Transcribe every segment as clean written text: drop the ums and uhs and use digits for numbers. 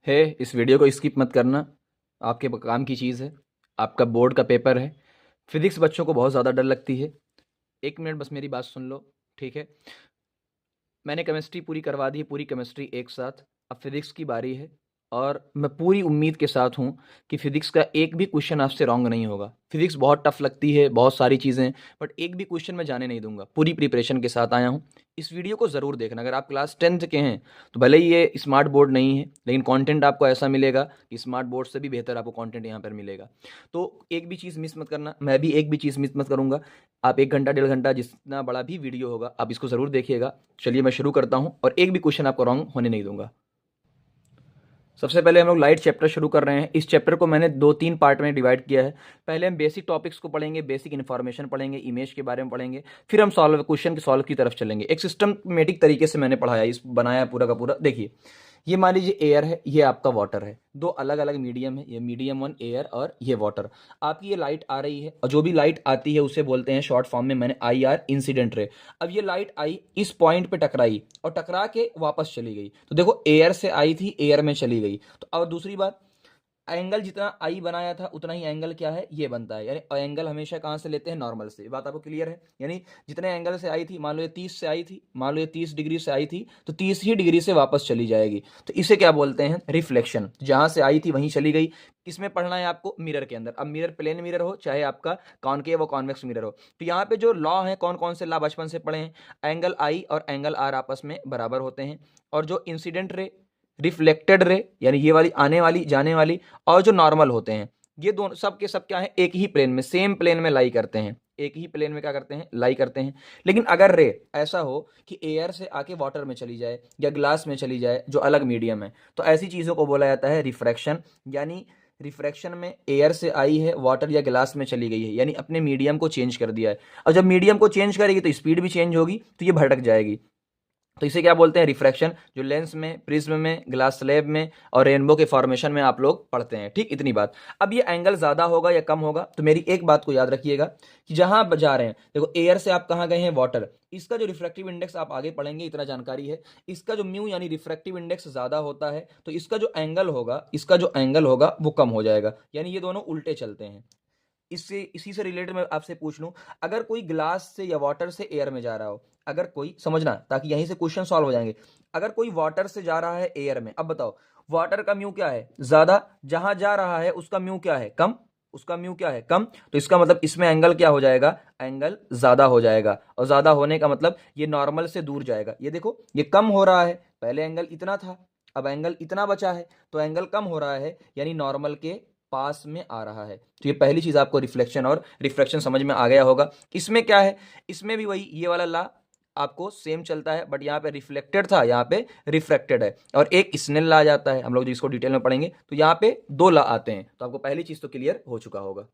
है, इस वीडियो को स्किप मत करना। आपके काम की चीज़ है, आपका बोर्ड का पेपर है। फिजिक्स बच्चों को बहुत ज़्यादा डर लगती है। 1 मिनट बस मेरी बात सुन लो, ठीक है। मैंने केमिस्ट्री पूरी करवा दी है, पूरी केमिस्ट्री एक साथ। अब फिजिक्स की बारी है और मैं पूरी उम्मीद के साथ हूँ कि फिजिक्स का एक भी क्वेश्चन आपसे रॉन्ग नहीं होगा। फिजिक्स बहुत टफ लगती है, बहुत सारी चीज़ें, बट एक भी क्वेश्चन मैं जाने नहीं दूंगा। पूरी प्रिपरेशन के साथ आया हूँ। इस वीडियो को ज़रूर देखना। अगर आप क्लास 10th के हैं तो भले ही ये स्मार्ट बोर्ड नहीं है, लेकिन कंटेंट आपको ऐसा मिलेगा कि स्मार्ट बोर्ड से भी बेहतर आपको कंटेंट यहाँ पर मिलेगा। तो एक भी चीज़ मिस मत करना, मैं भी एक भी चीज़ मिस मत करूँगा। आप 1 घंटा 1.5 घंटा जितना बड़ा भी वीडियो होगा आप इसको ज़रूर देखिएगा। चलिए मैं शुरू करता हूँ और एक भी क्वेश्चन आपको रॉन्ग होने नहीं दूंगा। सबसे पहले हम लोग लाइट चैप्टर शुरू कर रहे हैं। इस चैप्टर को मैंने 2-3 पार्ट में डिवाइड किया है। पहले हम बेसिक टॉपिक्स को पढ़ेंगे, बेसिक इन्फॉर्मेशन पढ़ेंगे, इमेज के बारे में पढ़ेंगे, फिर हम क्वेश्चन के सॉल्व की तरफ चलेंगे। एक सिस्टमेटिक तरीके से मैंने पढ़ाया, इस बनाया पूरा का पूरा। देखिए, ये मान लीजिए एयर है, ये आपका वाटर है। दो अलग अलग मीडियम है, ये मीडियम 1 एयर और ये वाटर। आपकी ये लाइट आ रही है और जो भी लाइट आती है उसे बोलते हैं शॉर्ट फॉर्म में मैंने IR, इंसिडेंट रे। अब ये लाइट आई, इस पॉइंट पे टकराई और टकरा के वापस चली गई। तो देखो, एयर से आई थी, एयर में चली गई। तो अब दूसरी बात, एंगल जितना आई बनाया था उतना ही एंगल क्या है, ये बनता है। यानी एंगल हमेशा कहाँ से लेते हैं, नॉर्मल से। ये बात आपको क्लियर है। यानी जितने एंगल से आई थी, मान लो ये 30 से आई थी, मान लो ये 30 डिग्री से आई थी, तो 30 ही डिग्री से वापस चली जाएगी। तो इसे क्या बोलते हैं, रिफ्लेक्शन। जहां से आई थी वहीं चली गई। किसमें पढ़ना है आपको, मिरर के अंदर। अब मिरर प्लेन मिरर हो चाहे आपका कॉनकेव और कॉन्वेक्स मिरर हो, तो यहाँ पे जो लॉ है, कौन कौन से लॉ बचपन से पढ़े हैं, एंगल आई और एंगल आर आपस में बराबर होते हैं। और जो इंसिडेंट रे, रिफ्लेक्टेड रे, यानी ये वाली आने वाली जाने वाली, और जो नॉर्मल होते हैं, ये दोनों सब के सब क्या है, एक ही प्लेन में, सेम प्लेन में लाई करते हैं। एक ही प्लेन में क्या करते हैं, लाई करते हैं। लेकिन अगर रे ऐसा हो कि एयर से आके वाटर में चली जाए या ग्लास में चली जाए जो अलग मीडियम है, तो ऐसी चीजों को बोला जाता है रिफ्रैक्शन। यानी रिफ्रैक्शन में एयर से आई है, वाटर या ग्लास में चली गई है, यानी अपने मीडियम को चेंज कर दिया है। और जब मीडियम को चेंज करेगी तो स्पीड भी चेंज होगी, तो ये भटक जाएगी। तो इसे क्या बोलते हैं, रिफ्रैक्शन। जो लेंस में, प्रिज्म में, ग्लास स्लैब में और रेनबो के फॉर्मेशन में आप लोग पढ़ते हैं। ठीक, इतनी बात। अब ये एंगल ज्यादा होगा या कम होगा, तो मेरी एक बात को याद रखिएगा कि जहां आप जा रहे हैं, देखो एयर से आप कहां गए हैं, वाटर। इसका जो रिफ्रैक्टिव इंडेक्स आप आगे पढ़ेंगे, इतना जानकारी है। इसका जो म्यू यानी रिफ्रैक्टिव इंडेक्स ज्यादा होता है, तो इसका जो एंगल होगा, इसका जो एंगल होगा वो कम हो जाएगा। यानी ये दोनों उल्टे चलते हैं। इससे इसी से रिलेटेड मैं आपसे पूछ लूं, अगर कोई ग्लास से या वाटर से एयर में जा रहा हो, अगर कोई, समझना ताकि यहीं से क्वेश्चन सॉल्व हो जाएंगे। अगर कोई वाटर से जा रहा है एयर में, अब बताओ वाटर का म्यू क्या है, ज्यादा। जहां जा रहा है उसका म्यू क्या है, कम। उसका म्यू क्या है, कम। तो इसका मतलब इसमें एंगल क्या हो जाएगा, एंगल ज्यादा हो जाएगा। और ज्यादा होने का मतलब ये नॉर्मल से दूर जाएगा। ये देखो, ये कम हो रहा है, पहले एंगल इतना था, अब एंगल इतना बचा है, तो एंगल कम हो रहा है, यानी नॉर्मल के पास में आ रहा है। तो ये पहली चीज आपको रिफ्लेक्शन और रिफ्रैक्शन समझ में आ गया होगा। इसमें क्या है, इसमें भी वही ये वाला ला आपको सेम चलता है, बट यहाँ पे रिफ्लेक्टेड था, यहाँ पे रिफ्रैक्टेड है। और एक स्नेल ला आ जाता है, हम लोग जिसको डिटेल में पढ़ेंगे, तो यहाँ पे दो ला आते हैं। तो आपको पहली चीज तो क्लियर हो चुका होगा।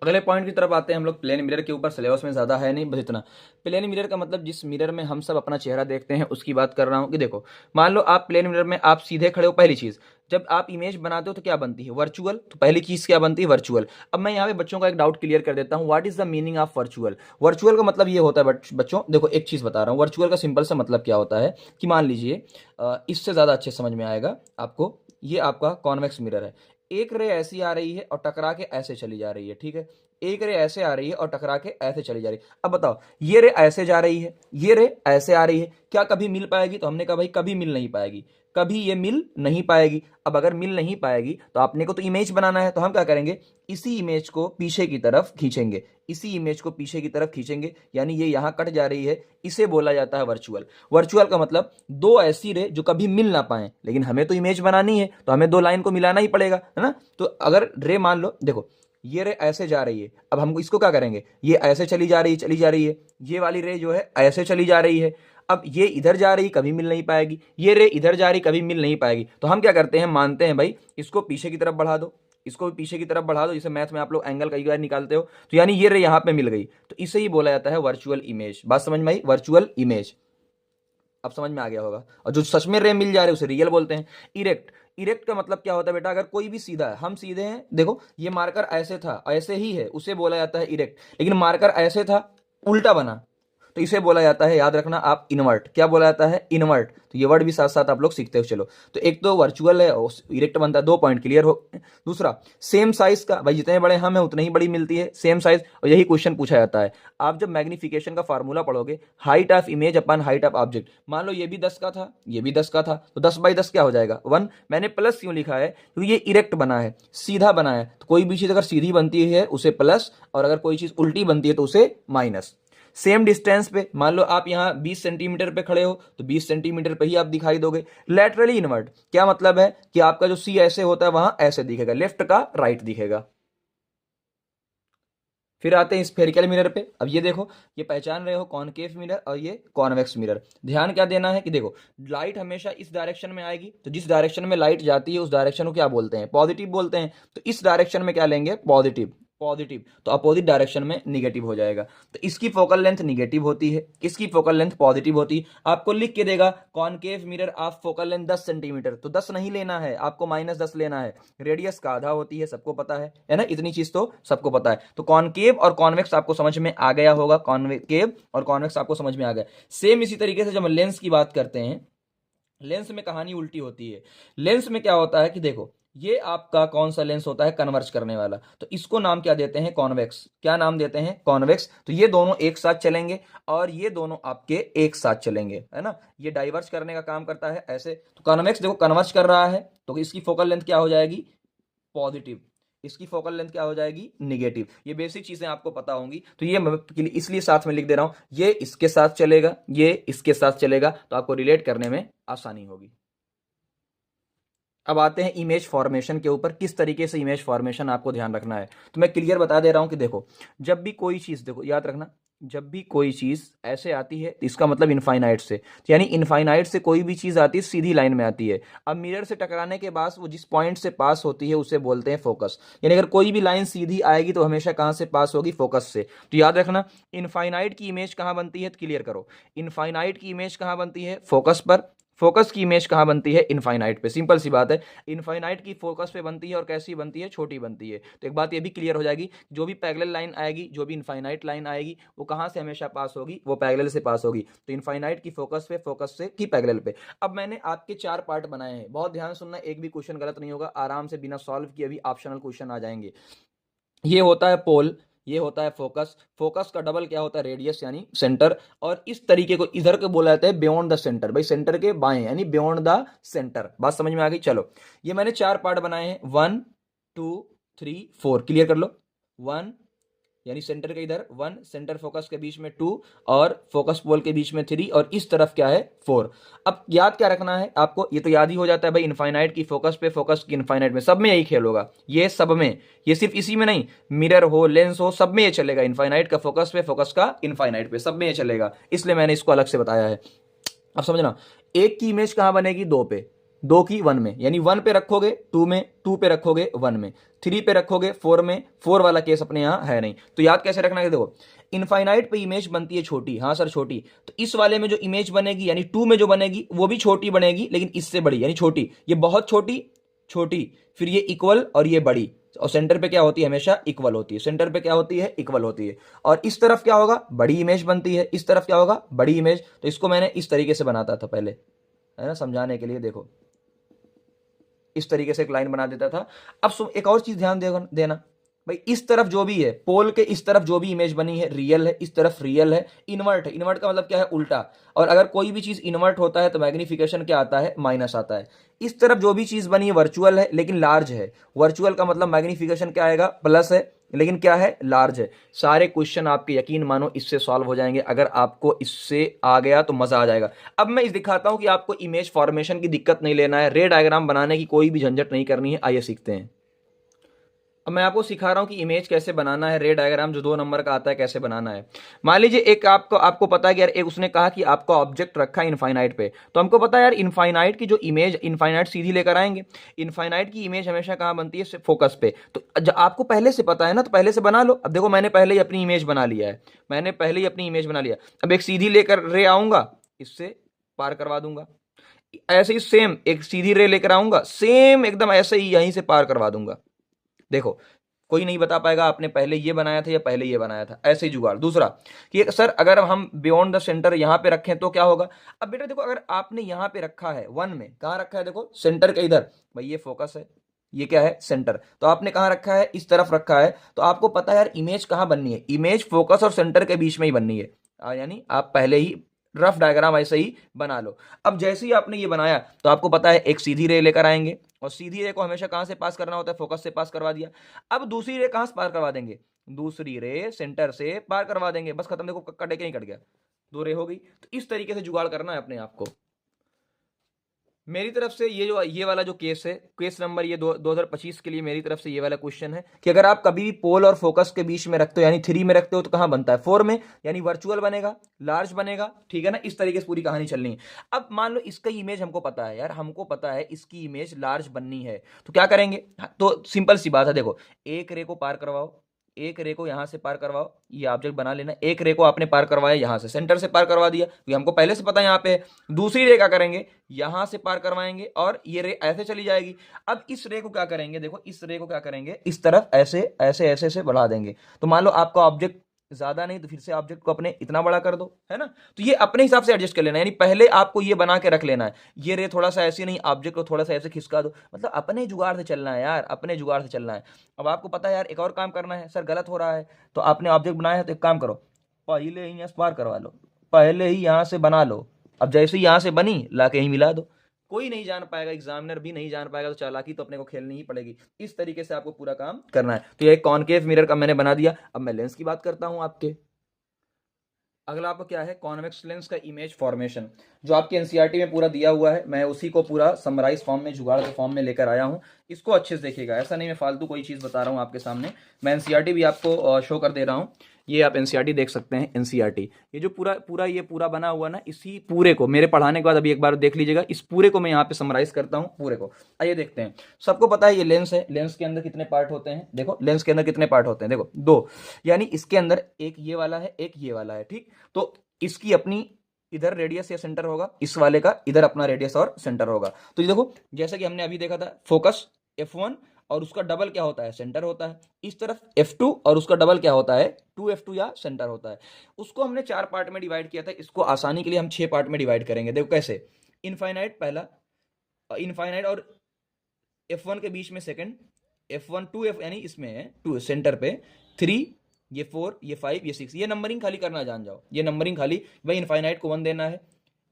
अगले पॉइंट की तरफ आते हैं हम लोग। प्लेन मिरर के ऊपर सिलेबस में ज्यादा है नहीं, बस इतना। प्लेन मिरर का मतलब जिस मिरर में हम सब अपना चेहरा देखते हैं उसकी बात कर रहा हूं। कि देखो, मान लो आप प्लेन मिरर में आप सीधे खड़े हो। पहली चीज, जब आप इमेज बनाते हो तो क्या बनती है, वर्चुअल। तो पहली चीज क्या बनती है, वर्चुअल। अब मैं यहाँ पे बच्चों का एक डाउट क्लियर कर देता हूँ। What is the meaning of virtual. Virtual का मतलब ये होता है बच्चों, देखो एक चीज बता रहा हूँ। वर्चुअल का सिंपल सा मतलब क्या होता है कि मान लीजिए, इससे ज्यादा अच्छे समझ में आएगा आपको। ये आपका कॉन्वेक्स मिरर है। एक रे ऐसी आ रही है और टकरा के ऐसे चली जा रही है, ठीक है। एक रे ऐसे आ रही है और टकरा के ऐसे चली जा रही है। अब बताओ, ये रे ऐसे जा रही है, ये रे ऐसे आ रही है, क्या कभी मिल पाएगी। तो हमने कहा भाई कभी मिल नहीं पाएगी, कभी ये मिल नहीं पाएगी। अब अगर मिल नहीं पाएगी तो आपने को तो इमेज बनाना है, तो हम क्या करेंगे, इसी इमेज को पीछे की तरफ खींचेंगे। इसी इमेज को पीछे की तरफ खींचेंगे, यानी ये यहां कट जा रही है। इसे बोला जाता है वर्चुअल। वर्चुअल का मतलब दो ऐसी रे जो कभी मिल ना पाए, लेकिन हमें तो इमेज बनानी है, तो हमें दो लाइन को मिलाना ही पड़ेगा, है ना। तो अगर रे मान लो, देखो ये रे ऐसे जा रही है, अब हम इसको क्या करेंगे, ये ऐसे चली जा रही है, चली जा रही है। ये वाली रे जो है ऐसे चली जा रही है। अब ये इधर जा रही, कभी मिल नहीं पाएगी। ये रे इधर जा रही, कभी मिल नहीं पाएगी। तो हम क्या करते हैं, मानते हैं भाई इसको पीछे की तरफ बढ़ा दो, इसको भी पीछे की तरफ बढ़ा दो। जैसे मैथ में आप लोग एंगल कई बार निकालते हो, तो यानी ये रे यहां पे मिल गई, तो इसे ही बोला जाता है वर्चुअल इमेज। बात समझ में आई, वर्चुअल इमेज। अब समझ में आ गया होगा। और जो सच में रे मिल जा रहे हैं उसे रियल बोलते हैं। इरेक्ट, इरेक्ट का मतलब क्या होता है बेटा, अगर कोई भी सीधा है, हम सीधे हैं, देखो ये मार्कर ऐसे था, ऐसे ही है, उसे बोला जाता है इरेक्ट। लेकिन मार्कर ऐसे था, उल्टा बना, तो इसे बोला जाता है, याद रखना आप, इनवर्ट। क्या बोला जाता है? इनवर्ट। तो ये वर्ड भी साथ साथ आप लोग सीखते हो। चलो, तो एक तो वर्चुअल है, इरेक्ट बनता है, 2 पॉइंट क्लियर हो। दूसरा, सेम साइज का, भाई जितने बड़े हम है उतनी ही बड़ी मिलती है, सेम साइज। और यही क्वेश्चन पूछा जाता है। आप जब मैग्निफिकेशन का फार्मूला पढ़ोगे, height of image upon height of object, मान लो ये भी 10 का था, ये भी 10 का था, तो 10/10 क्या हो जाएगा? 1। मैंने प्लस क्यों लिखा है? क्योंकि ये इरेक्ट बना है, सीधा बना है। तो कोई भी चीज अगर सीधी बनती है उसे प्लस, और अगर कोई चीज उल्टी बनती है तो उसे माइनस। सेम डिस्टेंस पे, मान लो आप यहां 20 सेंटीमीटर पे खड़े हो, तो 20 सेंटीमीटर पे ही आप दिखाई दोगे। लेटरली इनवर्ट क्या मतलब है? कि आपका जो सी ऐसे होता है वहां ऐसे दिखेगा, लेफ्ट का राइट दिखेगा। फिर आते हैं स्फेरिकल मिरर पे। अब ये देखो, ये पहचान रहे हो कॉनकेव मिरर और ये कॉन्वेक्स मिरर। ध्यान क्या देना है कि देखो, लाइट हमेशा इस डायरेक्शन में आएगी, तो जिस डायरेक्शन में लाइट जाती है उस डायरेक्शन को क्या बोलते हैं? पॉजिटिव बोलते हैं। तो इस डायरेक्शन में क्या लेंगे? पॉजिटिव। पॉजिटिव, तो अपोजिट डायरेक्शन में निगेटिव हो जाएगा। तो इसकी फोकल लेंथ निगेटिव होती है, इसकी फोकल लेंथ पॉजिटिव होती है। आपको लिख के देगा concave mirror of focal length 10 centimetre, तो 10 नहीं लेना है आपको, -10 लेना है। रेडियस का आधा होती है, सबको पता है ना? इतनी चीज तो सबको पता है। तो कॉनकेव और कॉन्वेक्स आपको समझ में आ गया होगा, कॉनकेव और कॉन्वेक्स आपको समझ में आ गया। सेम इसी तरीके से जब हम लेंस की बात करते हैं, लेंस में कहानी उल्टी होती है। लेंस में क्या होता है कि देखो, ये आपका कौन सा लेंस होता है? कन्वर्ज करने वाला। तो इसको नाम क्या देते हैं? कॉन्वेक्स। क्या नाम देते हैं? कॉन्वेक्स। तो ये दोनों एक साथ चलेंगे और ये दोनों आपके एक साथ चलेंगे, है ना? ये डाइवर्ज करने का काम करता है ऐसे। तो कॉन्वेक्स देखो कन्वर्ज कर रहा है, तो इसकी फोकल लेंथ क्या हो जाएगी? पॉजिटिव। इसकी फोकल लेंथ क्या हो जाएगी? निगेटिव। ये बेसिक चीजें आपको पता होंगी, तो ये मैं इसलिए साथ में लिख दे रहा हूं, ये इसके साथ चलेगा, ये इसके साथ चलेगा, तो आपको रिलेट करने में आसानी होगी। अब आते हैं इमेज फॉर्मेशन के ऊपर, किस तरीके से इमेज फॉर्मेशन आपको ध्यान रखना है। तो मैं क्लियर बता दे रहा हूं कि देखो, जब भी कोई चीज, देखो याद रखना, जब भी कोई चीज ऐसे आती है इसका मतलब इनफाइनाइट से, तो यानी इनफाइनाइट से कोई भी चीज आती है सीधी लाइन में आती है। अब मिरर से टकराने के बाद वो जिस पॉइंट से पास होती है उसे बोलते हैं फोकस। यानी अगर कोई भी लाइन सीधी आएगी तो हमेशा कहां से पास होगी? फोकस से। तो याद रखना, इनफाइनाइट की इमेज कहां बनती है? तो क्लियर करो, इनफाइनाइट की इमेज कहां बनती है? फोकस पर। फोकस की इमेज कहां बनती है? इनफाइनाइट पे। सिंपल सी बात है, इनफाइनाइट की फोकस पे बनती है और कैसी बनती है? छोटी बनती है। तो एक बात ये भी क्लियर हो जाएगी, जो भी पैरेलल लाइन आएगी, जो भी इनफाइनाइट लाइन आएगी, वो कहां से हमेशा पास होगी? वो पैरेलल से पास होगी। तो इनफाइनाइट की फोकस पे, फोकस से की पैरेलल पे। अब मैंने आपके 4 पार्ट बनाए हैं, बहुत ध्यान सुनना, एक भी क्वेश्चन गलत नहीं होगा, आराम से बिना सॉल्व किए भी ऑप्शनल क्वेश्चन आ जाएंगे। ये होता है पोल, ये होता है फोकस। फोकस का डबल क्या होता है? रेडियस यानी सेंटर। और इस तरीके को इधर को बोला जाता है बियॉन्ड द सेंटर, भाई सेंटर के बाएं यानी बियॉन्ड द सेंटर। बात समझ में आ गई? चलो, ये मैंने 4 पार्ट बनाए हैं, 1 2 3 4, क्लियर कर लो। 1 यानी सेंटर के इधर 1, सेंटर फोकस के बीच में 2, और फोकस पोल के बीच में 3, और इस तरफ क्या है? 4। अब याद क्या रखना है आपको? ये तो याद ही हो जाता है भाई, इनफाइनाइट की फोकस पे, फोकस की इनफाइनाइट में, सब में यही खेल होगा। ये सब में, ये सिर्फ इसी में नहीं, मिरर हो, लेंस हो, सब में ये चलेगा। इनफाइनाइट का फोकस पे, फोकस का इनफाइनाइट पे, सब में ये चलेगा, इसलिए मैंने इसको अलग से बताया है। अब समझना, एक की इमेज कहां बनेगी? 2 पे, 2 की 1 में, यानी 1 पे रखोगे 2 में, 2 पे रखोगे 1 में, 3 पे रखोगे 4 में। 4 वाला केस अपने यहां है नहीं। तो याद कैसे रखना है? देखो, इनफाइनाइट पे इमेज बनती है छोटी, हाँ सर छोटी, तो इस वाले में जो इमेज बनेगी यानी 2 में जो बनेगी वो भी छोटी बनेगी, लेकिन इससे बड़ी, यानी छोटी, ये बहुत छोटी, छोटी, फिर ये इक्वल और ये बड़ी। और सेंटर पे क्या होती है? हमेशा इक्वल होती है। सेंटर पे क्या होती है? इक्वल होती है। और इस तरफ क्या होगा? बड़ी इमेज बनती है। इस तरफ क्या होगा? बड़ी इमेज। तो इसको मैंने इस तरीके से बनाता था पहले, है ना, समझाने के लिए। देखो, इस तरीके से एक लाइन बना देता था। अब एक और चीज ध्यान देना भाई, इस तरफ जो भी है, पोल के इस तरफ जो भी इमेज बनी है रियल है, इस तरफ रियल है। इन्वर्ट है, इन्वर्ट का मतलब क्या है? उल्टा। और अगर कोई भी चीज इन्वर्ट होता है तो मैग्निफिकेशन क्या आता है? माइनस आता है। इस तरफ जो भी चीज बनी है वर्चुअल है लेकिन लार्ज है, वर्चुअल का मतलब मैग्निफिकेशन क्या आएगा? प्लस है, लेकिन क्या है? लार्ज है। सारे क्वेश्चन आपके यकीन मानो इससे सॉल्व हो जाएंगे। अगर आपको इससे आ गया तो मजा आ जाएगा। अब मैं इस दिखाता हूं कि आपको इमेज फॉर्मेशन की दिक्कत नहीं लेना है, रे डायग्राम बनाने की कोई भी झंझट नहीं करनी है। आइए सीखते हैं। अब मैं आपको सिखा रहा हूं कि इमेज कैसे बनाना है, रे डायग्राम जो 2 नंबर का आता है कैसे बनाना है। मान लीजिए एक आपको पता है कि यार, एक उसने कहा कि आपका ऑब्जेक्ट रखा है इनफाइनाइट पे, तो हमको पता है यार इनफाइनाइट की जो इमेज, इनफाइनाइट सीधी लेकर आएंगे। इनफाइनाइट की इमेज हमेशा कहां बनती है? फोकस पे। तो आपको पहले से पता है ना, तो पहले से बना लो। अब देखो, मैंने पहले ही अपनी इमेज बना लिया है, मैंने पहले ही अपनी इमेज बना लिया। अब एक सीधी लेकर रे आऊंगा, इससे पार करवा दूंगा। ऐसे ही सेम एक सीधी रे लेकर आऊंगा, सेम एकदम ऐसे ही यहीं से पार करवा दूंगा। देखो, कोई नहीं बता पाएगा आपने पहले ये बनाया था या पहले ये बनाया था। ऐसे ही जुगाड़। दूसरा कि सर अगर हम बियॉन्ड द सेंटर यहां पे रखें तो क्या होगा। अब बेटा देखो, अगर आपने यहां पे रखा है 1 में, कहां रखा है, देखो सेंटर के इधर, भाई ये फोकस है, ये क्या है, सेंटर, तो आपने कहां रखा है, इस तरफ रखा है, तो आपको पता है यार इमेज कहां बननी है, इमेज फोकस और सेंटर के बीच में ही बननी है। यानी आप पहले ही रफ डायग्राम ऐसे ही बना लो। अब जैसे ही आपने ये बनाया तो आपको पता है एक सीधी रे लेकर आएंगे, और सीधी रे को हमेशा कहां से पास करना होता है, फोकस से पास करवा दिया। अब दूसरी रे कहां से पार करवा देंगे, दूसरी रे सेंटर से पार करवा देंगे, बस खत्म। देखो कटे के नहीं कट गया, 2 रे हो गई। तो इस तरीके से जुगाड़ करना है अपने आप को। मेरी तरफ से ये वाला जो केस है, केस नंबर ये 2025 के लिए मेरी तरफ से ये वाला क्वेश्चन है कि अगर आप कभी भी पोल और फोकस के बीच में रखते हो, यानी 3 में रखते हो, तो कहां बनता है, 4 में, यानी वर्चुअल बनेगा, लार्ज बनेगा, ठीक है ना। इस तरीके से पूरी कहानी चलनी है। अब मान लो इसका इमेज हमको पता है यार, हमको पता है इसकी इमेज लार्ज बननी है, तो क्या करेंगे, तो सिंपल सी बात है, देखो एक रे को पार करवाओ, एक रे को यहां से पार करवाओ, ये ऑब्जेक्ट बना लेना, एक रे को आपने पार करवाया यहां से, सेंटर से पार करवा दिया क्योंकि हमको पहले से पता है यहां पे। दूसरी रे क्या करेंगे, यहां से पार करवाएंगे और ये रे ऐसे चली जाएगी। अब इस रे को क्या करेंगे, देखो इस रे को क्या करेंगे, इस तरफ ऐसे ऐसे ऐसे ऐसे बढ़ा देंगे। तो मान लो आपका ऑब्जेक्ट ज्यादा नहीं, तो फिर से ऑब्जेक्ट को अपने इतना बड़ा कर दो, है ना। तो ये अपने हिसाब से एडजस्ट कर लेना, यानी पहले आपको ये बना के रख लेना है, ये रे थोड़ा सा ऐसे नहीं, ऑब्जेक्ट को थोड़ा सा ऐसे खिसका दो, मतलब अपने जुगाड़ से चलना है यार, अपने जुगाड़ से चलना है। अब आपको पता है यार एक और काम करना है, सर गलत हो रहा है, तो आपने ऑब्जेक्ट बनाया है तो एक काम करो, पहले ही यहाँ से पार करवा लो, पहले ही यहाँ से बना लो। अब जैसे ही यहाँ से बनी ला के ही मिला दो, कोई नहीं जान पाएगा, एग्जामिनर भी नहीं जान पाएगा, तो चालाकी तो अपने को खेलनी ही पड़ेगी। इस तरीके से आपको पूरा काम करना है। तो ये कॉनकेव मिरर का मैंने बना दिया। अब मैं लेंस की बात करता हूं आपके। अगला आपको क्या है, कॉन्वेक्स लेंस का इमेज फॉर्मेशन, जो आपके एनसीईआरटी में पूरा दिया हुआ है, मैं उसी को पूरा समराइज फॉर्म में, जुगाड़ के फॉर्म में लेकर आया हूं। इसको अच्छे से देखिएगा, ऐसा नहीं मैं फालतू कोई चीज़ बता रहा हूं आपके सामने, मैं एनसीईआरटी भी आपको शो कर दे रहा हूं। ये आप एनसीईआरटी देख सकते हैं, एनसीईआरटी ये जो पूरा बना हुआ ना, इसी पूरे को मेरे पढ़ाने के बाद अभी एक बार देख लीजिएगा, इस पूरे को मैं यहाँ पे समराइज करता हूँ पूरे को। आइए देखते हैं। सबको पता है ये लेंस है, लेंस के अंदर कितने पार्ट होते हैं, देखो लेंस के अंदर कितने पार्ट होते हैं, देखो 2, यानी इसके अंदर एक ये वाला है, एक ये वाला है, ठीक। तो इसकी अपनी इधर रेडियस या सेंटर होगा, इस वाले का इधर अपना रेडियस और सेंटर होगा। तो ये देखो जैसा कि हमने अभी देखा था, फोकस F1 और उसका डबल क्या होता है, सेंटर होता है। इस तरफ F2 और उसका डबल क्या होता है, 2F2 या सेंटर होता है। उसको हमने 4 पार्ट में डिवाइड किया था, इसको आसानी के लिए हम 6 पार्ट में डिवाइड करेंगे। देखो कैसे, इनफाइनाइट पहला, इनफाइनाइट और F1 के बीच में सेकंड, F1 2F यानी इसमें है 2 सेंटर पे, 3, ये 4, ये 5, ये 6, ये नंबरिंग खाली करना जान जाओ, ये नंबरिंग खाली, भाई इनफाइनाइट को 1 देना है,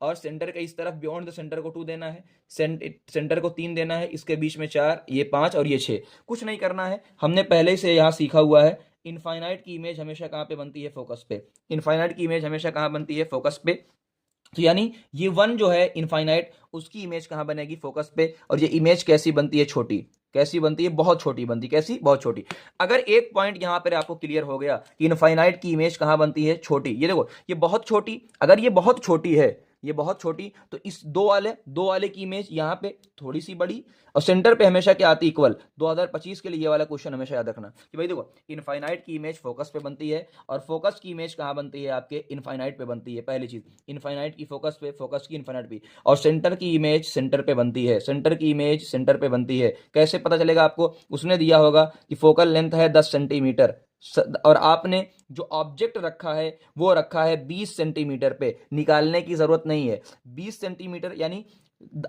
और सेंटर के इस तरफ बियॉन्ड द सेंटर को 2 देना है, सेंटर को 3 देना है, इसके बीच में 4, ये 5 और ये 6। कुछ नहीं करना है, हमने पहले से यहाँ सीखा हुआ है। इनफाइनाइट की इमेज हमेशा कहाँ पे बनती है, फोकस पे। इनफाइनाइट की इमेज हमेशा कहाँ बनती है, फोकस पे। तो यानी ये 1 जो है इनफाइनाइट, उसकी इमेज कहाँ बनेगी, फोकस पे। और ये इमेज कैसी बनती है, छोटी, कैसी बनती है, बहुत छोटी बनती है। कैसी, बहुत छोटी। अगर एक पॉइंट यहां पर आपको क्लियर हो गया कि इनफाइनाइट की इमेज कहां बनती है, छोटी, ये देखो ये बहुत छोटी, अगर ये बहुत छोटी है, ये बहुत छोटी, तो इस दो वाले की इमेज यहाँ पे थोड़ी सी बड़ी, और सेंटर पे हमेशा क्या आती है, इक्वल। 2025 के लिए ये वाला क्वेश्चन हमेशा याद रखना कि भाई देखो इनफाइनाइट की इमेज फोकस पे बनती है, और फोकस की इमेज कहाँ बनती है, आपके इनफाइनाइट पे बनती है। पहली चीज, इनफाइनाइट की फोकस पे, फोकस की इनफाइनाइट पे, और सेंटर की इमेज सेंटर पे बनती है, सेंटर की इमेज सेंटर पे बनती है। कैसे पता चलेगा आपको, उसने दिया होगा कि फोकल लेंथ है 10 सेंटीमीटर, और आपने जो ऑब्जेक्ट रखा है वो रखा है 20 सेंटीमीटर पे, निकालने की जरूरत नहीं है। 20 सेंटीमीटर यानी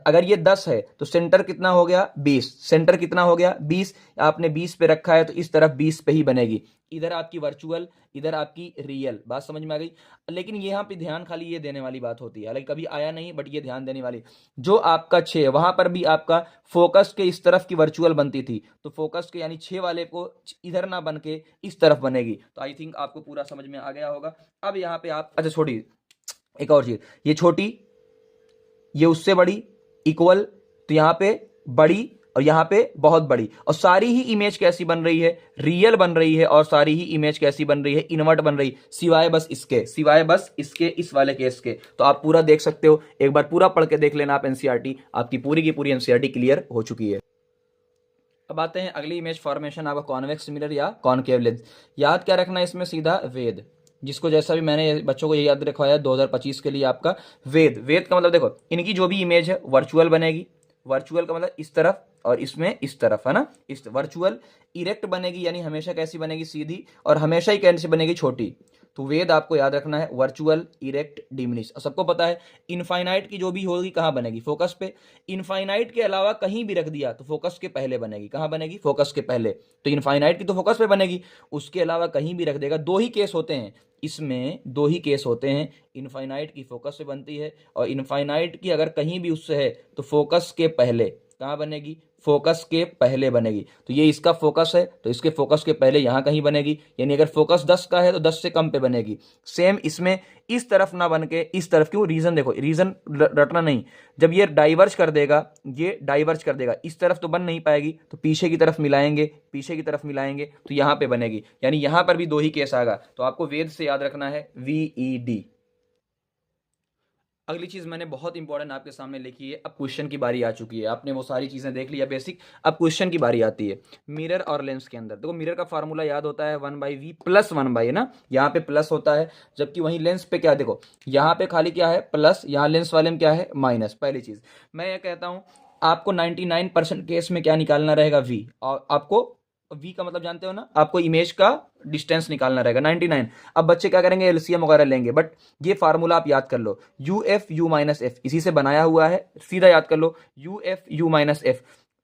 अगर ये 10 है तो सेंटर कितना हो गया, 20, सेंटर कितना हो गया, 20, आपने 20 पे रखा है तो इस तरफ 20 पे ही बनेगी। इधर आपकी वर्चुअल, इधर आपकी रियल। बात समझ में आ गई। लेकिन यहाँ पे ध्यान खाली ये देने वाली बात होती है, हालांकि कभी आया नहीं, बट ये ध्यान देने वाली, जो आपका 6 वहां पर भी आपका फोकस के इस तरफ की वर्चुअल बनती थी, तो फोकस के यानी 6 वाले को इधर ना बन के इस तरफ बनेगी। तो आई थिंक आपको पूरा समझ में आ गया होगा। अब यहाँ पे आप, अच्छा छोटी एक और चीज, ये छोटी, ये उससे बड़ी, इक्वल, तो यहाँ पे बड़ी और यहाँ पे बहुत बड़ी, और सारी ही इमेज कैसी बन रही है, रियल बन रही है, और सारी ही इमेज कैसी बन रही है, इन्वर्ट बन रही, सिवाय बस इसके इस वाले केस के। तो आप पूरा देख सकते हो, एक बार पूरा पढ़ के देख लेना आप एनसीईआरटी, आपकी पूरी की पूरी एनसीईआरटी क्लियर हो चुकी है। अब आते हैं अगली इमेज फॉर्मेशन, आपका कॉन्वेक्स मिरर या कॉनकेव लेंस। याद क्या रखना है इसमें, सीधा वेद, जिसको जैसा भी मैंने बच्चों को ये याद रखवाया 2025 के लिए आपका वेद। वेद का मतलब देखो, इनकी जो भी इमेज है वर्चुअल बनेगी, वर्चुअल का मतलब इस तरफ और इसमें इस तरफ, है ना। इस वर्चुअल इरेक्ट बनेगी यानी हमेशा कैसी बनेगी, सीधी, और हमेशा ही कैसे बनेगी, छोटी। तो वेद आपको याद रखना है, वर्चुअल इरेक्ट डिमिनिश। सबको पता है इनफाइनाइट की जो भी होगी कहाँ बनेगी, फोकस पे। इनफाइनाइट के अलावा कहीं भी रख दिया तो फोकस के पहले बनेगी, कहाँ बनेगी, फोकस के पहले। तो इनफाइनाइट की तो फोकस पे बनेगी, उसके अलावा कहीं भी रख देगा। दो ही केस होते हैं इसमें, दो ही केस होते हैं, इनफाइनाइट की फोकस पे बनती है और इनफाइनाइट की अगर कहीं भी उससे है तो फोकस के पहले, कहाँ बनेगी, फोकस के पहले बनेगी। तो ये इसका फोकस है तो इसके फोकस के पहले यहां कहीं बनेगी, यानी अगर फोकस 10 का है तो 10 से कम पे बनेगी। सेम इसमें इस तरफ ना बन के इस तरफ, क्यों, रीजन देखो, रीजन रटना नहीं। जब ये डाइवर्ज कर देगा, ये डाइवर्ज कर देगा, इस तरफ तो बन नहीं पाएगी, तो पीछे की तरफ मिलाएंगे, पीछे की तरफ मिलाएंगे तो यहां पे बनेगी, यानी यहां पर भी दो ही केस आएगा। तो आपको वेद से याद रखना है VED। अगली चीज मैंने बहुत इंपॉर्टेंट आपके सामने लिखी है। अब क्वेश्चन की बारी आ चुकी है, आपने वो सारी चीजें देख लिया बेसिक, अब क्वेश्चन की बारी आती है। मिरर और लेंस के अंदर देखो, मिरर का फार्मूला याद होता है 1/v प्लस 1/, है ना, यहाँ पे प्लस होता है, जबकि वहीं लेंस पे क्या, देखो यहाँ पे खाली क्या है, प्लस, यहाँ लेंस वाले में क्या है, माइनस। पहली चीज मैं ये कहता हूँ, आपको 99% केस में क्या निकालना रहेगा, v, और आपको v का मतलब जानते हो ना, आपको इमेज का डिस्टेंस निकालना रहेगा 99। अब बच्चे क्या करेंगे, एलसीएम वगैरह लेंगे, बट ये फार्मूला आप याद कर लो, U F U minus F, इसी से बनाया हुआ है, सीधा याद कर लो, U F U minus F,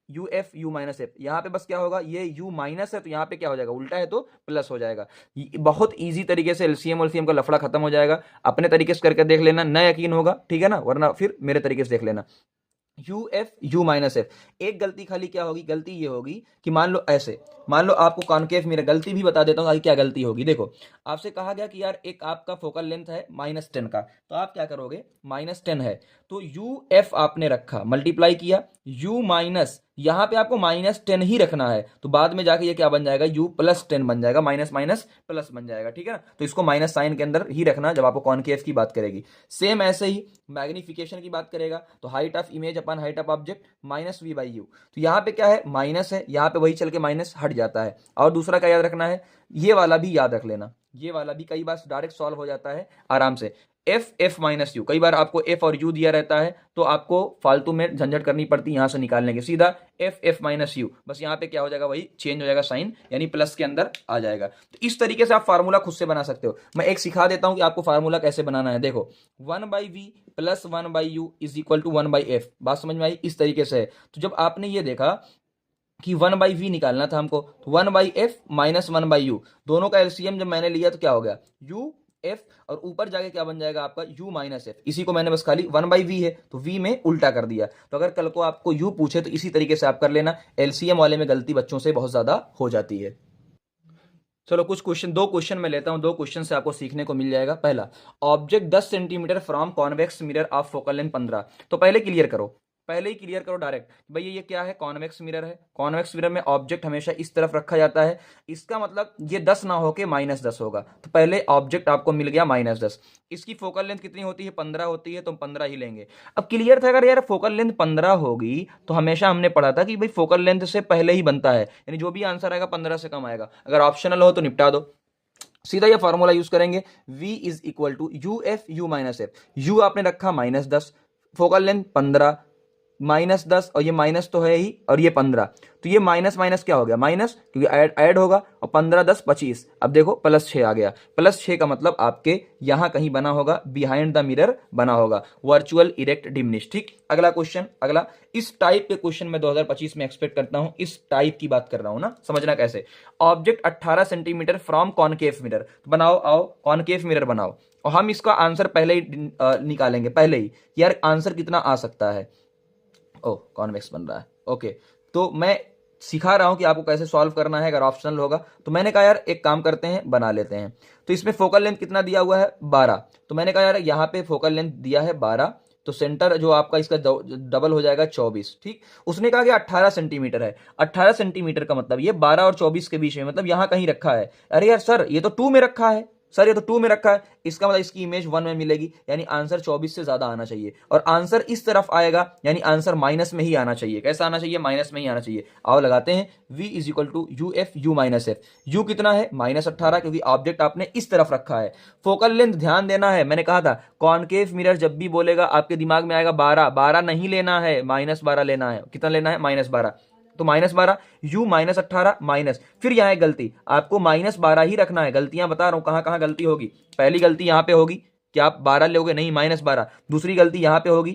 U F U minus F. यहाँ पे बस क्या होगा, ये यू माइनस है तो यहाँ पे क्या हो जाएगा, उल्टा है तो प्लस हो जाएगा। बहुत ईजी तरीके से एलसीएम एलसीएम का लफड़ा खत्म हो जाएगा। अपने तरीके से करके देख लेना, न यकीन होगा ठीक है ना, वरना फिर मेरे तरीके से देख लेना। You F U minus F, एक गलती खाली क्या होगी, गलती ये होगी कि मान लो ऐसे, मान लो आपको कॉनकेव मिरर, गलती भी बता देता हूँ ताकि क्या गलती होगी। देखो आपसे कहा गया कि यार एक आपका फोकल लेंथ है -10 का, तो आप क्या करोगे, -10 है तो यू एफ आपने रखा, मल्टीप्लाई किया, यू माइनस, यहां पे आपको -10 ही रखना है, तो बाद में जाके ये क्या बन जाएगा, u प्लस 10 बन जाएगा, माइनस माइनस प्लस बन जाएगा, ठीक है ना। तो इसको माइनस साइन के अंदर ही रखना जब आपको कॉनकेव की बात करेगी। सेम ऐसे ही मैग्निफिकेशन की बात करेगा तो height of image upon height of object -v/u, तो यहाँ पे क्या है, माइनस है, यहाँ पे वही चल के माइनस हट जाता है। और दूसरा क्या याद रखना है, ये वाला भी याद रख लेना, ये वाला भी कई बार डायरेक्ट सॉल्व हो जाता है आराम से। एफ माइनस यू, कई बार आपको एफ और यू दिया रहता है तो आपको फालतू में झंझट करनी पड़ती है यहां से निकालने के, सीधा एफ माइनस यू, बस यहाँ पे क्या हो जाएगा, वही चेंज हो जाएगा साइन, यानी प्लस के अंदर आ जाएगा। तो इस तरीके से आप फार्मूला खुद से बना सकते हो। मैं एक सिखा देता हूं कि आपको फार्मूला कैसे बनाना है। देखो 1/v plus 1/u is equal to 1/f, बात समझ में आई, इस तरीके से है। तो जब आपने ये देखा कि 1/v निकालना था हमको, तो 1/f माइनस 1/u, दोनों का एलसीएम जब मैंने लिया तो क्या हो गया, u f, और ऊपर जाके क्या बन जाएगा आपका u माइनस एफ। इसी को मैंने बस खाली 1/v है तो v में उल्टा कर दिया। तो अगर कल को आपको u पूछे तो इसी तरीके से आप कर लेना, एलसीएम वाले में गलती बच्चों से बहुत ज्यादा हो जाती है। चलो कुछ क्वेश्चन, दो क्वेश्चन मैं लेता हूं, दो क्वेश्चन से आपको सीखने को मिल जाएगा। पहला, object 10 centimetre from convex mirror of focal length 15, तो पहले क्लियर करो, पहले ही क्लियर करो डायरेक्ट, भैया ये क्या है, कॉन्वेक्स मिरर है, कॉन्वेक्स मिरर में ऑब्जेक्ट हमेशा इस तरफ रखा जाता है, इसका मतलब ये 10 ना होके -10 होगा, तो पहले ऑब्जेक्ट आपको मिल गया -10। इसकी फोकल लेंथ कितनी होती है, 15 होती है, तो हम 15 ही लेंगे। अब क्लियर था, अगर यार फोकल लेंथ 15 होगी तो हमेशा हमने पढ़ा था कि भाई फोकल लेंथ से पहले ही बनता है, यानी जो भी आंसर आएगा 15 से कम आएगा। अगर ऑप्शनल हो तो निपटा दो, सीधा ये फॉर्मूला यूज करेंगे, v is equal to U F U minus F, U आपने रखा -10, फोकल लेंथ 15, -10, और ये माइनस तो है ही, और ये 15, तो ये माइनस माइनस क्या हो गया, माइनस, क्योंकि ऐड होगा, और 15 10 25, अब देखो +6 आ गया, +6 का मतलब आपके यहां कहीं बना होगा, बिहाइंड द मिरर बना होगा, वर्चुअल इरेक्ट डिमिनिश। ठीक, अगला क्वेश्चन, अगला इस टाइप के क्वेश्चन में 2025 में एक्सपेक्ट करता हूं, इस टाइप की बात कर रहा हूं ना, समझना कैसे। Object 18 centimetre from concave mirror, बनाओ, आओ कॉनकेव मिरर बनाओ, और हम इसका आंसर पहले ही निकालेंगे, पहले ही, यार आंसर कितना आ सकता है, ओह कॉन्वेक्स बन रहा है, ओके। तो मैं सिखा रहा हूं कि आपको कैसे सॉल्व करना है, अगर ऑप्शनल होगा तो मैंने कहा यार एक काम करते हैं, बना लेते हैं। तो इसमें फोकल लेंथ कितना दिया हुआ है, 12, तो मैंने कहा यार यहाँ पे फोकल लेंथ दिया है 12, तो सेंटर जो आपका इसका डबल हो जाएगा 24। ठीक, उसने कहा कि 18 सेंटीमीटर है, 18 सेंटीमीटर का मतलब ये 12 और 24 के बीच में, मतलब यहां कहीं रखा है। अरे यार सर ये तो 2 में रखा है, सर ये तो 2 में रखा है, इसका मतलब इसकी इमेज 1 में मिलेगी, यानी आंसर 24 से ज्यादा आना चाहिए, और आंसर इस तरफ आएगा यानी आंसर माइनस में ही आना चाहिए। कैसा आना चाहिए? माइनस में ही आना चाहिए। आओ लगाते हैं, v is equal to U F U minus F. U कितना है? -18, क्योंकि ऑब्जेक्ट आपने इस तरफ रखा है। फोकल लेंथ ध्यान देना है, मैंने कहा था कॉनकेव मिरर जब भी बोलेगा आपके दिमाग में आएगा 12, 12 नहीं लेना है, -12 लेना है। कितना लेना है? -12। तो -12, u -18 माइनस, फिर यहाँ है गलती, आपको -12 ही रखना है। गलतियां बता रहा हूं कहां कहां गलती होगी। पहली गलती यहां पे होगी कि आप 12 लोगे, नहीं -12। दूसरी गलती यहां पे होगी,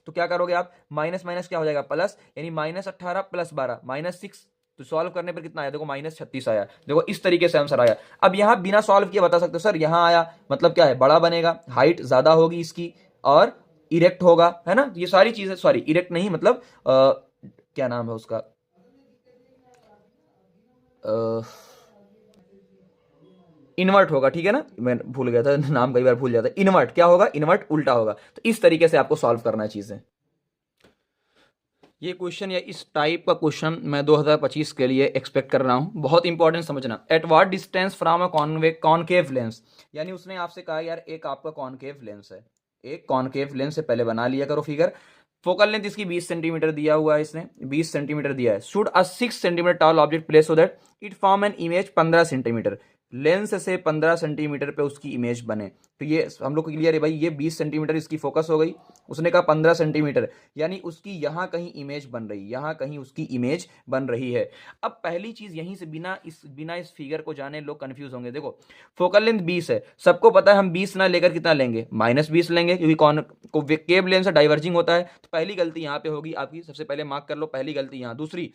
तो क्या करोगे आप? माइनस माइनस क्या हो जाएगा? प्लस, यानी -18 + 12 -6। तो सॉल्व करने पर कितना आया? देखो -36 आया। देखो इस तरीके से आंसर आया। अब यहां बिना सॉल्व किए बता सकते हो सर यहां आया मतलब क्या है? बड़ा बनेगा, हाइट ज्यादा होगी इसकी, और इरेक्ट होगा, है ना। ये सारी चीजें, सॉरी इरेक्ट नहीं, मतलब क्या नाम है उसका, इन्वर्ट होगा, ठीक है ना। मैं भूल गया था नाम, कई बार भूल जाता है। इन्वर्ट क्या होगा? इन्वर्ट उल्टा होगा। तो इस तरीके से आपको सॉल्व करना है चीजें। ये क्वेश्चन या इस टाइप का क्वेश्चन मैं 2025 के लिए एक्सपेक्ट कर रहा हूं। बहुत इंपॉर्टेंट समझना। At what distance from a concave lens, यानी उसने आपसे कहा यार एक आपका कॉनकेव लेंस है, एक कॉनकेव लेंस से पहले बना लिया करो फिगर। फोकल लेंथ इसकी 20 सेंटीमीटर दिया हुआ है, इसने 20 सेंटीमीटर दिया है। Should a 6 centimetre tall object place so that it form an image 15 centimetre, lens से 15 सेंटीमीटर पे उसकी इमेज बने। तो ये हम लोग को क्लियर है भाई, ये 20 सेंटीमीटर इसकी फोकस हो गई, उसने कहा 15 सेंटीमीटर, यानी उसकी यहां कहीं इमेज बन रही, यहां कहीं उसकी इमेज बन रही है। अब पहली चीज यहीं से, बिना इस फिगर को जाने लोग कंफ्यूज होंगे। देखो फोकल लेंथ 20 है, सबको पता है हम 20 ना लेकर कितना लेंगे? -20 लेंगे, क्योंकि कौन को केव लेंस से डाइवर्जिंग होता है। तो पहली गलती यहां पे होगी आपकी, सबसे पहले मार्क कर लो पहली गलती यहां। दूसरी,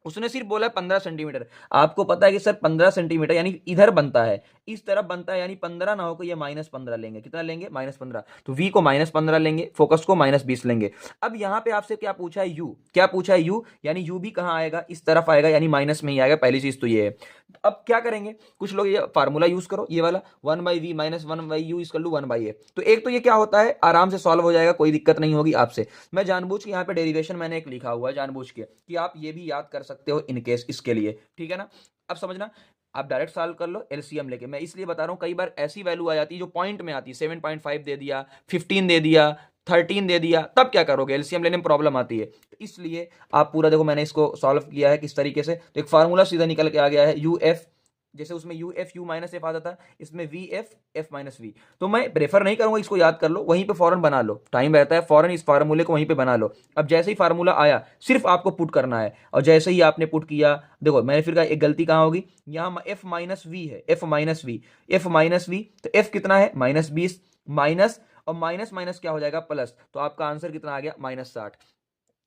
उसने सिर्फ बोला 15 सेंटीमीटर, आपको पता है कि सर 15 सेंटीमीटर यानी इधर बनता है, इस तरफ बनता है, यानी 15 ना होकर ये -15 लेंगे। कितना लेंगे? -15। तो v को -15 लेंगे, फोकस को -20 लेंगे। अब यहां पे आपसे क्या पूछा है? u। क्या पूछा है? u, यानी u भी कहां आएगा? इस तरफ आएगा, यानी माइनस में ही आएगा। पहली चीज तो ये है। अब क्या करेंगे, कुछ लोग ये फार्मूला यूज करो, ये वाला 1/v - 1/u = 1/a। तो एक तो ये क्या होता है, आराम से सॉल्व हो जाएगा, कोई दिक्कत नहीं होगी आपसे। मैं जानबूझ के यहाँ पे डेरिवेशन मैंने एक लिखा हुआ है, जानबूझ के, कि आप ये भी याद कर सकते हो इन केस इसके लिए, ठीक है ना। अब समझना, आप डायरेक्ट सॉल्व कर लो एलसीएम लेके। मैं इसलिए बता रहा हूं, कई बार ऐसी वैल्यू आ जाती है जो पॉइंट में आती है, 7.5 दे दिया, 15 दे दिया, 13 दे दिया, तब क्या करोगे? एलसीएम लेने में प्रॉब्लम आती है। तो इसलिए आप पूरा देखो, मैंने इसको सॉल्व किया है किस तरीके से। तो एक फार्मूला सीधा निकल के आ गया है, यू एफ, जैसे उसमें U F U minus F आता था, इसमें V F F minus V. तो मैं प्रेफर नहीं करूंगा, इसको याद कर लो, वहीं पे फौरन बना लो, टाइम रहता है, फौरन इस फार्मूले को वहीं पे बना लो। अब जैसे ही फार्मूला आया, सिर्फ आपको पुट करना है, और जैसे ही आपने पुट किया, देखो मैंने फिर कहा एक गलती कहां होगी, यहाँ एफ माइनस वी है, F minus V, F minus V. तो एफ कितना है? -20, माइनस, और माइनस माइनस क्या हो जाएगा? प्लस। तो आपका आंसर कितना आ गया? -60।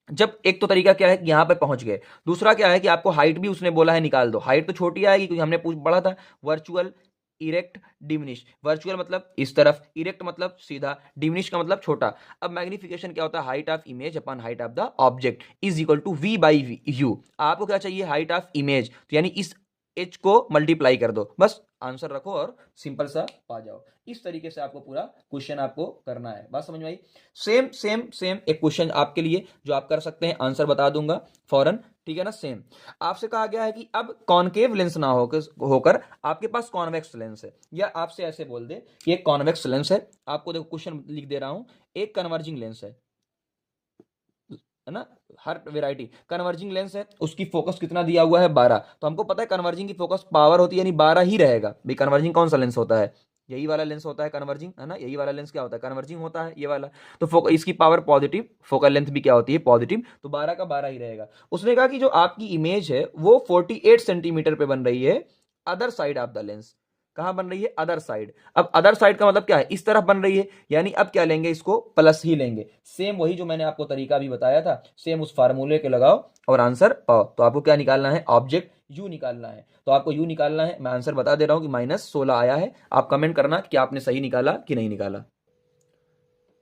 जब एक तो तरीका क्या है कि यहां पे पहुंच गए, दूसरा क्या है कि आपको हाइट भी उसने बोला है निकाल दो। हाइट तो छोटी आएगी क्योंकि हमने पूछ पढ़ा था वर्चुअल, इरेक्ट, डिमिनिश। वर्चुअल मतलब इस तरफ, इरेक्ट मतलब सीधा, डिमिनिश का मतलब छोटा। अब मैग्निफिकेशन क्या होता है? Height of image upon height of the object is equal to v/u। आपको क्या चाहिए? हाइट ऑफ इमेज, तो यानी इस h को मल्टीप्लाई कर दो, बस आंसर रखो और सिंपल सा पा जाओ। इस तरीके से आपको पूरा क्वेश्चन आपको करना है। बात समझ में आई? सेम सेम सेम एक क्वेश्चन आपके लिए जो आप कर सकते हैं, आंसर बता दूंगा फौरन, ठीक है ना। सेम आपसे कहा गया है कि अब कॉनकेव लेंस ना होकर आपके पास कॉन्वेक्स लेंस है, या आपसे ऐसे बोल दे कि एक कॉन्वेक्स लेंस है। आपको देखो क्वेश्चन लिख दे रहा हूं, एक कन्वर्जिंग लेंस है ना, हर वेराइटी कन्वर्जिंग लेंस है, उसकी फोकस कितना दिया हुआ है? 12। तो हमको पता है कन्वर्जिंग की फोकस पावर होती है, यानी 12 ही रहेगा भाई। कन्वर्जिंग कौन सा लेंस होता है? यही वाला लेंस होता है कन्वर्जिंग, है ना। यही वाला लेंस क्या होता है? कन्वर्जिंग होता है, ये वाला। तो इसकी पावर पॉजिटिव, फोकल लेंथ भी क्या होती है? पॉजिटिव। तो 12 का 12 ही रहेगा। उसने कहा कि जो आपकी इमेज है वो 48 सेंटीमीटर पे बन रही है, other side of the lens. कहां बन रही है? Other side. अब अदर साइड का मतलब क्या है? इस तरफ बन रही है, यानी अब क्या लेंगे? इसको प्लस ही लेंगे। सेम वही जो मैंने आपको तरीका भी बताया था, सेम उस फार्मूले के लगाओ और आंसर पाओ। तो आपको क्या निकालना है? ऑब्जेक्ट यू निकालना है। तो आपको यू निकालना है, मैं आंसर बता दे रहा हूं कि -16 आया है। आप कमेंट करना कि आपने सही निकाला कि नहीं निकाला।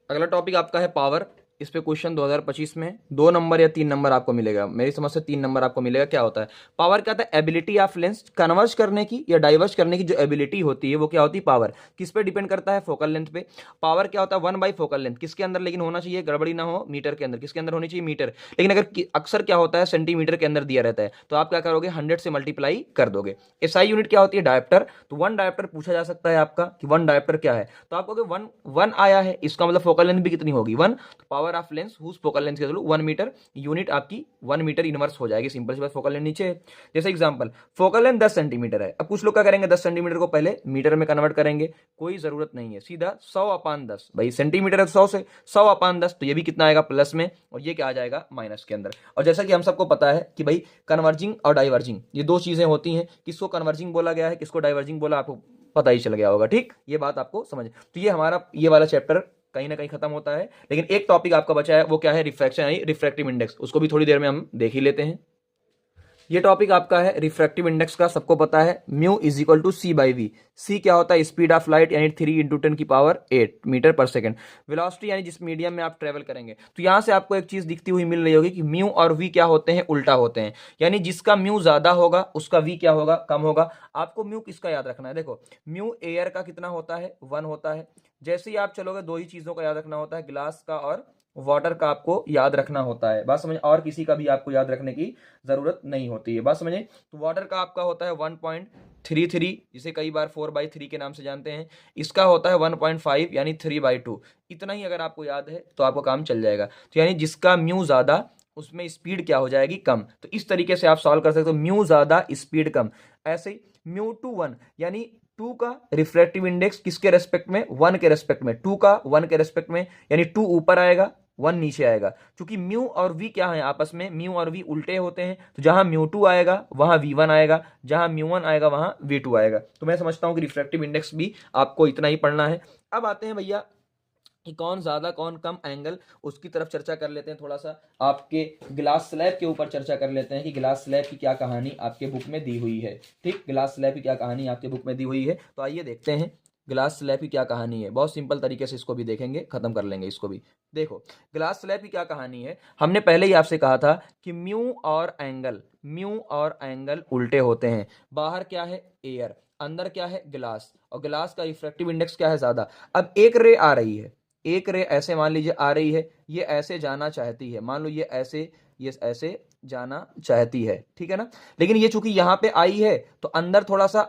अगला टॉपिक आपका है पावर। इस पे क्वेश्चन 2025 में 2 नंबर या 3 नंबर आपको मिलेगा, मेरी समझ से 3 नंबर आपको मिलेगा। क्या होता है पावर? क्या होता है? एबिलिटी ऑफ लेंस कन्वर्ज करने की या डाइवर्ज करने की जो एबिलिटी होती है वो क्या होती है? पावर। किस पे डिपेंड करता है? फोकल लेंथ पे। पावर क्या होता है? 1 बाई फोकल लेंथ। किसके अंदर लेकिन होना चाहिए, गड़बड़ी ना हो, मीटर के अंदर। किसके अंदर होनी चाहिए? मीटर। लेकिन अगर अक्सर क्या होता है सेंटीमीटर के अंदर दिया रहता है, तो आप क्या करोगे? 100 से मल्टीप्लाई कर दोगे। एसआई यूनिट क्या होती है? डायप्टर। तो 1 डायप्टर पूछा जा सकता है आपका कि 1 डायप्टर क्या है, तो आप कहोगे 1 आया है, इसका मतलब फोकल लेंथ भी कितनी होगी? 1। तो power of lens whose focal length के थ्रू 1 मीटर, यूनिट आपकी 1 मीटर इनवर्स हो जाएगी। सिंपल सी बात, फोकल लेंथ नीचे है। जैसे एग्जांपल, फोकल लेंथ 10 सेंटीमीटर है। अब कुछ लोग क्या करेंगे, 10 सेंटीमीटर को पहले मीटर में कन्वर्ट करेंगे। कोई जरूरत नहीं है, सीधा 100/10। भाई सेंटीमीटर है 100 से 100/10, तो ये भी कितना आएगा? प्लस में, और ये क्या आ जाएगा? माइनस के अंदर। और जैसा कि हम सबको पता है कि भाई कन्वर्जिंग और डाइवर्जिंग ये दो चीजें होती हैं। किसको कन्वर्जिंग बोला गया है, किसको डाइवर्जिंग बोला, आपको पता ही चल गया होगा। ठीक, ये बात आपको समझ। तो ये हमारा ये वाला चैप्टर कहीं ना कहीं खत्म होता है, लेकिन एक टॉपिक आपका बचा है, वो क्या है? रिफ्रैक्शन यानी रिफ्रैक्टिव इंडेक्स। उसको भी थोड़ी देर में हम देख ही लेते हैं। ये टॉपिक आपका है रिफ्रैक्टिव इंडेक्स का, सबको पता है mu is equal to C by V. C क्या होता है? स्पीड ऑफ लाइट यानी 3 × 10⁸ मीटर पर सेकंड। वेलोसिटी यानी जिस मीडियम में आप ट्रेवल करेंगे। तो यहां से आपको एक चीज दिखती हुई मिल रही होगी कि म्यू और वी क्या होते हैं? उल्टा होते हैं। यानी जिसका म्यू ज्यादा होगा उसका वी क्या होगा? कम होगा। आपको म्यू किसका याद रखना है? देखो, म्यू एयर का कितना होता है? 1 होता है। जैसे ही आप चलोगे, दो ही चीजों का याद रखना होता है, ग्लास का और वाटर का आपको याद रखना होता है। बात समझ? और किसी का भी आपको याद रखने की जरूरत नहीं होती है। बात समझे? तो वाटर का आपका होता है 1.33, जिसे कई बार 4/3 के नाम से जानते हैं। इसका होता है 1.5 यानी 3/2। इतना ही अगर आपको याद है तो आपको काम चल जाएगा। तो यानी जिसका म्यू ज्यादा उसमें स्पीड क्या हो जाएगी? कम। तो इस तरीके से आप सॉल्व कर सकते हो, म्यू ज्यादा स्पीड कम। ऐसे ही म्यू टू 1 यानी 2 का रिफ्रैक्टिव इंडेक्स किसके रेस्पेक्ट में? 1 के रेस्पेक्ट में। 2 का 1 के रेस्पेक्ट में, यानी 2 ऊपर आएगा 1 नीचे आएगा। क्योंकि म्यू और वी क्या है आपस में? म्यू और वी उल्टे होते हैं। तो जहां म्यू 2 आएगा वहां वी 1 आएगा, जहां म्यू 1 आएगा वहां वी 2 आएगा। तो मैं समझता हूं कि रिफ्रैक्टिव इंडेक्स भी आपको इतना ही पढ़ना है। अब आते हैं भैया कि कौन ज्यादा कौन कम एंगल, उसकी तरफ चर्चा कर लेते हैं। थोड़ा सा आपके ग्लास स्लैब के ऊपर चर्चा कर लेते हैं कि ग्लास स्लैब की क्या कहानी आपके बुक में दी हुई है। ठीक, ग्लास स्लैब की क्या कहानी आपके बुक में दी हुई है, तो आइए देखते हैं ग्लास स्लैब की क्या कहानी है। बहुत सिंपल तरीके से इसको भी देखेंगे, खत्म कर लेंगे इसको भी। देखो, ग्लास स्लैब की क्या कहानी है, हमने पहले ही आपसे कहा था कि म्यू और एंगल उल्टे होते हैं। बाहर क्या है? एयर। अंदर क्या है? ग्लास। और ग्लास का रिफ्रैक्टिव इंडेक्स क्या है? ज्यादा। अब एक रे आ रही है, एक रे ऐसे मान लीजिए आ रही है, ये ऐसे जाना चाहती है। मान लो ये ऐसे जाना चाहती है, ठीक है ना। लेकिन ये चूंकि यहां पे आई है तो अंदर थोड़ा सा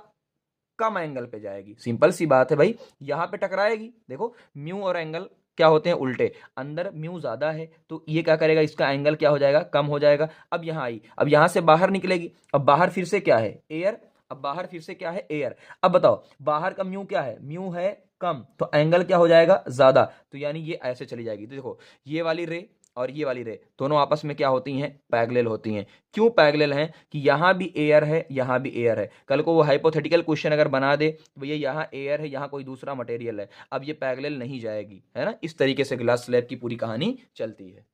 कम एंगल पे जाएगी। सिंपल सी बात है भाई, यहां पे टकराएगी। देखो, म्यू और एंगल क्या होते हैं? उल्टे। अंदर म्यू ज्यादा है तो ये क्या करेगा? इसका एंगल क्या हो जाएगा? कम हो जाएगा। अब यहां आई, अब यहां से बाहर निकलेगी। अब बाहर फिर से क्या है? एयर। अब बाहर फिर से क्या है? एयर। अब बताओ, बाहर का म्यू क्या है? म्यू है कम, तो एंगल क्या हो जाएगा? ज्यादा। तो यानी ये ऐसे चली जाएगी। तो देखो, ये वाली रे और ये वाली रे दोनों आपस में क्या होती हैं? पैरेलल होती हैं। क्यों पैरेलल हैं? कि यहां भी एयर है, यहां भी एयर है। कल को वो हाइपोथेटिकल क्वेश्चन अगर बना दे, भैया यहां एयर है, यहां कोई दूसरा मटेरियल है, अब ये पैरेलल नहीं जाएगी, है ना। इस तरीके से ग्लास स्लैब की पूरी कहानी चलती है।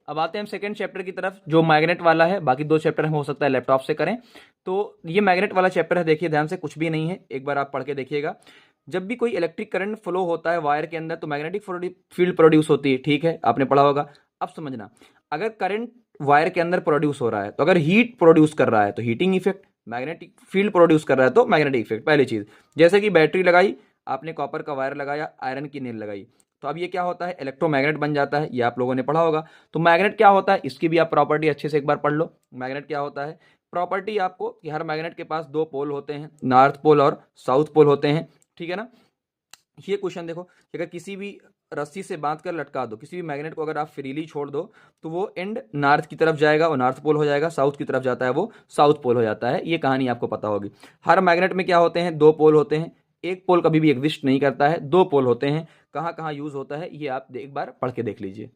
अब आते हैं हम सेकंड चैप्टर की तरफ, जो मैग्नेट वाला है। बाकी 2 चैप्टर हम हो सकता है लैपटॉप से करें। तो ये मैग्नेट वाला चैप्टर है, देखिए ध्यान से, कुछ भी नहीं है, एक बार आप पढ़ के देखिएगा। जब भी कोई इलेक्ट्रिक करंट फ्लो होता है वायर के अंदर तो मैग्नेटिक फील्ड प्रोड्यूस होती है, ठीक है, आपने पढ़ा होगा। अब समझना, अगर करंट वायर के अंदर प्रोड्यूस हो रहा है तो अगर हीट प्रोड्यूस कर रहा है तो heating effect, magnetic field produce कर रहा है तो मैग्नेटिक इफेक्ट। पहली चीज, जैसे कि बैटरी लगाई आपने, कॉपर का वायर लगाया, आयरन की नेल लगाई, तो अब ये क्या होता है? इलेक्ट्रोमैग्नेट बन जाता है। ये आप लोगों ने पढ़ा होगा। तो मैग्नेट क्या होता है, इसकी भी आप प्रॉपर्टी अच्छे से एक बार पढ़ लो। मैग्नेट क्या होता है? प्रॉपर्टी आपको कि हर मैग्नेट के पास 2 पोल होते हैं, नॉर्थ पोल और साउथ पोल होते हैं, ठीक है ना। ये क्वेश्चन देखो कि अगर किसी भी रस्सी से बांध कर लटका दो, किसी भी मैग्नेट को अगर आप फ्रीली छोड़ दो तो वो एंड नॉर्थ की तरफ जाएगा, वो नॉर्थ पोल हो जाएगा, साउथ की तरफ जाता है वो साउथ पोल हो जाता है। ये कहानी आपको पता होगी। हर मैग्नेट में क्या होते हैं? 2 पोल होते हैं। एक पोल कभी भी एग्जिस्ट नहीं करता है, 2 पोल होते हैं। कहां कहां यूज होता है ये आप एक बार पढ़ के देख लीजिए।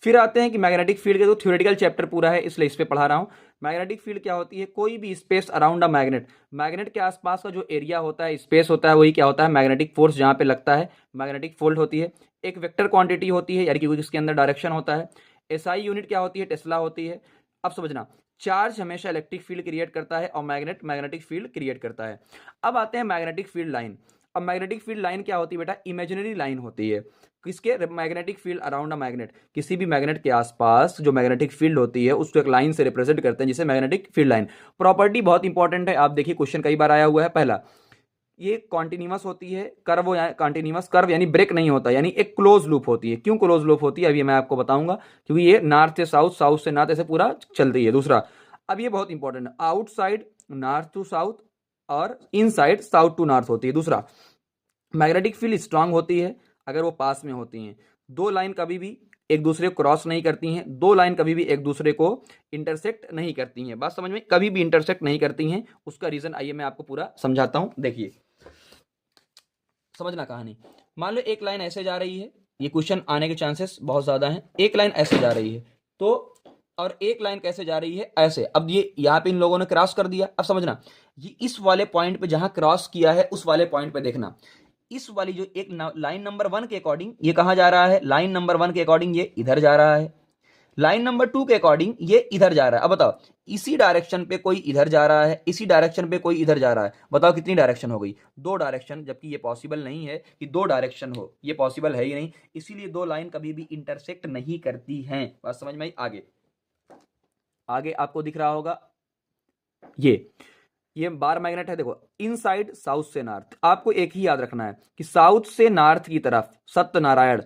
फिर आते हैं कि मैग्नेटिक फील्ड के, तो थ्योरेटिकल चैप्टर पूरा है इसलिए इस पे पढ़ा रहा हूं। मैग्नेटिक फील्ड क्या होती है? कोई भी space around a magnet, magnet के आसपास का जो एरिया होता है, स्पेस होता है, वही क्या होता है? मैग्नेटिक फोर्स जहां पे लगता है मैग्नेटिक फोल्ड होती है। एक वेक्टर क्वांटिटी होती है, यानी कि इसके अंदर डायरेक्शन होता है। एसआई यूनिट क्या होती है? टेस्ला होती है। अब समझना, चार्ज हमेशा इलेक्ट्रिक फील्ड क्रिएट करता है और मैग्नेट मैग्नेटिक फील्ड क्रिएट करता है। अब आते हैं मैग्नेटिक फील्ड लाइन। अब मैग्नेटिक फील्ड लाइन क्या होती है बेटा, इमेजिनरी लाइन होती है किसके, magnetic field around a magnet, किसी भी मैग्नेट के आसपास जो मैग्नेटिक फील्ड होती है उसको एक लाइन से रिप्रेजेंट करते हैं जिसे मैग्नेटिक फील्ड लाइन। प्रॉपर्टी बहुत इंपॉर्टेंट है, आप देखिए क्वेश्चन कई बार आया हुआ है। पहला, ये कॉन्टिन्यूअस होती है, कर्व या कॉन्टिन्यूअस कर्व यानी ब्रेक नहीं होता, यानी एक क्लोज लूप होती है। क्यों क्लोज लूप होती है अभी मैं आपको बताऊंगा, क्योंकि ये नॉर्थ से साउथ, साउथ से नॉर्थ ऐसे पूरा चल रही है। दूसरा, अब ये बहुत इंपॉर्टेंट है, आउटसाइड नॉर्थ टू साउथ और इनसाइड साउथ टू नॉर्थ होती है। दूसरा, मैग्नेटिक फील्ड स्ट्रांग होती है अगर वो पास में होती हैं। दो लाइन कभी भी एक दूसरे को क्रॉस नहीं करती हैं, दो लाइन कभी भी एक दूसरे को इंटरसेक्ट नहीं करती हैं। बात समझ में, कभी भी इंटरसेक्ट नहीं करती हैं। उसका रीजन आइए मैं आपको पूरा समझाता हूं, देखिए समझना कहानी। मान लो एक लाइन ऐसे जा रही है, ये क्वेश्चन आने के चांसेस बहुत ज्यादा हैं। एक लाइन ऐसे जा रही है तो, और एक लाइन कैसे जा रही है ऐसे। अब ये यहाँ पे इन लोगों ने क्रॉस कर दिया। अब समझना, ये इस वाले पॉइंट पे जहां क्रॉस किया है उस वाले पॉइंट पे देखना, इस वाली जो एक लाइन नंबर 1 के अकॉर्डिंग ये कहां जा रहा है, लाइन नंबर 1 के अकॉर्डिंग ये इधर जा रहा है, लाइन नंबर 2 के अकॉर्डिंग ये इधर जा रहा है। अब बताओ, इसी डायरेक्शन पे कोई इधर जा रहा है, इसी डायरेक्शन पे कोई इधर जा रहा है, बताओ कितनी डायरेक्शन हो गई, दो डायरेक्शन। जबकि ये पॉसिबल नहीं है कि दो डायरेक्शन हो, ये पॉसिबल है ही नहीं, इसीलिए दो लाइन कभी भी इंटरसेक्ट नहीं करती हैं। बात समझ में आई। आगे आगे आपको दिख रहा होगा ये बार मैग्नेट है, देखो इनसाइड साउथ से नॉर्थ। आपको एक ही याद रखना है कि साउथ से नॉर्थ की तरफ सत्यनारायण,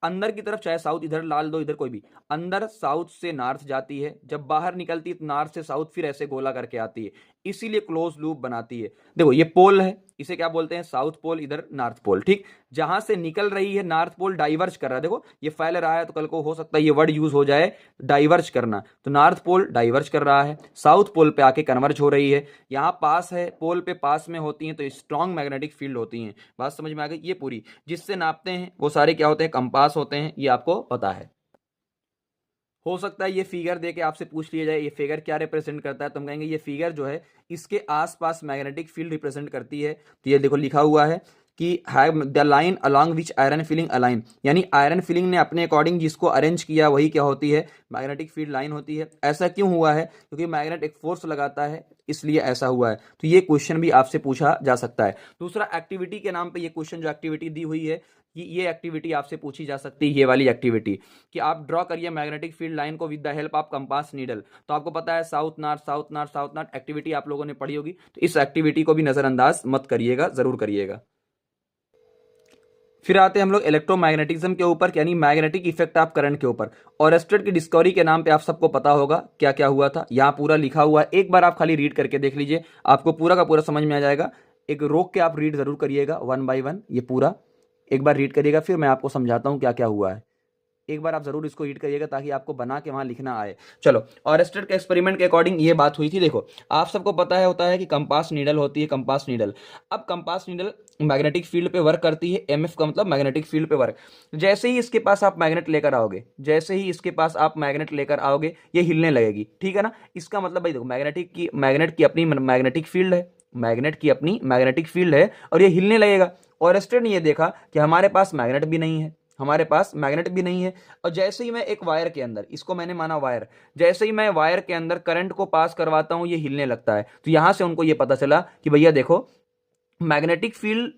अंदर की तरफ चाहे साउथ इधर लाल दो, इधर कोई भी, अंदर साउथ से नॉर्थ जाती है, जब बाहर निकलती है तो नॉर्थ से साउथ फिर ऐसे गोला करके आती है, इसीलिए क्लोज लूप बनाती है। देखो ये पोल है, इसे क्या बोलते हैं, साउथ पोल, इधर नॉर्थ पोल। ठीक, जहां से निकल रही है नॉर्थ पोल डाइवर्ज कर रहा है। देखो ये फैल रहा है तो कल को हो सकता है ये वर्ड यूज हो जाए डाइवर्ज करना, तो नॉर्थ पोल डाइवर्ज कर रहा है, साउथ पोल पे आके कन्वर्ज हो रही है। यहाँ पास है, पोल पे पास में होती हैं तो स्ट्रॉन्ग मैग्नेटिक फील्ड होती हैं। बात समझ में आ गई। ये पूरी जिससे नापते हैं वो सारे क्या होते हैं, कंपास होते हैं, ये आपको पता है। हो सकता है ये फिगर देके आपसे पूछ लिया जाए ये फिगर क्या रिप्रेजेंट करता है, तो हम कहेंगे ये फिगर जो है इसके आसपास मैग्नेटिक फील्ड रिप्रेजेंट करती है। तो ये देखो लिखा हुआ है कि have the line along which iron filling align, यानी आयरन फिलिंग ने अपने अकॉर्डिंग जिसको अरेंज किया वही क्या होती है, मैग्नेटिक फील्ड लाइन होती है। ऐसा क्यों हुआ है, क्योंकि मैग्नेट एक फोर्स लगाता है इसलिए ऐसा हुआ है। तो ये क्वेश्चन भी आपसे पूछा जा सकता है। दूसरा, एक्टिविटी के नाम पे ये क्वेश्चन जो एक्टिविटी दी हुई है, ये एक्टिविटी आपसे पूछी जा सकती है, ये वाली एक्टिविटी कि आप ड्रॉ करिए मैग्नेटिक फील्ड लाइन को with the help of compass needle. तो आपको पता है south north south north south north activity आप लोगों ने पढ़ी होगी, तो इस एक्टिविटी को भी नजरअंदाज मत करिएगा, जरूर करिएगा। फिर आते हैं हम लोग इलेक्ट्रोमैग्नेटिज्म के ऊपर, यानी मैग्नेटिक इफेक्ट ऑफ करंट के ऊपर। ऑरेस्टेड की डिस्कवरी के नाम पे आप सबको पता होगा क्या क्या हुआ था, यहाँ पूरा लिखा हुआ है, एक बार आप खाली रीड करके देख लीजिए, आपको पूरा का पूरा समझ में आ जाएगा। एक रोक के आप रीड जरूर करिएगा, 1 बाय 1 ये पूरा एक बार रीड करिएगा, फिर मैं आपको समझाता हूँ क्या क्या हुआ है। एक बार आप जरूर इसको रीड करिएगा ताकि आपको बना के वहां लिखना आए। चलो, ऑरेस्टेड के एक्सपेरिमेंट के अकॉर्डिंग ये बात हुई थी। देखो आप सबको पता है होता है कि कंपास नीडल होती है, कंपास नीडल। अब कंपास नीडल मैग्नेटिक फील्ड पे वर्क करती है, एमएफ का मतलब मैग्नेटिक फील्ड पे वर्क। जैसे ही इसके पास आप मैग्नेट लेकर आओगे, जैसे ही इसके पास आप मैग्नेट लेकर आओगे ये हिलने लगेगी, ठीक है ना। इसका मतलब भाई देखो मैग्नेट की अपनी मैग्नेटिक फील्ड है, मैग्नेट की अपनी मैग्नेटिक फील्ड है और ये हिलने लगेगा। ऑरेस्टेड ने ये देखा कि हमारे पास मैग्नेट भी नहीं है, हमारे पास मैग्नेट भी नहीं है, और जैसे ही मैं एक वायर के अंदर, इसको मैंने माना वायर, जैसे ही मैं वायर के अंदर करंट को पास करवाता हूं ये हिलने लगता है। तो यहां से उनको ये पता चला कि भैया देखो magnetic field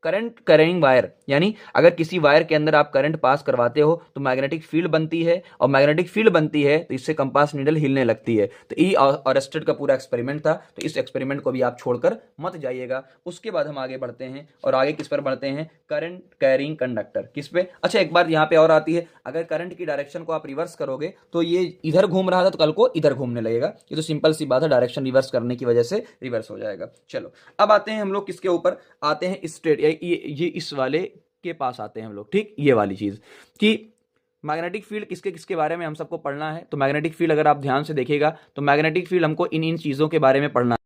current carrying wire, यानी अगर किसी वायर के अंदर आप करंट पास करवाते हो तो मैग्नेटिक फील्ड बनती है, और मैग्नेटिक फील्ड बनती है तो इससे कंपास नीडल हिलने लगती है। तो ई ऑरेस्टेड का पूरा एक्सपेरिमेंट था, तो इस एक्सपेरिमेंट को भी आप छोड़कर मत जाइएगा। उसके बाद हम आगे बढ़ते हैं, और आगे किस पर बढ़ते हैं, करंट कैरिंग कंडक्टर, किस पे। अच्छा एक बात यहाँ पे और आती है, अगर करंट की डायरेक्शन को आप रिवर्स करोगे तो ये इधर घूम रहा था तो कल को इधर घूमने लगेगा। ये तो सिंपल सी बात है, डायरेक्शन रिवर्स करने की वजह से रिवर्स हो जाएगा। चलो अब आते हैं हम लोग किसके ऊपर, आते हैं स्ट्रेट, ये इस वाले के पास आते हैं हम लोग। ठीक, ये वाली चीज कि मैग्नेटिक फील्ड किसके किसके बारे में हम सबको पढ़ना है। तो मैग्नेटिक फील्ड अगर आप ध्यान से देखिएगा तो मैग्नेटिक फील्ड हमको इन इन चीजों के बारे में पढ़ना है।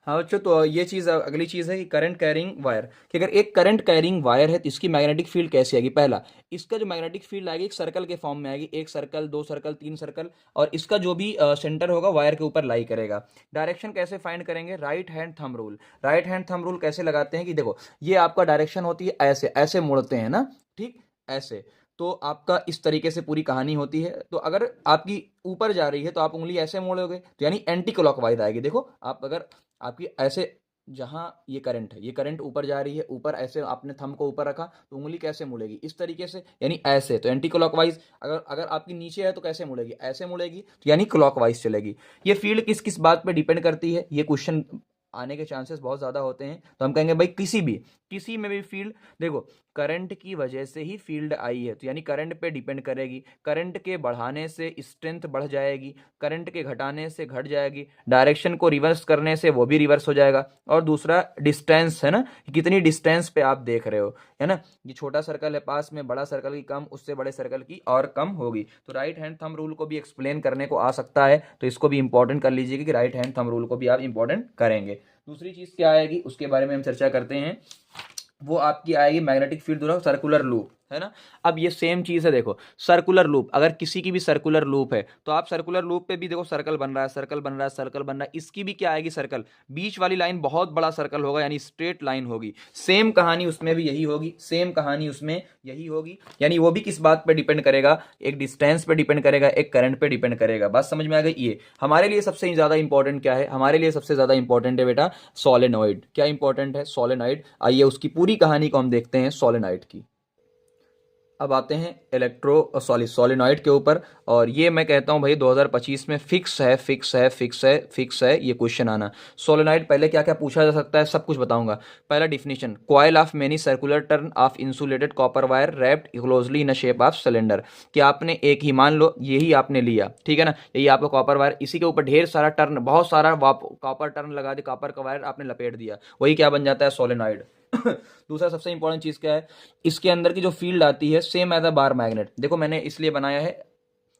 हाँ बच्चों, तो ये चीज अगली चीज है कि करंट कैरिंग वायर, कि अगर एक करंट कैरिंग वायर है तो इसकी मैग्नेटिक फील्ड कैसी आएगी। पहला, इसका जो मैग्नेटिक फील्ड आएगी एक सर्कल के फॉर्म में आएगी, एक सर्कल, दो सर्कल, तीन सर्कल, और इसका जो भी सेंटर होगा वायर के ऊपर लाई करेगा। डायरेक्शन कैसे फाइंड करेंगे, right hand thumb rule. Right hand thumb rule कैसे लगाते हैं कि देखो ये आपका डायरेक्शन होती है, ऐसे ऐसे मोड़ते हैं ना, ठीक ऐसे, तो आपका इस तरीके से पूरी कहानी होती है। तो अगर आपकी ऊपर जा रही है तो आप उंगली ऐसे मोड़ोगे तो यानी एंटी क्लॉकवाइज आएगी। देखो आप अगर आपकी ऐसे जहाँ ये करंट है, ये करंट ऊपर जा रही है, ऊपर ऐसे आपने थंब को ऊपर रखा तो उंगली कैसे मुड़ेगी, इस तरीके से, यानी ऐसे, तो एंटी क्लॉकवाइज। अगर अगर आपकी नीचे है तो कैसे मुड़ेगी, ऐसे मुड़ेगी, तो यानी क्लॉकवाइज चलेगी। ये फील्ड किस किस बात पे डिपेंड करती है, ये क्वेश्चन आने के चांसेस बहुत ज़्यादा होते हैं, तो हम कहेंगे भाई किसी में भी फील्ड, देखो करंट की वजह से ही फील्ड आई है, तो यानी करंट पे डिपेंड करेगी। करंट के बढ़ाने से स्ट्रेंथ बढ़ जाएगी, करंट के घटाने से घट जाएगी, डायरेक्शन को रिवर्स करने से वो भी रिवर्स हो जाएगा। और दूसरा डिस्टेंस है ना, कितनी डिस्टेंस पे आप देख रहे हो, है ना, ये छोटा सर्कल है पास में, बड़ा सर्कल की कम, उससे बड़े सर्कल की और कम होगी। तो राइट हैंड थंब रूल को भी एक्सप्लेन करने को आ सकता है, तो इसको भी इंपॉर्टेंट कर लीजिएगा कि राइट हैंड थंब रूल को भी आप इंपॉर्टेंट करेंगे। दूसरी चीज क्या आएगी उसके बारे में हम चर्चा करते हैं, वो आपकी आएगी मैग्नेटिक फील्ड द्वारा सर्कुलर लूप, है ना। अब ये सेम चीज है, देखो सर्कुलर लूप, अगर किसी की भी सर्कुलर लूप है तो आप सर्कुलर लूप पे भी देखो सर्कल बन रहा है, सर्कल बन रहा है, सर्कल बन रहा है, इसकी भी क्या आएगी, सर्कल, बीच वाली लाइन बहुत बड़ा सर्कल होगा, यानी स्ट्रेट लाइन होगी। सेम कहानी उसमें भी यही होगी, सेम कहानी उसमें यही होगी, यानी वो भी किस बात पे डिपेंड करेगा, एक डिस्टेंस पे डिपेंड करेगा, एक करंट पे डिपेंड करेगा। बात समझ में आ गई। ये हमारे लिए सबसे ज्यादा इंपॉर्टेंट क्या है, हमारे लिए सबसे ज्यादा इंपॉर्टेंट है बेटा सोलेनॉइड। क्या इंपॉर्टेंट है, सोलेनॉइड। आइए उसकी पूरी कहानी को हम देखते हैं सोलेनॉइड की। अब आते हैं सोलेनॉइड के ऊपर, और ये मैं कहता हूँ भाई 2025 में फिक्स है ये क्वेश्चन आना। सोलेनॉइड पहले क्या क्या पूछा जा सकता है सब कुछ बताऊंगा। पहला definition, coil of many circular turn off insulated copper wire wrapped closely in a shape of cylinder. कि आपने एक ही, मान लो यही आपने लिया, ठीक है ना, यही आपका कॉपर वायर, इसी के ऊपर ढेर सारा टर्न, बहुत सारा कॉपर टर्न लगा दिया, कॉपर का वायर आपने लपेट दिया, वही क्या बन जाता है, सोलेनॉइड। दूसरा सबसे इंपॉर्टेंट चीज क्या है, इसके अंदर की जो फील्ड आती है same as a bar magnet. देखो मैंने इसलिए बनाया है,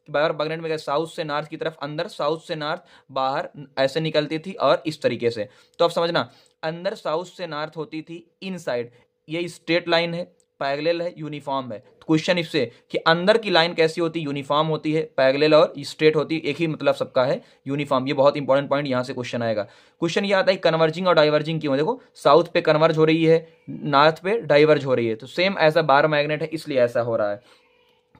बार मैग्नेट में क्या, साउथ से नॉर्थ की तरफ अंदर, साउथ से नॉर्थ बाहर ऐसे निकलती थी, और इस तरीके से। तो अब समझना, अंदर साउथ से नॉर्थ होती थी इनसाइड, ये स्ट्रेट लाइन है, पैरेलल है, यूनिफॉर्म है। क्वेश्चन इससे कि अंदर की लाइन कैसी होती है, यूनिफॉर्म होती है, पैरेलल और स्ट्रेट होती है, एक ही मतलब सबका है, यूनिफॉर्म। ये बहुत इंपॉर्टेंट पॉइंट यहां से क्वेश्चन आएगा। क्वेश्चन ये आता है कन्वर्जिंग और डाइवर्जिंग क्यों है, देखो साउथ पे कन्वर्ज हो रही है, नॉर्थ पे डाइवर्ज हो रही है, तो सेम ऐसा बार मैग्नेट है, इसलिए ऐसा हो रहा है।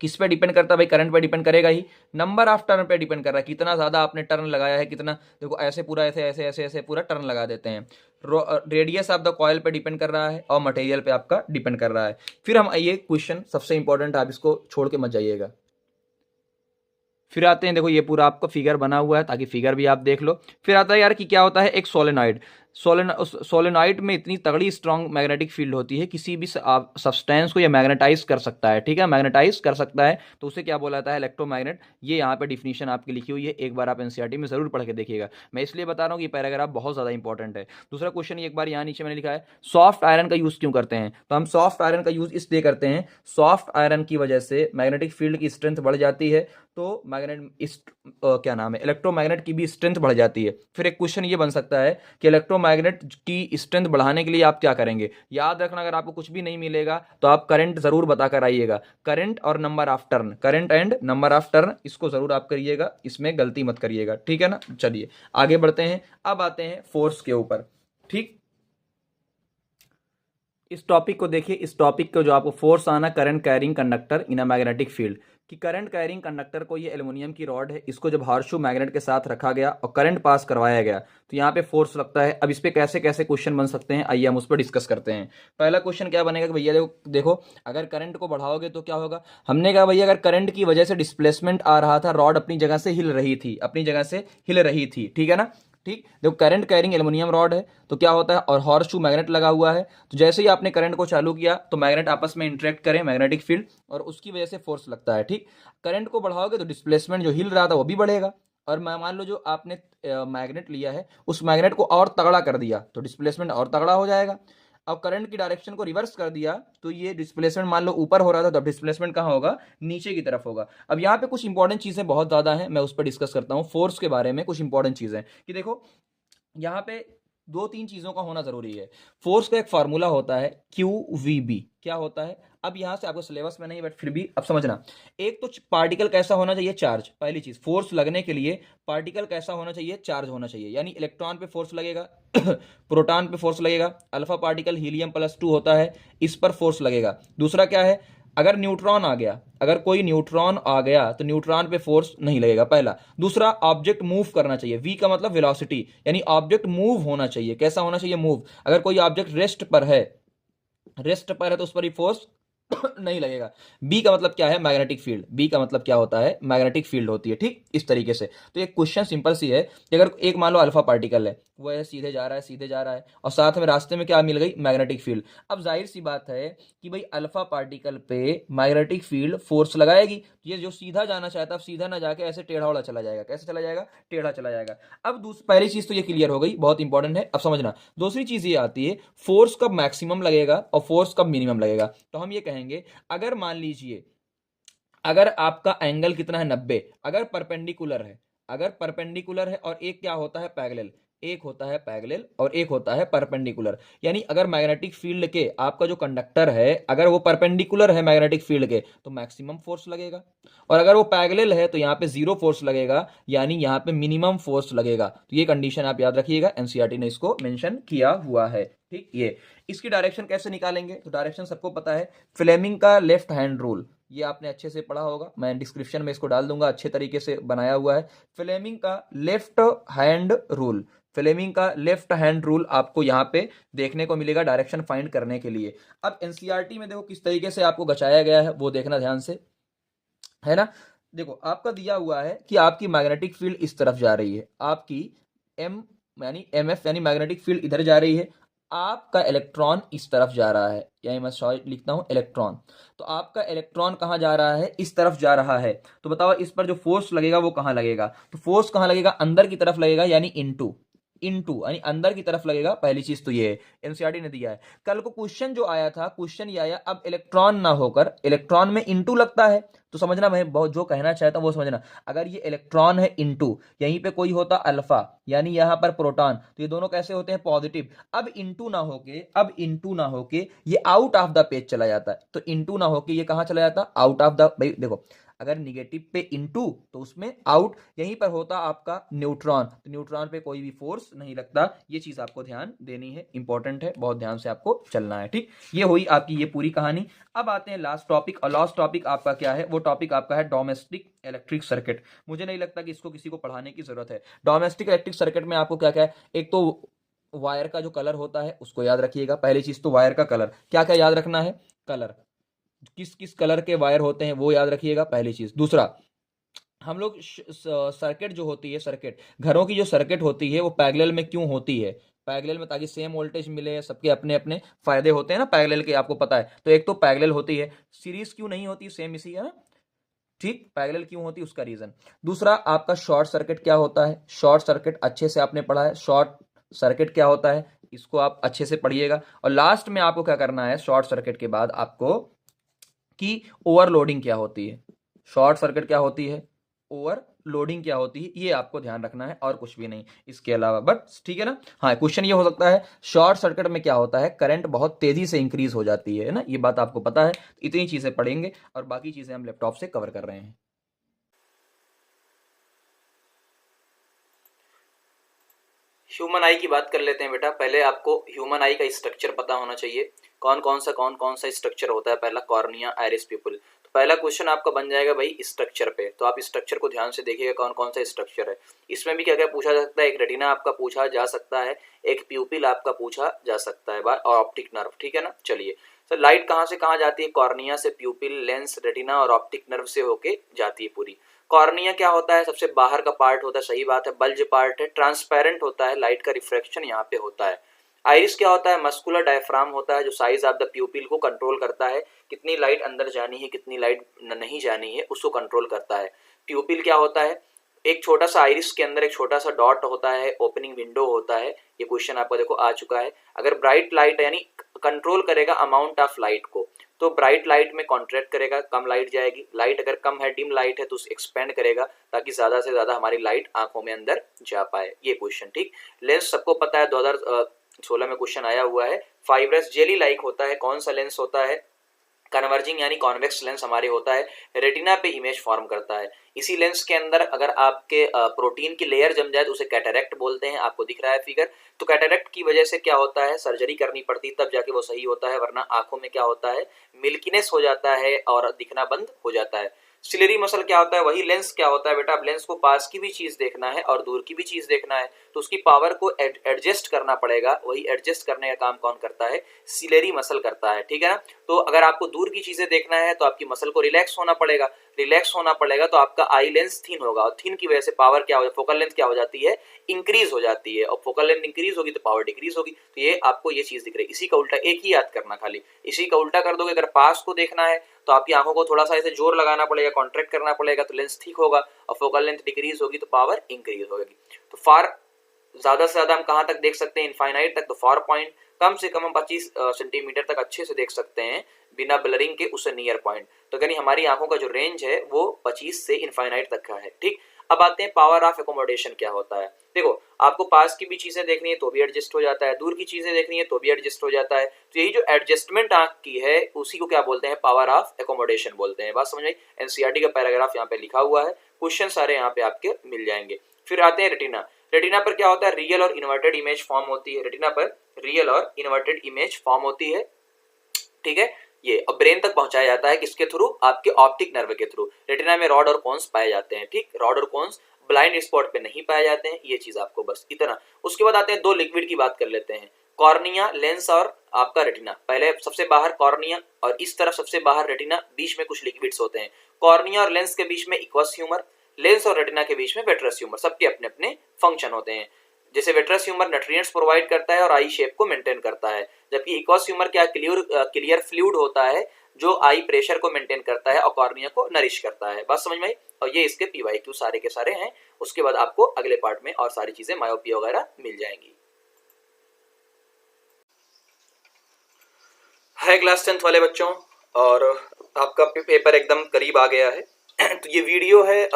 किस पे डिपेंड करता है भाई, करंट पे डिपेंड करेगा ही, नंबर ऑफ टर्न पे डिपेंड कर रहा है, कितना ज्यादा आपने टर्न लगाया है, कितना, देखो ऐसे पूरा ऐसे ऐसे ऐसे ऐसे पूरा टर्न लगा देते हैं। रेडियस ऑफ द कॉइल पे डिपेंड कर रहा है, और मटेरियल पे आपका डिपेंड कर रहा है। फिर हम ये क्वेश्चन सबसे इंपॉर्टेंट, आप इसको छोड़ के मत जाइएगा। फिर आते हैं, देखो ये पूरा आपका फिगर बना हुआ है ताकि फिगर भी आप देख लो। फिर आता है यार कि क्या होता है एक सोलेनॉइड। सोलेनॉइड में इतनी तगड़ी स्ट्रांग मैग्नेटिक फील्ड होती है, किसी भी सब्सटेंस को ये मैग्नेटाइज कर सकता है, ठीक है, मैग्नेटाइज कर सकता है, तो उसे क्या बोला जाता है, इलेक्ट्रोमैग्नेट। ये यहाँ पे डिफिनीशन आपकी लिखी हुई है, एक बार आप एनसीईआरटी में जरूर पढ़ के देखिएगा। मैं इसलिए बता रहा हूँ कि पैराग्राफ बहुत ज्यादा इंपॉर्टेंट है। दूसरा क्वेश्चन एक बार यहाँ नीचे मैंने लिखा है, सॉफ्ट आयरन का यूज क्यों करते हैं, तो हम सॉफ्ट आयरन का यूज इसलिए करते हैं, सॉफ्ट आयरन की वजह से मैग्नेटिक फील्ड की स्ट्रेंथ बढ़ जाती है, तो क्या नाम है, इलेक्ट्रोमैग्नेट की भी स्ट्रेंथ बढ़ जाती है। फिर एक क्वेश्चन ये बन सकता है कि इलेक्ट्रोमैग्नेट की स्ट्रेंथ बढ़ाने के लिए आप क्या करेंगे। याद रखना, अगर आपको कुछ भी नहीं मिलेगा तो आप करंट जरूर बताकर आइएगा, करंट और number of turn, current and number of turn, इसको जरूर आप करिएगा, इसमें गलती मत करिएगा, ठीक है ना। चलिए आगे बढ़ते हैं, अब आते हैं फोर्स के ऊपर। ठीक, इस टॉपिक को देखिए, इस टॉपिक को जो आपको फोर्स आना, current carrying conductor in a magnetic field, कि करंट कैरिंग कंडक्टर को, ये एल्युमिनियम की रॉड है, इसको जब हॉर्सशू मैग्नेट के साथ रखा गया और करंट पास करवाया गया तो यहाँ पे फोर्स लगता है। अब इस पे कैसे कैसे क्वेश्चन बन सकते हैं, आइए हम उस पर डिस्कस करते हैं। पहला क्वेश्चन क्या बनेगा कि भैया देखो अगर करंट को बढ़ाओगे तो क्या होगा। हमने कहा भैया अगर करंट की वजह से डिस्प्लेसमेंट आ रहा था, रॉड अपनी जगह से हिल रही थी, अपनी जगह से हिल रही थी, ठीक है ना। ठीक, देखो करंट कैरिंग एल्युमिनियम रॉड है तो क्या होता है, और हॉर्सशू मैग्नेट लगा हुआ है, तो जैसे ही आपने करंट को चालू किया तो मैग्नेट आपस में इंटरेक्ट करें, मैग्नेटिक फील्ड, और उसकी वजह से फोर्स लगता है। ठीक, करंट को बढ़ाओगे तो डिस्प्लेसमेंट जो हिल रहा था वो भी बढ़ेगा, और मान लो जो आपने मैग्नेट लिया है उस मैग्नेट को और तगड़ा कर दिया तो डिस्प्लेसमेंट और तगड़ा हो जाएगा। अब करंट की डायरेक्शन को रिवर्स कर दिया तो ये डिस्प्लेसमेंट, मान लो ऊपर हो रहा था तो अब डिस्प्लेसमेंट कहाँ होगा, नीचे की तरफ होगा। अब यहाँ पे कुछ इंपॉर्टेंट चीजें बहुत ज्यादा हैं, मैं उस पर डिस्कस करता हूँ, फोर्स के बारे में कुछ इंपॉर्टेंट चीजें कि देखो यहाँ पे दो तीन चीजों का होना जरूरी है। फोर्स का एक फार्मूला होता है QVB, क्या होता है, अब यहां से आपको सिलेबस में नहीं बट फिर भी अब समझना। एक तो पार्टिकल कैसा होना चाहिए, चार्ज, पहली चीज फोर्स लगने के लिए पार्टिकल कैसा होना चाहिए, चार्ज होना चाहिए, यानी इलेक्ट्रॉन पे फोर्स लगेगा प्रोटॉन पे फोर्स लगेगा, अल्फा पार्टिकल हीलियम +2 होता है, इस पर फोर्स लगेगा। दूसरा क्या है, अगर न्यूट्रॉन आ गया, अगर कोई न्यूट्रॉन आ गया तो न्यूट्रॉन पे फोर्स नहीं लगेगा, पहला। दूसरा, ऑब्जेक्ट मूव करना चाहिए, वी का मतलब वेलोसिटी, यानी ऑब्जेक्ट मूव होना चाहिए। कैसा होना चाहिए? मूव। अगर कोई ऑब्जेक्ट रेस्ट पर है तो उस पर ही फोर्स नहीं लगेगा। बी का मतलब क्या है? Magnetic field. बी का मतलब क्या होता है? मैग्नेटिक फील्ड होती है, ठीक, इस तरीके से। तो ये क्वेश्चन सिंपल सी है कि अगर एक मान लो अल्फा पार्टिकल है, वो है सीधे जा रहा है, सीधे जा रहा है, और साथ में रास्ते में क्या मिल गई? Magnetic field. अब जाहिर सी बात है कि भाई अल्फा पार्टिकल पे मैग्नेटिक फील्ड फोर्स लगाएगी, तो ये जो सीधा जाना चाहता है, सीधा ना जाके ऐसे टेढ़ा वाला चला जाएगा। कैसे चला जाएगा? टेढ़ा चला जाएगा। अब पहली चीज तो ये क्लियर हो गई, बहुत इंपॉर्टेंट है, अब समझना। दूसरी चीज ये आती है, फोर्स कब मैक्सिमम लगेगा और फोर्स कब मिनिमम लगेगा। तो हम ये कहेंगे, अगर मान लीजिए अगर आपका एंगल कितना है? 90। अगर परपेंडिकुलर है और एक क्या होता है? पैरेलल। एक होता है पैरेलल और एक होता है परपेंडिकुलर। यानी अगर मैग्नेटिक फील्ड के आपका जो कंडक्टर है, अगर वो परपेंडिकुलर है मैग्नेटिक फील्ड के, तो मैक्सिमम फोर्स लगेगा, और अगर वो पैरेलल है तो यहाँ पे जीरो फोर्स लगेगा, यानी यहाँ पे मिनिमम फोर्स लगेगा। तो ये कंडीशन आप याद रखिएगा, एनसीईआरटी ने इसको मेंशन किया हुआ है, ठीक। ये इसकी डायरेक्शन कैसे निकालेंगे? तो डायरेक्शन सबको पता है, फ्लेमिंग का लेफ्ट हैंड रूल, ये आपने अच्छे से पढ़ा होगा, मैं डिस्क्रिप्शन में इसको डाल दूंगा, अच्छे तरीके से बनाया हुआ है। फ्लेमिंग का लेफ्ट हैंड रूल, फ्लेमिंग का लेफ्ट हैंड रूल आपको यहाँ पे देखने को मिलेगा डायरेक्शन फाइंड करने के लिए। अब एनसीईआरटी में देखो किस तरीके से आपको गचाया गया है, वो देखना ध्यान से, है ना। देखो आपका दिया हुआ है कि आपकी मैग्नेटिक फील्ड इस तरफ जा रही है, आपकी एम यानी एम एफ यानी मैग्नेटिक फील्ड इधर जा रही है, आपका इलेक्ट्रॉन इस तरफ जा रहा है, यानी मैं सॉरी लिखता हूं इलेक्ट्रॉन। तो आपका इलेक्ट्रॉन कहां जा रहा है? इस तरफ जा रहा है। तो बताओ इस पर जो फोर्स लगेगा वो कहां लगेगा? तो फोर्स कहां लगेगा? अंदर की तरफ लगेगा, यानी इनटू, यानी अंदर की तरफ लगेगा। पहली चीज तो ये है, एनसीईआरटी ने दिया है। कल को क्वेश्चन जो आया था, क्वेश्चन ये आया, अब इलेक्ट्रॉन ना होकर इलेक्ट्रॉन में इंटू लगता है, तो समझना, मैं बहुत जो कहना चाहता हूं वो समझना। अगर ये इलेक्ट्रॉन है इंटू, यहीं पे कोई होता अल्फा, यानी यहां पर प्रोटॉन, तो ये दोनों कैसे होते हैं? पॉजिटिव। अब इंटू ना होके ये आउट ऑफ द पेज चला जाता है। तो इंटू ना होके ये कहां चला जाता? आउट ऑफ द, भाई देखो, अगर निगेटिव पे इंटू तो उसमें आउट, यहीं पर होता आपका न्यूट्रॉन, तो न्यूट्रॉन पे कोई भी फोर्स नहीं लगता। ये चीज आपको ध्यान देनी है, इंपॉर्टेंट है, बहुत ध्यान से आपको चलना है, ठीक। ये हुई आपकी ये पूरी कहानी। अब आते हैं लास्ट टॉपिक, और लास्ट टॉपिक आपका क्या है? वो टॉपिक आपका है डोमेस्टिक इलेक्ट्रिक सर्किट। मुझे नहीं लगता कि इसको किसी को पढ़ाने की जरूरत है। डोमेस्टिक इलेक्ट्रिक सर्किट में आपको क्या क्या है? एक तो वायर का जो कलर होता है उसको याद रखिएगा, पहली चीज तो वायर का कलर, क्या क्या याद रखना है? कलर, किस किस कलर के वायर होते हैं वो याद रखिएगा, पहली चीज। दूसरा, हम लोग सर्किट जो होती है, सर्किट, घरों की जो सर्किट होती है वो पैरेलल में क्यों होती है? पैरेलल में ताकि सेम वोल्टेज मिले, सबके अपने अपने फायदे होते हैं ना पैरेलल के, आपको पता है। तो एक तो पैरेलल होती है, सीरीज क्यों नहीं होती? सेम इसी है ना, ठीक। पैरेलल क्यों होती है उसका रीजन। दूसरा, आपका शॉर्ट सर्किट क्या होता है? शॉर्ट सर्किट अच्छे से आपने पढ़ा है, शॉर्ट सर्किट क्या होता है, इसको आप अच्छे से पढ़िएगा। और लास्ट में आपको क्या करना है शॉर्ट सर्किट के बाद आपको, कि ओवरलोडिंग क्या होती है, शॉर्ट सर्किट क्या होती है, ओवरलोडिंग क्या होती है, ये आपको ध्यान रखना है, और कुछ भी नहीं इसके अलावा, बस, ठीक है ना। हाँ, क्वेश्चन ये हो सकता है, शॉर्ट सर्किट में क्या होता है? करंट बहुत तेजी से इंक्रीज हो जाती है ना, ये बात आपको पता है। इतनी चीजें पढ़ेंगे और बाकी चीजें हम लैपटॉप से कवर कर रहे हैं। ह्यूमन आई की बात कर लेते हैं बेटा। पहले आपको ह्यूमन आई का स्ट्रक्चर पता होना चाहिए, कौन कौन सा स्ट्रक्चर होता है। पहला, कॉर्निया, आइरिस प्यूपिल। तो पहला क्वेश्चन आपका बन जाएगा भाई स्ट्रक्चर पे, तो आप स्ट्रक्चर को ध्यान से देखिएगा कौन कौन सा स्ट्रक्चर है। इसमें भी क्या क्या पूछा जा सकता है? एक रेटिना आपका पूछा जा सकता है, एक प्यूपिल आपका पूछा जा सकता है, और ऑप्टिक नर्व, ठीक है ना। चलिए सर, लाइट कहाँ से कहाँ जाती है? कॉर्निया से प्यूपिल, लेंस, रेटिना और ऑप्टिक नर्व से होके जाती है पूरी। कॉर्निया क्या होता है? सबसे बाहर का पार्ट होता है, सही बात है, बल्ज पार्ट है, ट्रांसपेरेंट होता है, लाइट का रिफ्रैक्शन यहाँ पे होता है। आइरिस क्या होता है? मस्कुलर डायफ्राम होता है, जो साइज ऑफ द प्यूपिल को कंट्रोल करता है, कितनी लाइट अंदर जानी है, कितनी लाइट नहीं जानी है, उसको कंट्रोल करता है। प्यूपिल क्या होता है? एक छोटा सा आइरिस के अंदर एक छोटा सा डॉट होता है, ओपनिंग विंडो होता है। ये क्वेश्चन आपको देखो आ चुका है। अगर ब्राइट लाइट यानी कंट्रोल करेगा अमाउंट ऑफ लाइट को, तो ब्राइट लाइट में कॉन्ट्रैक्ट करेगा, कम लाइट जाएगी। लाइट अगर कम है, डिम लाइट है, तो एक्सपेंड करेगा ताकि ज्यादा से ज्यादा हमारी लाइट आंखों में अंदर जा पाए। ये क्वेश्चन, ठीक। लेंस सबको पता है, 2016 में क्वेश्चन आया हुआ है। फाइब्रस जेली लाइक होता है, कौन सा लेंस होता है? कन्वर्जिंग यानी कॉन्वेक्स लेंस हमारे होता है, रेटिना पे इमेज फॉर्म करता है। इसी लेंस के अंदर अगर आपके प्रोटीन की लेयर जम जाए तो उसे कैटरेक्ट बोलते हैं। आपको दिख रहा है फिगर। तो कैटरेक्ट की वजह से क्या होता है, सर्जरी करनी पड़ती है तब जाके वो सही होता है, वरना आंखों में क्या होता है, मिल्कीनेस हो जाता है और दिखना बंद हो जाता है। सिलेरी मसल क्या होता है, वही लेंस क्या होता है बेटा, अब लेंस को पास की भी चीज देखना है और दूर की भी चीज देखना है, तो उसकी पावर को एडजस्ट करना पड़ेगा। वही एडजस्ट करने का काम कौन करता है, सिलेरी मसल करता है, ठीक है ना। तो अगर आपको दूर की चीजें देखना है तो आपकी मसल को रिलैक्स होना पड़ेगा, रिलैक्स होना पड़ेगा तो आपका आई लेंस थिन होगा, और थिन की वजह से पावर क्या हो, फोकल लेंथ क्या हो जाती है, इंक्रीज हो जाती है, और फोकल लेंथ इंक्रीज होगी तो पावर डिक्रीज होगी। तो ये आपको ये चीज दिख रही है। इसी का उल्टा एक ही याद करना, खाली इसी का उल्टा कर दोगे। अगर पास को देखना है तो आपकी आंखों को थोड़ा सा ऐसे जोर लगाना पड़ेगा, कॉन्ट्रैक्ट करना पड़ेगा, तो लेंस ठीक होगा, और फोकल लेंथ डिक्रीज होगी तो पावर इंक्रीज होगी। तो फार ज्यादा से ज्यादा हम कहां तक देख सकते हैं, इनफाइनाइट तक। तो फार पॉइंट कम से कम हम 25 सेंटीमीटर तक अच्छे से देख सकते हैं बिना ब्लरिंग के, उससे नियर पॉइंट। तो यानी हमारी आंखों का जो रेंज है वो 25 से इनफाइनाइट तक का है, ठीक। अब आते हैं पावर ऑफ एकोमोडेशन क्या होता है। देखो, आपको पास की भी चीजें देखनी है तो भी एडजस्ट हो जाता है, दूर की चीजें देखनी है तो भी एडजस्ट हो जाता है। तो यही जो एडजस्टमेंट आंख की है उसी को क्या बोलते हैं, पावर ऑफ एकोमोडेशन बोलते हैं। बात समझ आई। एनसीईआरटी का पैराग्राफ यहाँ पे लिखा हुआ है, क्वेश्चन सारे यहाँ पे आपके मिल जाएंगे। फिर आते हैं रेटिना। रेटिना पर क्या होता है, रियल और इन्वर्टेड इमेज फॉर्म होती है। रेटिना पर रियल और इन्वर्टेड इमेज फॉर्म होती है, ठीक है। ये अब ब्रेन तक पहुंचाया जाता है किसके थ्रू, आपके ऑप्टिक नर्व के थ्रू। रेटिना में रॉड और कोन्स पाए जाते हैं, ठीक। रॉड और कोन्स ब्लाइंड स्पॉट पे नहीं पाए जाते हैं, ये चीज आपको बस इतना। उसके बाद आते हैं दो लिक्विड की बात कर लेते हैं, कॉर्निया लेंस और आपका रेटिना। पहले सबसे बाहर कॉर्निया और इस तरफ सबसे बाहर रेटिना, बीच में कुछ लिक्विड्स होते हैं। कॉर्निया और लेंस के बीच में इक्वस ह्यूमर, लेंस और रेटिना के बीच में वेट्रस ह्यूमर। सबके अपने अपने फंक्शन होते हैं। जैसे वेट्रस ह्यूमर न्यूट्रिएंट्स प्रोवाइड करता है और आई शेप को मेंटेन करता है, जबकि इक्वस ह्यूमर क्या क्लियर फ्लूइड होता है जो आई प्रेशर को मेंटेन करता है और कॉर्निया को नरिश करता है। बात समझ में आई। और ये इसके पीवाईक्यू सारे के सारे हैं। उसके बाद आपको अगले पार्ट में और सारी चीजें मायोपिया वगैरह मिल जाएंगी। है क्लास 10th वाले बच्चों, और आपका पेपर एकदम करीब आ गया है। तो ये वीडियो है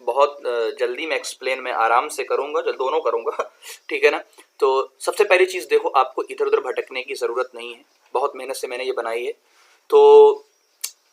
बहुत जल्दी मैं एक्सप्लेन मैं आराम से करूंगा, दोनों करूंगा, ठीक है ना। तो सबसे पहली चीज देखो, आपको इधर उधर भटकने की जरूरत नहीं है, बहुत मेहनत से मैंने ये बनाई है। तो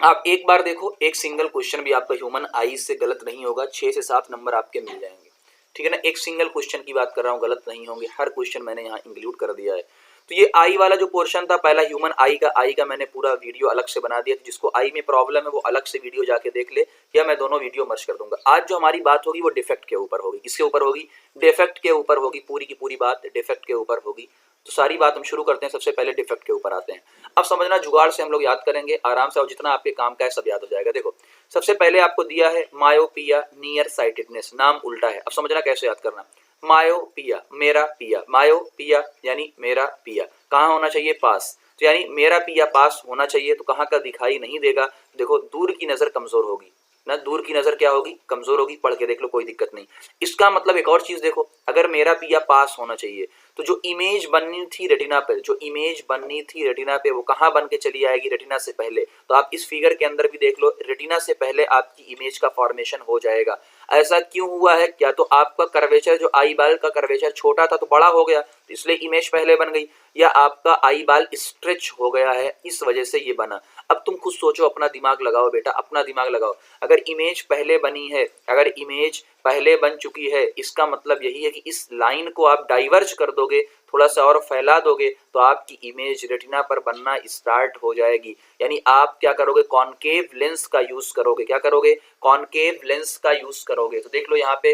आप एक बार देखो, एक सिंगल क्वेश्चन भी आपका ह्यूमन आई से गलत नहीं होगा, 6 से 7 नंबर आपके मिल जाएंगे, ठीक है ना। एक सिंगल क्वेश्चन की बात कर रहा हूँ, गलत नहीं होंगे, हर क्वेश्चन मैंने यहाँ इंक्लूड कर दिया है। तो ये आई वाला जो पोर्शन था पहला ह्यूमन आई का मैंने पूरा वीडियो अलग से बना दिया। तो जिसको आई में प्रॉब्लम है वो अलग से वीडियो जाके देख ले, या मैं दोनों वीडियो मर्ज कर दूंगा। आज जो हमारी बात होगी वो डिफेक्ट के ऊपर होगी। किसके ऊपर होगी, डिफेक्ट के ऊपर होगी, पूरी की पूरी बात डिफेक्ट के ऊपर होगी। तो सारी बात हम शुरू करते हैं, सबसे पहले डिफेक्ट के ऊपर आते हैं। अब समझना, जुगाड़ से हम लोग याद करेंगे आराम से, और जितना आपके काम का है सब याद हो जाएगा। देखो, सबसे पहले आपको दिया है मायोपिया, नियर साइटेडनेस, नाम उल्टा है। अब समझना कैसे याद करना। मायोपिया, मेरा पिया, मायोपिया यानी मेरा पिया कहाँ होना चाहिए, पास। तो यानी मेरा पिया पास होना चाहिए, तो कहाँ का दिखाई नहीं देगा। देखो, दूर की नजर कमजोर होगी ना, दूर की नजर क्या होगी, कमजोर होगी। पढ़ के देख लो, कोई दिक्कत नहीं। इसका मतलब एक और चीज देखो, अगर मेरा पिया पास होना चाहिए तो जो इमेज बननी थी रेटिना पे, जो इमेज बननी थी रेटिना पे, वो कहाँ बन के चली आएगी, रेटिना से पहले। तो आप इस फिगर के अंदर भी देख लो, रेटिना से पहले आपकी इमेज का फॉर्मेशन हो जाएगा। ऐसा क्यों हुआ है, क्या तो आपका कर्वेचर, जो आई बाल का कर्वेचर छोटा था तो बड़ा हो गया, तो इसलिए इमेज पहले बन गई, या आपका आई बाल स्ट्रेच हो गया है, इस वजह से ये बना। अब तुम खुद सोचो, अपना दिमाग लगाओ बेटा, अपना दिमाग लगाओ। अगर इमेज पहले बनी है, अगर इमेज पहले बन चुकी है, इसका मतलब यही है कि इस लाइन को आप डाइवर्ज कर दोगे, थोड़ा सा और फैला दोगे, तो आपकी इमेज रेटिना पर बनना स्टार्ट हो जाएगी। यानी आप क्या करोगे, कॉनकेव लेंस का यूज करोगे। क्या करोगे, कॉनकेव लेंस का यूज करोगे। तो देख लो यहाँ पे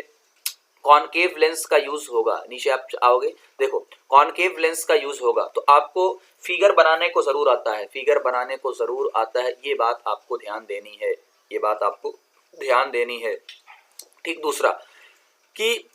कॉनकेव लेंस का यूज होगा, नीचे आप आओगे, देखो कॉनकेव लेंस का यूज होगा। तो आपको फिगर बनाने को जरूर आता है, फिगर बनाने को जरूर आता है, ये बात आपको ध्यान देनी है, ये बात आपको ध्यान देनी है, ठीक। दूसरा कि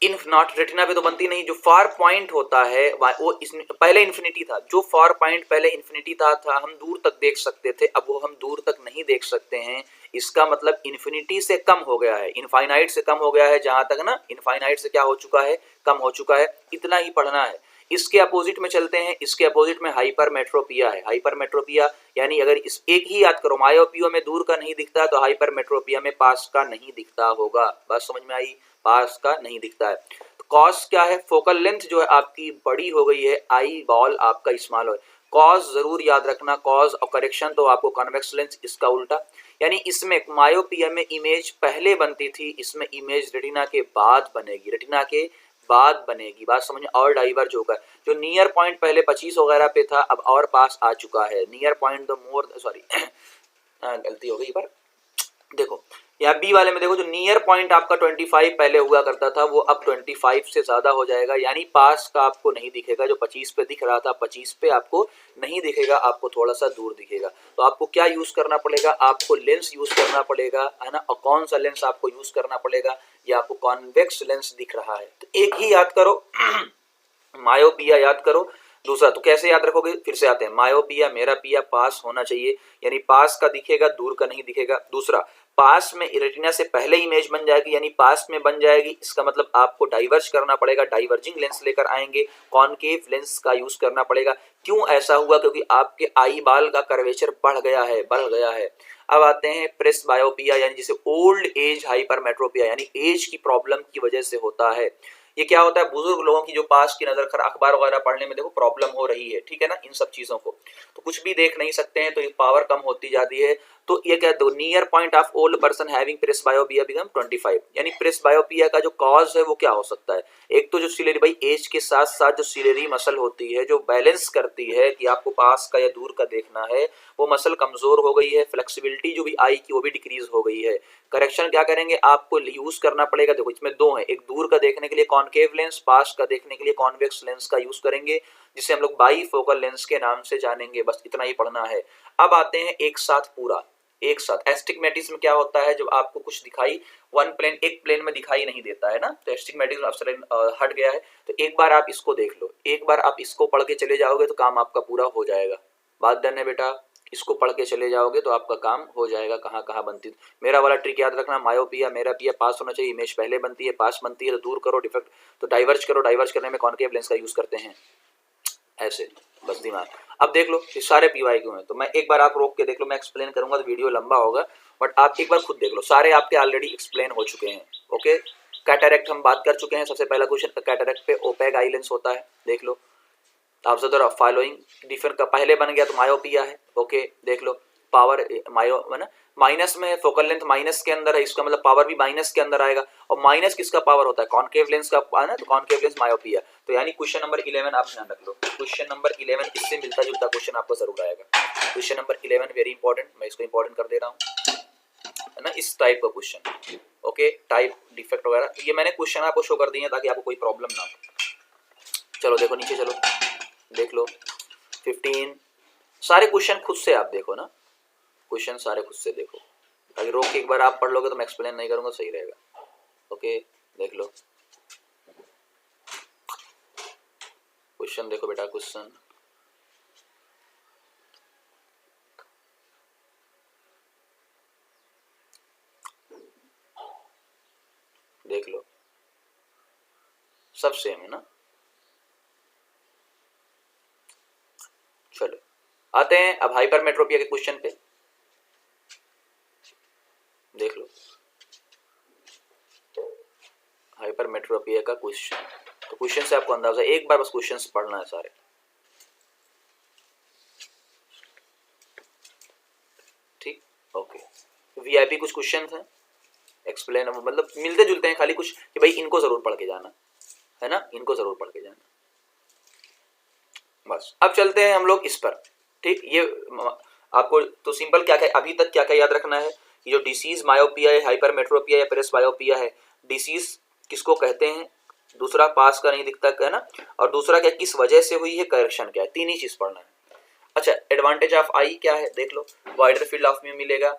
नॉट रेटिना पे तो बनती नहीं, जो फार पॉइंट होता है वो पहले इन्फिनिटी था, जो फार पॉइंट पहले इन्फिनिटी था हम दूर तक देख सकते थे, अब वो हम दूर तक नहीं देख सकते हैं। इसका मतलब इन्फिनिटी से कम हो गया है, इनफाइनाइट से कम हो गया है, जहां तक ना इनफाइनाइट से क्या हो चुका है, कम हो चुका है। इतना ही पढ़ना है। इसके अपोजिट में चलते हैं, इसके अपोजिट में हाइपरमेट्रोपिया है। हाइपरमेट्रोपिया यानी अगर इस एक ही याद करो, मायोपिया में दूर का नहीं दिखता, तो हाइपरमेट्रोपिया में पास का नहीं दिखता होगा। बात समझ में आई, पास का नहीं दिखता है। तो कॉज क्या है, फोकल लेंथ जो है आपकी बड़ी हो गई है, आई बॉल आपका स्मॉल हो। कॉज जरूर याद रखना, कॉज और करेक्शन तो आपको कॉन्वेक्स लेंस, इसका उल्टा। यानी इसमें मायोपिया में इमेज पहले बनती थी, इसमें इमेज रेटिना के बाद बनेगी, रेटिना के बाद बनेगी। बात समझ में? और डाइवर्ज होगा, जो नियर पॉइंट पहले 25 वगैरह पे था अब और पास आ चुका है। Near point the more, sorry गलती हो गई, पर देखो यहाँ बी वाले में देखो, जो नियर पॉइंट आपका 25 पहले हुआ करता था वो अब 25 से ज्यादा हो जाएगा। यानी पास का आपको नहीं दिखेगा, जो 25 पे दिख रहा था 25 पे आपको नहीं दिखेगा, आपको थोड़ा सा दूर दिखेगा। तो आपको क्या यूज करना पड़ेगा? आपको लेंस यूज करना पड़ेगा, है ना। और कौन सा लेंस आपको यूज करना पड़ेगा? ये आपको कॉन्वेक्स लेंस दिख रहा है, तो एक ही याद करो मायोपिया याद करो। दूसरा तो कैसे याद रखोगे? फिर से आते हैं, मायोपिया मेरा पिया पास होना चाहिए, यानी पास का दिखेगा, दूर का नहीं दिखेगा। दूसरा, पास में रेटिना से पहले इमेज बन जाएगी, यानी पास में बन जाएगी, इसका मतलब आपको डाइवर्ज करना पड़ेगा, डाइवर्जिंग लेंस लेकर आएंगे, कॉनकेव लेंस का यूज करना पड़ेगा। क्यों ऐसा हुआ? क्योंकि आपके आई बाल का कर्वेचर बढ़ गया है, बढ़ गया है। अब आते हैं प्रेस बायोपिया, यानी जिसे ओल्ड एज हाइपरमेट्रोपिया, यानी एज की प्रॉब्लम की वजह से होता है। ये क्या होता है? बुजुर्ग लोगों की जो पास की नजर खर अखबार वगैरह पढ़ने में देखो प्रॉब्लम हो रही है, ठीक है ना, इन सब चीजों को तो कुछ भी देख नहीं सकते हैं, तो ये पावर कम होती जाती है। तो ये क्या, दो near point of old person having presbyopia become 25। यानी प्रेस बायोपिया का जो कॉज है वो क्या हो सकता है? एक तो जो सिलेरी, भाई एज के साथ साथ जो सिलेरी मसल होती है, जो बैलेंस करती है कि आपको पास का या दूर का देखना है, वो मसल कमजोर हो गई है, फ्लेक्सिबिलिटी जो भी आई की वो भी डिक्रीज हो गई है। करेक्शन क्या करेंगे? आपको यूज करना पड़ेगा, देखो इसमें दो है, एक दूर का देखने के लिए कॉनकेव लेंस, पास का देखने के लिए कॉन्वेक्स लेंस का यूज करेंगे, जिसे हम लोग बाई फोकल लेंस के नाम से जानेंगे। बस इतना ही पढ़ना है। अब आते हैं एक साथ पूरा, एक साथ एस्टिग्मेटिज्म क्या होता है? जब आपको कुछ दिखाई वन प्लेन, एक प्लेन में दिखाई नहीं देता है ना, तो एस्टिग्मेटिज्म अब हट गया है। तो एक बार आप इसको देख लो, एक बार आप इसको पढ़ के चले जाओगे तो काम आपका पूरा हो जाएगा। बात डन है बेटा? इसको पढ़ के चले जाओगे तो आपका काम हो जाएगा। कहाँ कहाँ बनती, मेरा वाला ट्रिक याद रखना, मायोपिया मेरा पिया पास होना चाहिए, इमेज पहले बनती है, पास बनती है तो दूर करो, डिफेक्ट तो डाइवर्ज करो, डाइवर्ज करने में कॉनकेव लेंस का यूज करते हैं, ऐसे बस दिमाग। अब देख लो ये सारे पीवाई क्यों हैं, तो मैं एक बार आप रोक के देख लो, मैं एक्सप्लेन करूंगा तो वीडियो लंबा होगा, बट आप एक बार खुद देख लो, सारे आपके ऑलरेडी एक्सप्लेन हो चुके हैं। ओके, कैटरेक्ट हम बात कर चुके हैं, सबसे पहला क्वेश्चन कैटरेक्ट पे ओपेक आई लेंस होता है, देख लो। ऑब्जर्व द फॉलोइंग डिफरेंट का पहले बन गया तो मायोपिया है। ओके देख लो, पावर मायो है ना, माइनस में फोकल लेंथ माइनस के अंदर है, इसका मतलब पावर भी माइनस के अंदर आएगा, और माइनस किसका पावर होता है? कॉनकेव लेंस का है ना, तो कॉनकेव लेंस मायोपिया। तो यानी क्वेश्चन नंबर 11 आप ध्यान रख लो, क्वेश्चन नंबर 11 इससे मिलता जुलता क्वेश्चन आपको जरूर आएगा। क्वेश्चन नंबर 11 वेरी इंपॉर्टेंट, मैं इसको इंपॉर्टेंट कर दे रहा हूँ, है ना, इस टाइप का क्वेश्चन। ओके, टाइप डिफेक्ट वगैरह ये मैंने क्वेश्चन आपको शो कर दिए ताकि आपको कोई प्रॉब्लम ना हो। चलो देखो नीचे, चलो देख लो 15 सारे क्वेश्चन खुद से आप देखो ना, क्वेश्चन सारे खुद से देखो, अगर रोक के एक बार आप पढ़ लोगे तो मैं एक्सप्लेन नहीं करूंगा, सही रहेगा। ओके देख लो क्वेश्चन, देखो बेटा क्वेश्चन, देख लो सब सेम है ना। चलो आते हैं अब हाइपरमेट्रोपिया के क्वेश्चन पे, देख लो हाइपरमेट्रोपिया का क्वेश्चन। तो क्वेश्चन से आपको अंदाजा, एक बार बस क्वेश्चन पढ़ना है सारे, ठीक। ओके, वीआईपी कुछ क्वेश्चन हैं, एक्सप्लेन मतलब मिलते जुलते हैं, खाली कुछ कि भाई इनको जरूर पढ़ के जाना, है ना, इनको जरूर पढ़ के जाना। बस अब चलते हैं हम लोग इस पर, ठीक। ये आपको तो सिंपल क्या क्या अभी तक क्या क्या याद रखना है, कि जो डिसीज मायोपिया है, हाइपरमेट्रोपिया या प्रेस बायोपिया है, डिसीज किसको कहते हैं, दूसरा पास का नहीं दिखता है ना, और दूसरा क्या किस वजह से हुई है, करेक्शन क्या है, तीन ही चीज पढ़ना है। अच्छा, एडवांटेज ऑफ आई क्या है देख लो, वाइडर फील्ड ऑफ व्यू मिलेगा,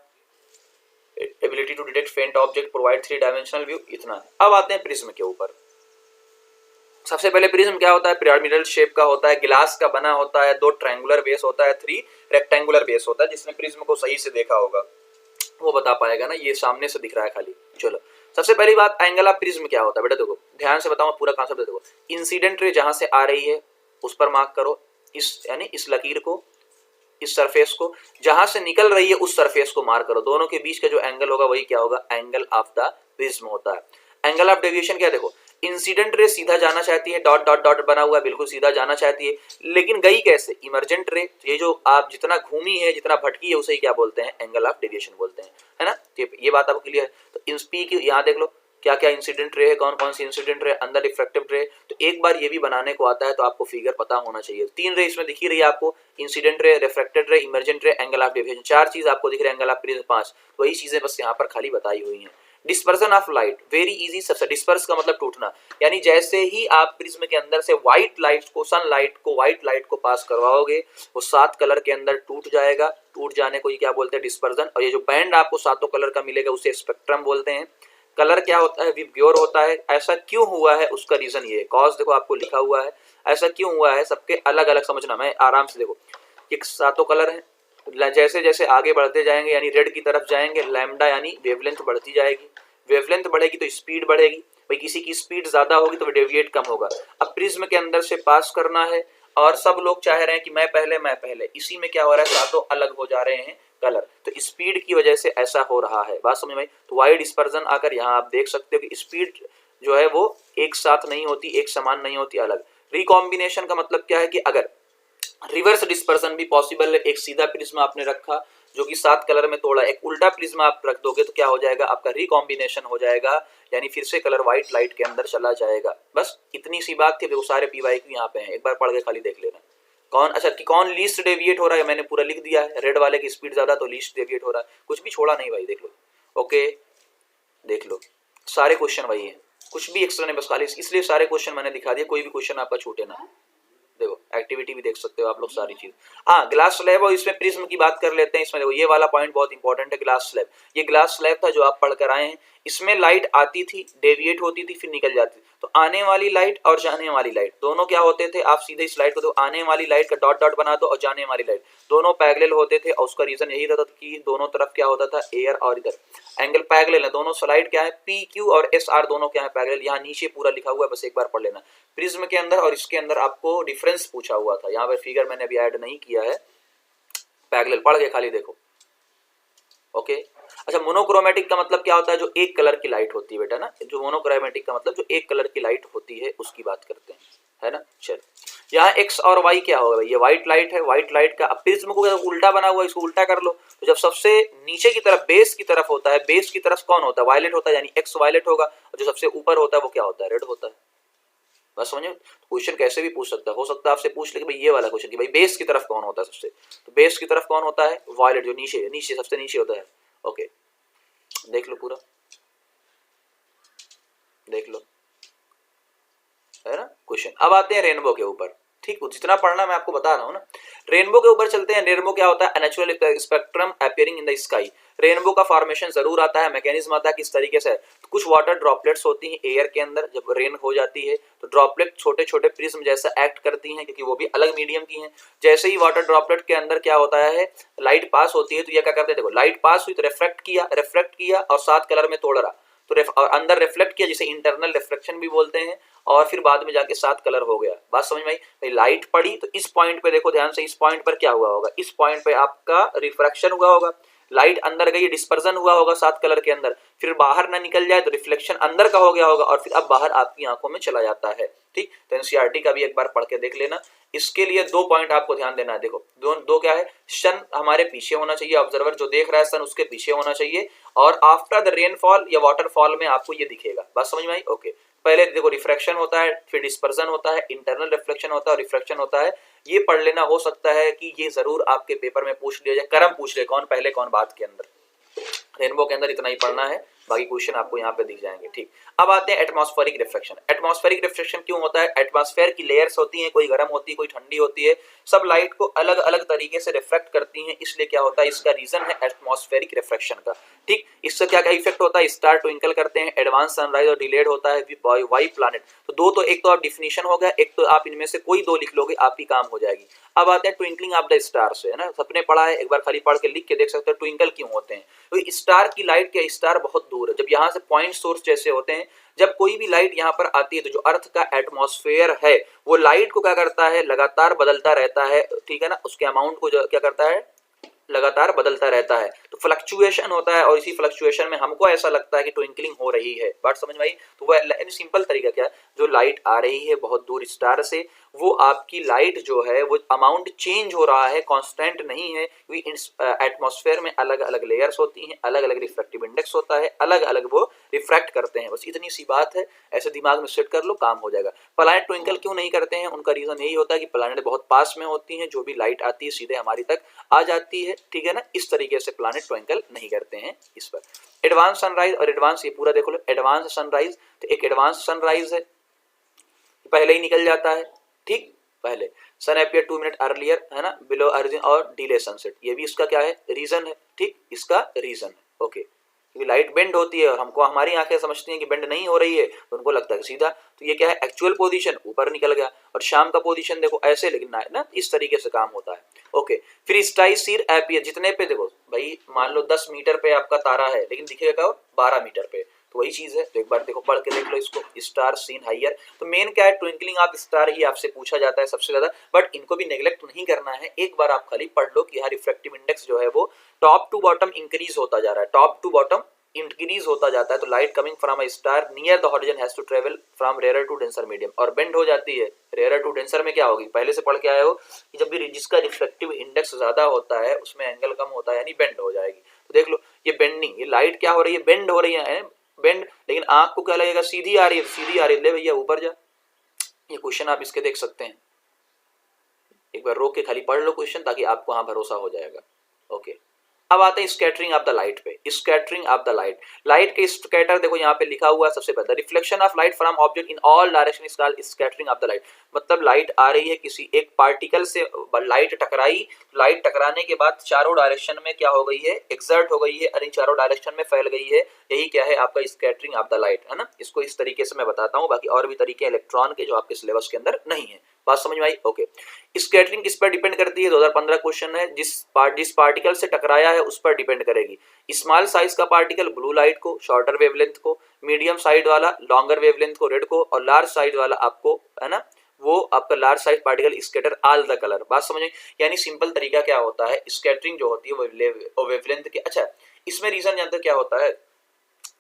एबिलिटी टू डिटेक्ट फेंट ऑब्जेक्ट, प्रोवाइड 3 डायमेंशनल व्यू, इतना। अब आते हैं प्रिज्म के ऊपर। सबसे पहले प्रिज्म क्या होता है, पिरामिडल शेप का होता है, गिलास का बना होता है, 2 ट्रायंगुलर बेस होता है, 3 रेक्टेंगुलर बेस होता है। जिसने प्रिज्म को सही से देखा होगा वो बता पाएगा ना, ये सामने से दिख रहा है खाली। चलो सबसे पहली बात, एंगल ऑफ प्रिज्म क्या होता है बेटा, देखो ध्यान से बताऊं पूरा कॉन्सेप्ट, देखो इंसिडेंट रे जहां से आ रही है उस पर मार्क करो, इस यानी इस लकीर को, इस सरफेस को, जहां से निकल रही है उस सरफेस को मार्क करो, दोनों के बीच का जो एंगल होगा वही क्या होगा, एंगल ऑफ द प्रिज्म होता है। एंगल ऑफ डेविएशन क्या है, देखो इंसिडेंट रे सीधा जाना चाहती है, डॉट डॉट डॉट बना हुआ है, बिल्कुल सीधा जाना चाहती है, लेकिन गई कैसे? इमरजेंट रे, ये जो आप जितना घूमी है, जितना भटकी है, उसे क्या बोलते हैं? एंगल ऑफ डेविएशन बोलते हैं, है ना। ये बात आपको क्लियर है। तो इंस्पी की यहाँ देख लो क्या क्या इंसिडेंट रे है, कौन कौन सी इंसिडेंट रे, अंदर रिफ्रैक्टिव रे। तो एक बार ये भी बनाने को आता है तो आपको फिगर पता होना चाहिए। 3 रे इसमें दिखी रही है आपको, इंसिडेंट रे, रिफ्रैक्टेड रे, emergent ray, angle of deviation, 4 चीज आपको दिख रहे हैं, एंगल ऑफ प्रिज्म 5। वही चीजें बस यहाँ पर खाली बताई हुई हैं। Dispersion of light, very easy सबसे। डिस्पर्स का मतलब टूटना, यानी जैसे ही आप प्रिज्म के अंदर से व्हाइट लाइट को, सनलाइट को, व्हाइट लाइट को पास करवाओगे, वो 7 कलर के अंदर टूट जाएगा। टूट जाने को ये क्या बोलते हैं? डिस्पर्सन। और ये जो बैंड आपको 7 कलर का मिलेगा उसे स्पेक्ट्रम बोलते हैं। कलर क्या होता है? विबग्योर होता है। ऐसा क्यों हुआ है उसका रीजन ये है, कॉज देखो आपको लिखा हुआ है, ऐसा क्यों हुआ है, सबके अलग अलग समझना। मैं आराम से देखो, ये 7 कलर है, जैसे जैसे आगे बढ़ते जाएंगे यानी रेड की तरफ जाएंगे, लैम्डा यानी वेवलेंथ बढ़ती जाएगी, वेवलेंथ बढ़ेगी तो स्पीड बढ़ेगी, भाई किसी की स्पीड ज्यादा होगी तो डेविएट कम होगा। अब प्रिज्म के अंदर से पास करना है और सब लोग चाह रहे हैं कि मैं पहले, इसी में क्या हो रहा है? 7 अलग हो जा रहे हैं कलर, तो स्पीड की वजह से ऐसा हो रहा है। बात समझ में? तो वाइड डिस्पर्जन आकर यहाँ आप देख सकते हो कि स्पीड जो है वो एक साथ नहीं होती, एक समान नहीं होती, अलग। रिकॉम्बिनेशन का मतलब क्या है कि अगर रिवर्स डिस्पर्सन भी पॉसिबल है, एक सीधा प्रिज्म आपने रखा जो कि 7 कलर में तोड़ा, एक उल्टा प्रिज्म आप रख दोगे तो क्या हो जाएगा? आपका रिकॉम्बिनेशन हो जाएगा, यानी फिर से कलर व्हाइट लाइट के अंदर चला जाएगा। बस इतनी सी बात थी। देखो सारे पीवाईक्यू यहाँ पे हैं, एक बार पढ़ के खाली देख लेना। कौन, अच्छा कि कौन लीस्ट डेविएट हो रहा है, मैंने पूरा लिख दिया है। रेड वाले की स्पीड ज्यादा तो लीस्ट डेविएट हो रहा है, कुछ भी छोड़ा नहीं भाई, देख लो। ओके देख लो, सारे क्वेश्चन वही है, कुछ भी एक्स्ट्रा नहीं, बस खाली इसलिए सारे क्वेश्चन मैंने दिखा दिया, कोई भी क्वेश्चन आपका छूटे ना। देखो एक्टिविटी भी देख सकते हो आप लोग, सारी चीज। हाँ ग्लास स्लैब, और इसमें प्रिज्म की बात कर लेते हैं। इसमें देखो ये वाला पॉइंट बहुत इंपॉर्टेंट है, ग्लास स्लैब। ये ग्लास स्लैब था जो आप पढ़ कर आए हैं। इसमें लाइट आती थी, डेविएट होती थी, फिर निकल जाती थी। तो आने वाली लाइट और जाने वाली लाइट दोनों क्या होते थे? आप सीधे इस लाइट को दो, आने वाली लाइट का डॉट डॉट बना दो और जाने वाली लाइट, दोनों पैरेलल होते थे। और उसका रीजन यही रहता था कि दोनों तरफ क्या होता था? एयर और इधर एंगल पैरेलल है। दोनों स्लाइड क्या है? पी क्यू और एस आर दोनों क्या है? पैरेलल। यहाँ नीचे पूरा लिखा हुआ है, बस एक बार पढ़ लेना। प्रिज्म के अंदर और इसके अंदर आपको डिफरेंस पूछा हुआ था, यहाँ पे फिगर मैंने अभी ऐड नहीं किया है। पैरेलल पढ़ के खाली देखो। ओके अच्छा, मोनोक्रोमेटिक का मतलब क्या होता है? जो एक कलर की लाइट होती है बेटा ना, जो मोनोक्रोमेटिक का मतलब जो एक कलर की लाइट होती है उसकी बात करते हैं, है ना। चल यहाँ एक्स और वाई क्या होगा? ये व्हाइट लाइट है, व्हाइट लाइट का। अब प्रिज्म को उल्टा बना हुआ है, इसको उल्टा कर लो। तो जब सबसे नीचे की तरफ बेस की तरफ होता है, बेस की तरफ कौन होता है? वायलेट होता है, यानी एक्स वायलेट होगा। और जो सबसे ऊपर होता है वो क्या होता है? रेड होता है। बस समझो, क्वेश्चन कैसे भी पूछ सकता है, हो सकता है आपसे पूछ ले कि भाई ये वाला क्वेश्चन कि भाई बेस की तरफ कौन होता है सबसे, तो बेस की तरफ कौन होता है? वायलेट, जो नीचे नीचे सबसे नीचे होता है। ओके देख लो पूरा, देख लो, है ना क्वेश्चन। अब आते हैं रेनबो के ऊपर। ठीक, जितना पढ़ना मैं आपको बता रहा हूँ ना। रेनबो के ऊपर चलते हैं। रेनबो क्या होता है? Natural spectrum appearing in the sky. Rainbow का फॉर्मेशन जरूर आता है, मैकेनिज्म आता है किस तरीके से। तो कुछ वाटर ड्रॉपलेट्स होती हैं एयर के अंदर, जब रेन हो जाती है तो ड्रॉपलेट छोटे छोटे प्रिज्म जैसा एक्ट करती हैं, क्योंकि वो भी अलग मीडियम की हैं। जैसे ही वाटर ड्रॉपलेट के अंदर क्या होता है? लाइट पास होती है, तो ये क्या करते हैं? देखो लाइट पास हुई तो रिफ्लेक्ट किया और 7 कलर में तोड़ रहा, तो और अंदर रिफ्लेक्ट किया, जिसे इंटरनल रिफ्लेक्शन भी बोलते हैं, और फिर बाद में जाके 7 कलर हो गया। बात समझ में आई? लाइट पड़ी तो इस पॉइंट पे देखो ध्यान से, इस पॉइंट पर क्या हुआ होगा? इस पॉइंट पे आपका रिफ्रैक्शन हुआ होगा, लाइट अंदर गई, डिस्पर्जन हुआ होगा 7 कलर के अंदर, फिर बाहर ना निकल जाए तो रिफ्लेक्शन अंदर का हो गया होगा, और फिर अब बाहर आपकी आंखों में चला जाता है। ठीक, तो एनसीईआरटी का भी एक बार पढ़ के देख लेना। इसके लिए 2 पॉइंट आपको ध्यान देना है। देखो दो क्या है? सन हमारे पीछे होना चाहिए, ऑब्जर्वर जो देख रहा है सन उसके पीछे होना चाहिए, और आफ्टर द रेनफॉल या वाटरफॉल में आपको ये दिखेगा। बात समझ में आई? ओके पहले देखो रिफ्रैक्शन होता है, फिर डिस्पर्जन होता है, इंटरनल रिफ्लेक्शन होता है और रिफ्रैक्शन होता है। ये पढ़ लेना, हो सकता है कि ये जरूर आपके पेपर में पूछ लिया जाए, करम पूछ ले कौन पहले कौन बाद के अंदर। रेनबो के अंदर इतना ही पढ़ना है, बाकी क्वेश्चन आपको यहाँ पे दिख जाएंगे। ठीक, अब आते हैं एटमॉस्फेरिक रिफ्लेक्शन। एटमॉस्फेरिक रिफ्लेक्शन क्यों होता है? एटमॉस्फेयर की लेयर्स होती हैं, कोई गर्म होती है, कोई ठंडी होती है, सब लाइट को अलग अलग तरीके से रिफ्लेक्ट करती हैं, इसलिए क्या होता है? इसका रीजन है एटमॉस्फेरिक रिफ्लेक्शन का। ठीक, इससे क्या क्या इफेक्ट होता है? स्टार ट्विंकल करते हैं, एडवांस सनराइज और डिलेड होता है, वाइट प्लैनेट। तो दो तो, एक तो आप डिफिनेशन हो गया, एक तो आप इनमें से कोई 2 लिख लोगे, आप ही काम हो जाएगी। अब आते हैं ट्विंकलिंग ऑफ द स्टार्स, है ना, सबने पढ़ा है, एक बार खाली पढ़ के लिख के देख सकते हो ट्विंकल क्यों होते हैं। तो स्टार की लाइट के, स्टार बहुत दूर है, जब यहाँ से पॉइंट सोर्स जैसे होते हैं, जब कोई भी लाइट यहाँ पर आती है तो जो अर्थ का एटमॉस्फेयर है वो लाइट को क्या करता है? लगातार बदलता रहता है, ठीक है ना, उसके अमाउंट को क्या करता है? लगातार बदलता रहता है, तो फ्लक्चुएशन होता है और इसी फ्लक्चुएशन में हमको ऐसा लगता है कि ट्विंकलिंग हो रही है। बात समझ में आई? तो वह सिंपल तरीका क्या है, जो लाइट आ रही है बहुत दूर स्टार से, वो आपकी लाइट जो है वो अमाउंट चेंज हो रहा है, कांस्टेंट नहीं है, क्योंकि एटमॉस्फेयर में अलग अलग लेयर्स होती हैं, अलग अलग रिफ्रैक्टिव इंडेक्स होता है, अलग अलग वो रिफ्रैक्ट करते हैं। बस इतनी सी बात है, ऐसे दिमाग में सेट कर लो, काम हो जाएगा। प्लैनेट ट्विंकल क्यों नहीं करते हैं, उनका रीजन यही होता है कि प्लैनेट बहुत पास में होती हैं, जो भी लाइट आती है सीधे हमारी तक आ जाती है, ठीक है ना। इस तरीके से प्लैनेट ट्विंकल नहीं करते हैं इस पर। एडवांस सनराइज और एडवांस, ये पूरा देखो लो, एडवांस सनराइज, तो एक एडवांस सनराइज है, पहले ही निकल जाता है, ठीक, पहले सन अपीयर 2 मिनट अर्लियर, है ना, बिलो अर्जिन, और डिले सनसेट, ये भी इसका क्या है, रीजन है, ठीक, इसका रीजन है, ओके। क्योंकि लाइट बेंड होती है और हमको हमारी आंखें समझती हैं कि बेंड नहीं हो रही है, तो उनको लगता है सीधा, तो ये क्या है, एक्चुअल पोजीशन ऊपर निकल गया, और शाम का पोजीशन देखो ऐसे, लेकिन ना इस तरीके से काम होता है, ओके। फिर स्टाई सीर अपीयर, जितने पे देखो भाई, मान लो 10 मीटर पे आपका तारा है, लेकिन दिखेगा 12 मीटर पे, तो वही चीज है। तो एक बार देखो, पढ़ के देख लो इसको, स्टार सीन हाइयर, तो मेन क्या है, ट्विंकलिंग ऑफ स्टार ही आपसे पूछा जाता है सबसे ज्यादा, बट इनको भी नेग्लेक्ट नहीं करना है। एक बार आप खाली पढ़ लो कि यहाँ रिफ्रैक्टिव इंडेक्स जो है वो टॉप टू बॉटम इंक्रीज होता जा रहा है, टॉप टू बॉटम इंक्रीज होता जाता है, तो light coming from a star near the horizon has to travel from rare to denser medium, और बेंड हो जाती है। रेयर टू डेंसर में क्या होगी, पहले से पढ़ के आए हो कि जब भी जिसका रिफ्लेक्टिव इंडेक्स ज्यादा होता है उसमें एंगल कम होता है, यानी बेंड हो जाएगी। तो देख लो, ये बेंडिंग, ये लाइट क्या हो रही है, बेंड हो रही है, बेंड, लेकिन आंख को क्या लगेगा, सीधी आ रही है, सीधी आ रही है, ले भैया ऊपर जा। ये क्वेश्चन आप इसके देख सकते हैं, एक बार रोक के खाली पढ़ लो क्वेश्चन, ताकि आपको हाँ भरोसा हो जाएगा, ओके। अब आते हैं स्कैटरिंग ऑफ द लाइट पे, scattering of the light, light के स्कैटर देखो यहाँ पे लिखा हुआ है सबसे पहले, reflection of light from object in all direction is called scattering of the light. मतलब लाइट आ रही है, किसी एक पार्टिकल से लाइट टकराई, लाइट टकराने के बाद चारों डायरेक्शन में क्या हो गई है, एक्सर्ट हो गई है, और इन चारों डायरेक्शन में फैल गई है, यही क्या है आपका स्कैटरिंग ऑफ द लाइट, है ना। इसको इस तरीके से मैं बताता हूँ, बाकी और भी तरीके इलेक्ट्रॉन के जो आपके सिलेबस के अंदर नहीं है। बात समझ में आई, ओके। स्कैटरिंग किस पर डिपेंड करती है, 2015 क्वेश्चन है, जिस पार्टिकल से टकराया है उस पर डिपेंड करेगी। स्मॉल साइज का पार्टिकल ब्लू लाइट को, शॉर्टर वेवलेंथ को, मीडियम साइड वाला लॉन्गर वेवलेंथ को रेड को, और लार्ज साइज वाला आपको, है ना, वो आपका large size particle scatter all the colour. बात समझ में, यानी सिंपल तरीका क्या होता है, स्कैटरिंग जो होती है वो वेवलेंथ के, अच्छा इसमें रीजन जानते क्या होता है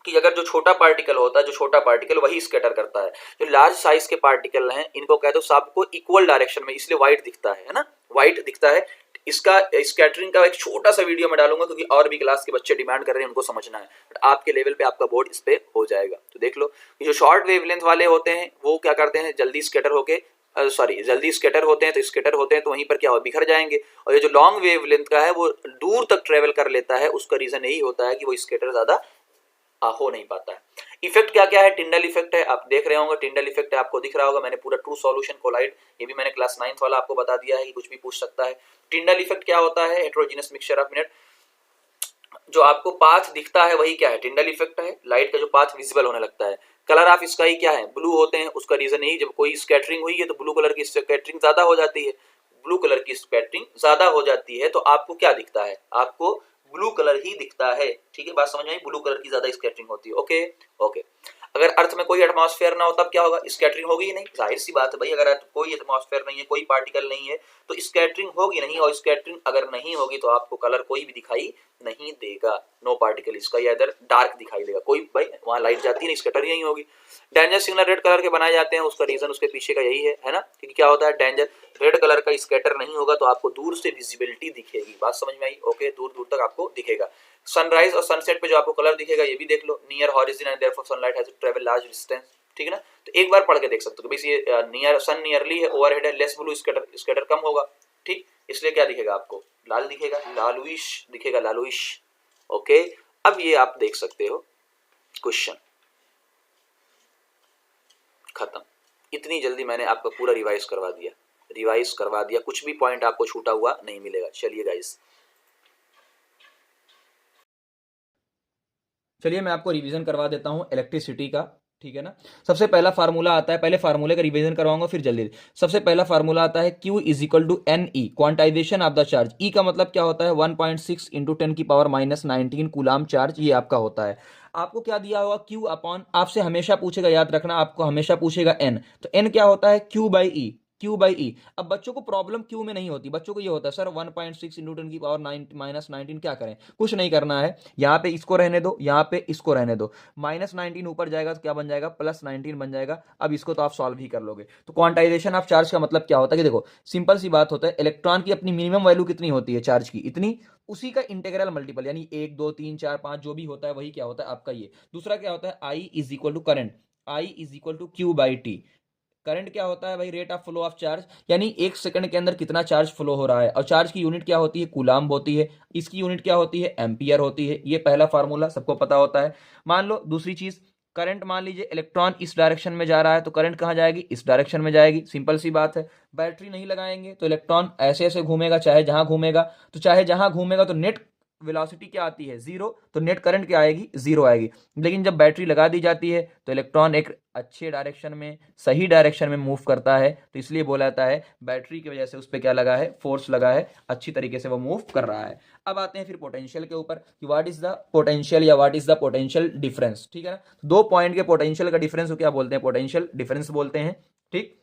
कि अगर जो छोटा पार्टिकल होता है, जो छोटा पार्टिकल वही स्कैटर करता है, जो लार्ज साइज के पार्टिकल हैं इनको कह दो सबको इक्वल डायरेक्शन में, इसलिए व्हाइट दिखता है ना, व्हाइट दिखता है। इसका स्कैटरिंग का एक छोटा सा वीडियो मैं डालूंगा, क्योंकि और भी क्लास के बच्चे डिमांड कर रहे हैं, उनको समझना है, बट आपके लेवल पे आपका बोर्ड इस पे हो जाएगा। तो देख लो, जो शॉर्ट वेवलेंथ वाले होते हैं वो क्या करते हैं, जल्दी स्कैटर होके जल्दी स्कैटर होते हैं, तो स्कैटर होते हैं तो वहीं पर क्या हो, बिखर जाएंगे। और ये जो लॉन्ग वेवलेंथ का है वो दूर तक ट्रेवल कर लेता है, उसका रीजन यही होता है कि वो स्कैटर ज्यादा हो नहीं पाता है। इफेक्ट क्या क्या है, टिंडल इफेक्ट है, आप देख रहे होंगे, टिंडल इफेक्ट है, आपको दिख रहा होगा, मैंने पूरा ट्रू सॉल्यूशन कोलाइड, ये भी मैंने क्लास 9th वाला आपको बता दिया है कि कुछ भी पूछ सकता है। टिंडल इफेक्ट क्या होता है, हेटेरोजेनस मिक्सचर ऑफ मिनट, जो आपको पाथ दिखता है वही क्या है, टिंडल इफेक्ट है, लाइट का जो पाथ विजिबल होने लगता है। कलर ऑफ स्काई क्या है, ब्लू होते हैं, उसका रीजन यही, जब कोई स्कैटरिंग हुई है तो ब्लू कलर की स्कैटरिंग ज्यादा हो जाती है, ब्लू कलर की स्कैटरिंग ज्यादा हो जाती है, तो आपको क्या दिखता है, आपको ब्लू कलर ही दिखता है, ठीक है, बात समझ में आई, ब्लू कलर की ज्यादा स्कैटरिंग होती है, ओके ओके। अगर अर्थ में कोई एटमॉस्फेयर ना हो तब क्या होगा, स्कैटरिंग होगी ही नहीं, जाहिर सी बात है भाई, अगर कोई एटमॉस्फेयर नहीं है, कोई पार्टिकल नहीं है, तो स्कैटरिंग होगी नहीं, और स्कैटरिंग अगर नहीं होगी तो आपको कलर कोई भी दिखाई नहीं देगा, नो पार्टिकल इसका, या इधर डार्क दिखाई देगा, कोई भाई वहां लाइट जाती है, स्कैटर यही होगी। डेंजर सिग्नल रेड कलर के बनाए जाते हैं, उसका रीजन उसके पीछे का यही है ना, क्योंकि क्या होता है, डेंजर रेड कलर का स्कैटर नहीं होगा तो आपको दूर से विजिबिलिटी दिखेगी, बात समझ में आई, ओके, दूर दूर तक आपको दिखेगा। सनराइज और सनसेट पे जो आपको कलर दिखेगा ये भी देख लो, near horizon and therefore sunlight has to travel large distance, ठीक है ना। तो एक बार पढ़ के देख सकते हो, भाई ये नियर सन नियरली है, ओवरहेड है, लेस ब्लू, स्कैटर कम होगा, ठीक, इसलिए क्या दिखेगा आपको, लाल दिखेगा, लालुइश दिखेगा, लालुइश, ओके। अब ये आप देख सकते हो, क्वेश्चन खत्म, इतनी जल्दी मैंने आपका पूरा रिवाइज करवा दिया, कुछ भी पॉइंट आपको छूटा हुआ नहीं मिलेगा। चलिए गाइस, चलिए मैं आपको रिवीजन करवा देता हूँ इलेक्ट्रिसिटी का, ठीक है ना। सबसे पहला फार्मूला आता है, पहले फार्मूले का रिवीजन करवाऊंगा फिर जल्दी। सबसे पहला फार्मूला आता है Q is equal to N E, quantization of the charge. E का मतलब क्या होता है, 1.6 इंटू 10⁻⁻19 कूलाम चार्ज, ये आपका होता है। आपको क्या दिया होगा, Q अपॉन, आपसे हमेशा पूछेगा, याद रखना, आपको हमेशा पूछेगा N, तो N क्या होता है, Q by E, Q by E. अब बच्चों को प्रॉब्लम Q में नहीं होती, बच्चों को ये होता है सर 1.6 इंटू 10 की पावर 9 माइनस 19 क्या करें, कुछ नहीं करना है, यहाँ पे इसको रहने दो, यहाँ पे इसको रहने दो, माइनस 19 ऊपर जाएगा तो क्या बन जाएगा, प्लस 19 बन जाएगा। अब इसको तो आप सॉल्व ही कर लोगे। तो क्वांटाइजेशन ऑफ चार्ज का मतलब क्या होता है कि देखो सिंपल सी बात होता है, इलेक्ट्रॉन की अपनी मिनिमम वैल्यू कितनी होती है चार्ज की, इतनी, उसी का इंटीग्रल मल्टीपल, यानी 1 2 3 4 5 जो भी होता है वही क्या होता है आपका ये। दूसरा क्या होता है, I is equal to current, I is equal to Q by T. Current क्या होता है भाई, rate of flow of charge, यानी एक सेकंड के अंदर कितना चार्ज फ्लो हो रहा है, और चार्ज की यूनिट क्या होती है, कूलाम्ब होती है, इसकी यूनिट क्या होती है, एम्पियर होती है। ये पहला फार्मूला सबको पता होता है। मान लो दूसरी चीज, करंट, मान लीजिए इलेक्ट्रॉन इस डायरेक्शन में जा रहा है तो करंट कहाँ जाएगी, इस डायरेक्शन में जाएगी, सिंपल सी बात है। बैटरी नहीं लगाएंगे तो इलेक्ट्रॉन ऐसे ऐसे घूमेगा, चाहे जहां घूमेगा, तो चाहे जहां घूमेगा तो नेट वेलोसिटी क्या आती है, जीरो, तो नेट करंट क्या आएगी, जीरो आएगी। लेकिन जब बैटरी लगा दी जाती है तो इलेक्ट्रॉन एक अच्छे डायरेक्शन में, सही डायरेक्शन में मूव करता है, तो इसलिए बोला जाता है बैटरी की वजह से उस पर क्या लगा है, फोर्स लगा है, अच्छी तरीके से वो मूव कर रहा है। अब आते हैं फिर पोटेंशियल के ऊपर कि व्हाट इज द पोटेंशियल या what is the potential difference, ठीक है ना। दो पॉइंट के पोटेंशियल का डिफरेंस को क्या बोलते हैं, पोटेंशियल डिफरेंस बोलते हैं, ठीक।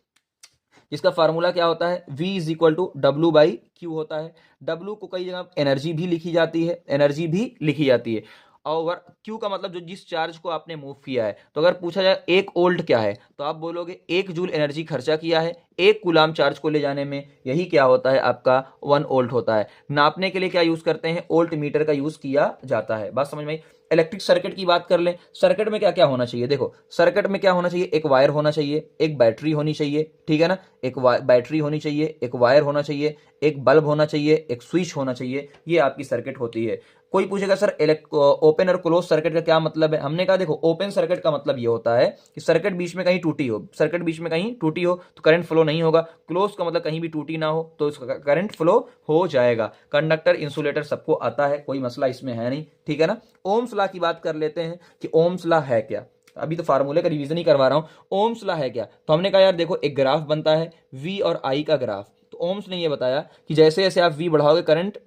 जिसका फार्मूला क्या होता है, V is equal to W by Q होता है। W को कई जगह एनर्जी भी लिखी जाती है, एनर्जी भी लिखी जाती है, और Q का मतलब जो जिस चार्ज को आपने मूव किया है। तो अगर पूछा जाए एक वोल्ट क्या है, तो आप बोलोगे 1 जूल एनर्जी खर्चा किया है एक कूलाम चार्ज को ले जाने में, यही क्या होता है आपका 1 वोल्ट होता है। नापने के लिए क्या यूज करते हैं, वोल्ट मीटर का यूज किया जाता है। बात समझ में आई। इलेक्ट्रिक सर्किट की बात कर लें, सर्किट में क्या क्या होना चाहिए, देखो सर्किट में क्या होना चाहिए, एक वायर होना चाहिए, एक बैटरी होनी चाहिए, ठीक है ना, एक बैटरी होनी चाहिए, एक वायर होना चाहिए, एक बल्ब होना चाहिए, एक स्विच होना चाहिए, ये आपकी सर्किट होती है। कोई पूछेगा सर ओपन और क्लोज सर्किट का क्या मतलब है, हमने कहा देखो ओपन सर्किट का मतलब ये होता है कि सर्किट बीच में कहीं टूटी हो, सर्किट बीच में कहीं टूटी हो तो करंट फ्लो नहीं होगा। क्लोज का मतलब कहीं भी टूटी ना हो तो उसका करंट फ्लो हो जाएगा। कंडक्टर, इंसुलेटर सबको आता है, कोई मसला इसमें है नहीं, ठीक है ना। ओम्स लॉ की बात कर लेते हैं कि ओम्स लॉ है क्या, अभी तो फार्मूले का रिवीजन ही करवा रहा हूं। ओम्स लॉ है क्या, तो हमने कहा यार देखो एक ग्राफ बनता है V और I का ग्राफ, तो ओम्स ने ये बताया कि जैसे जैसे आप V बढ़ाओगे करंट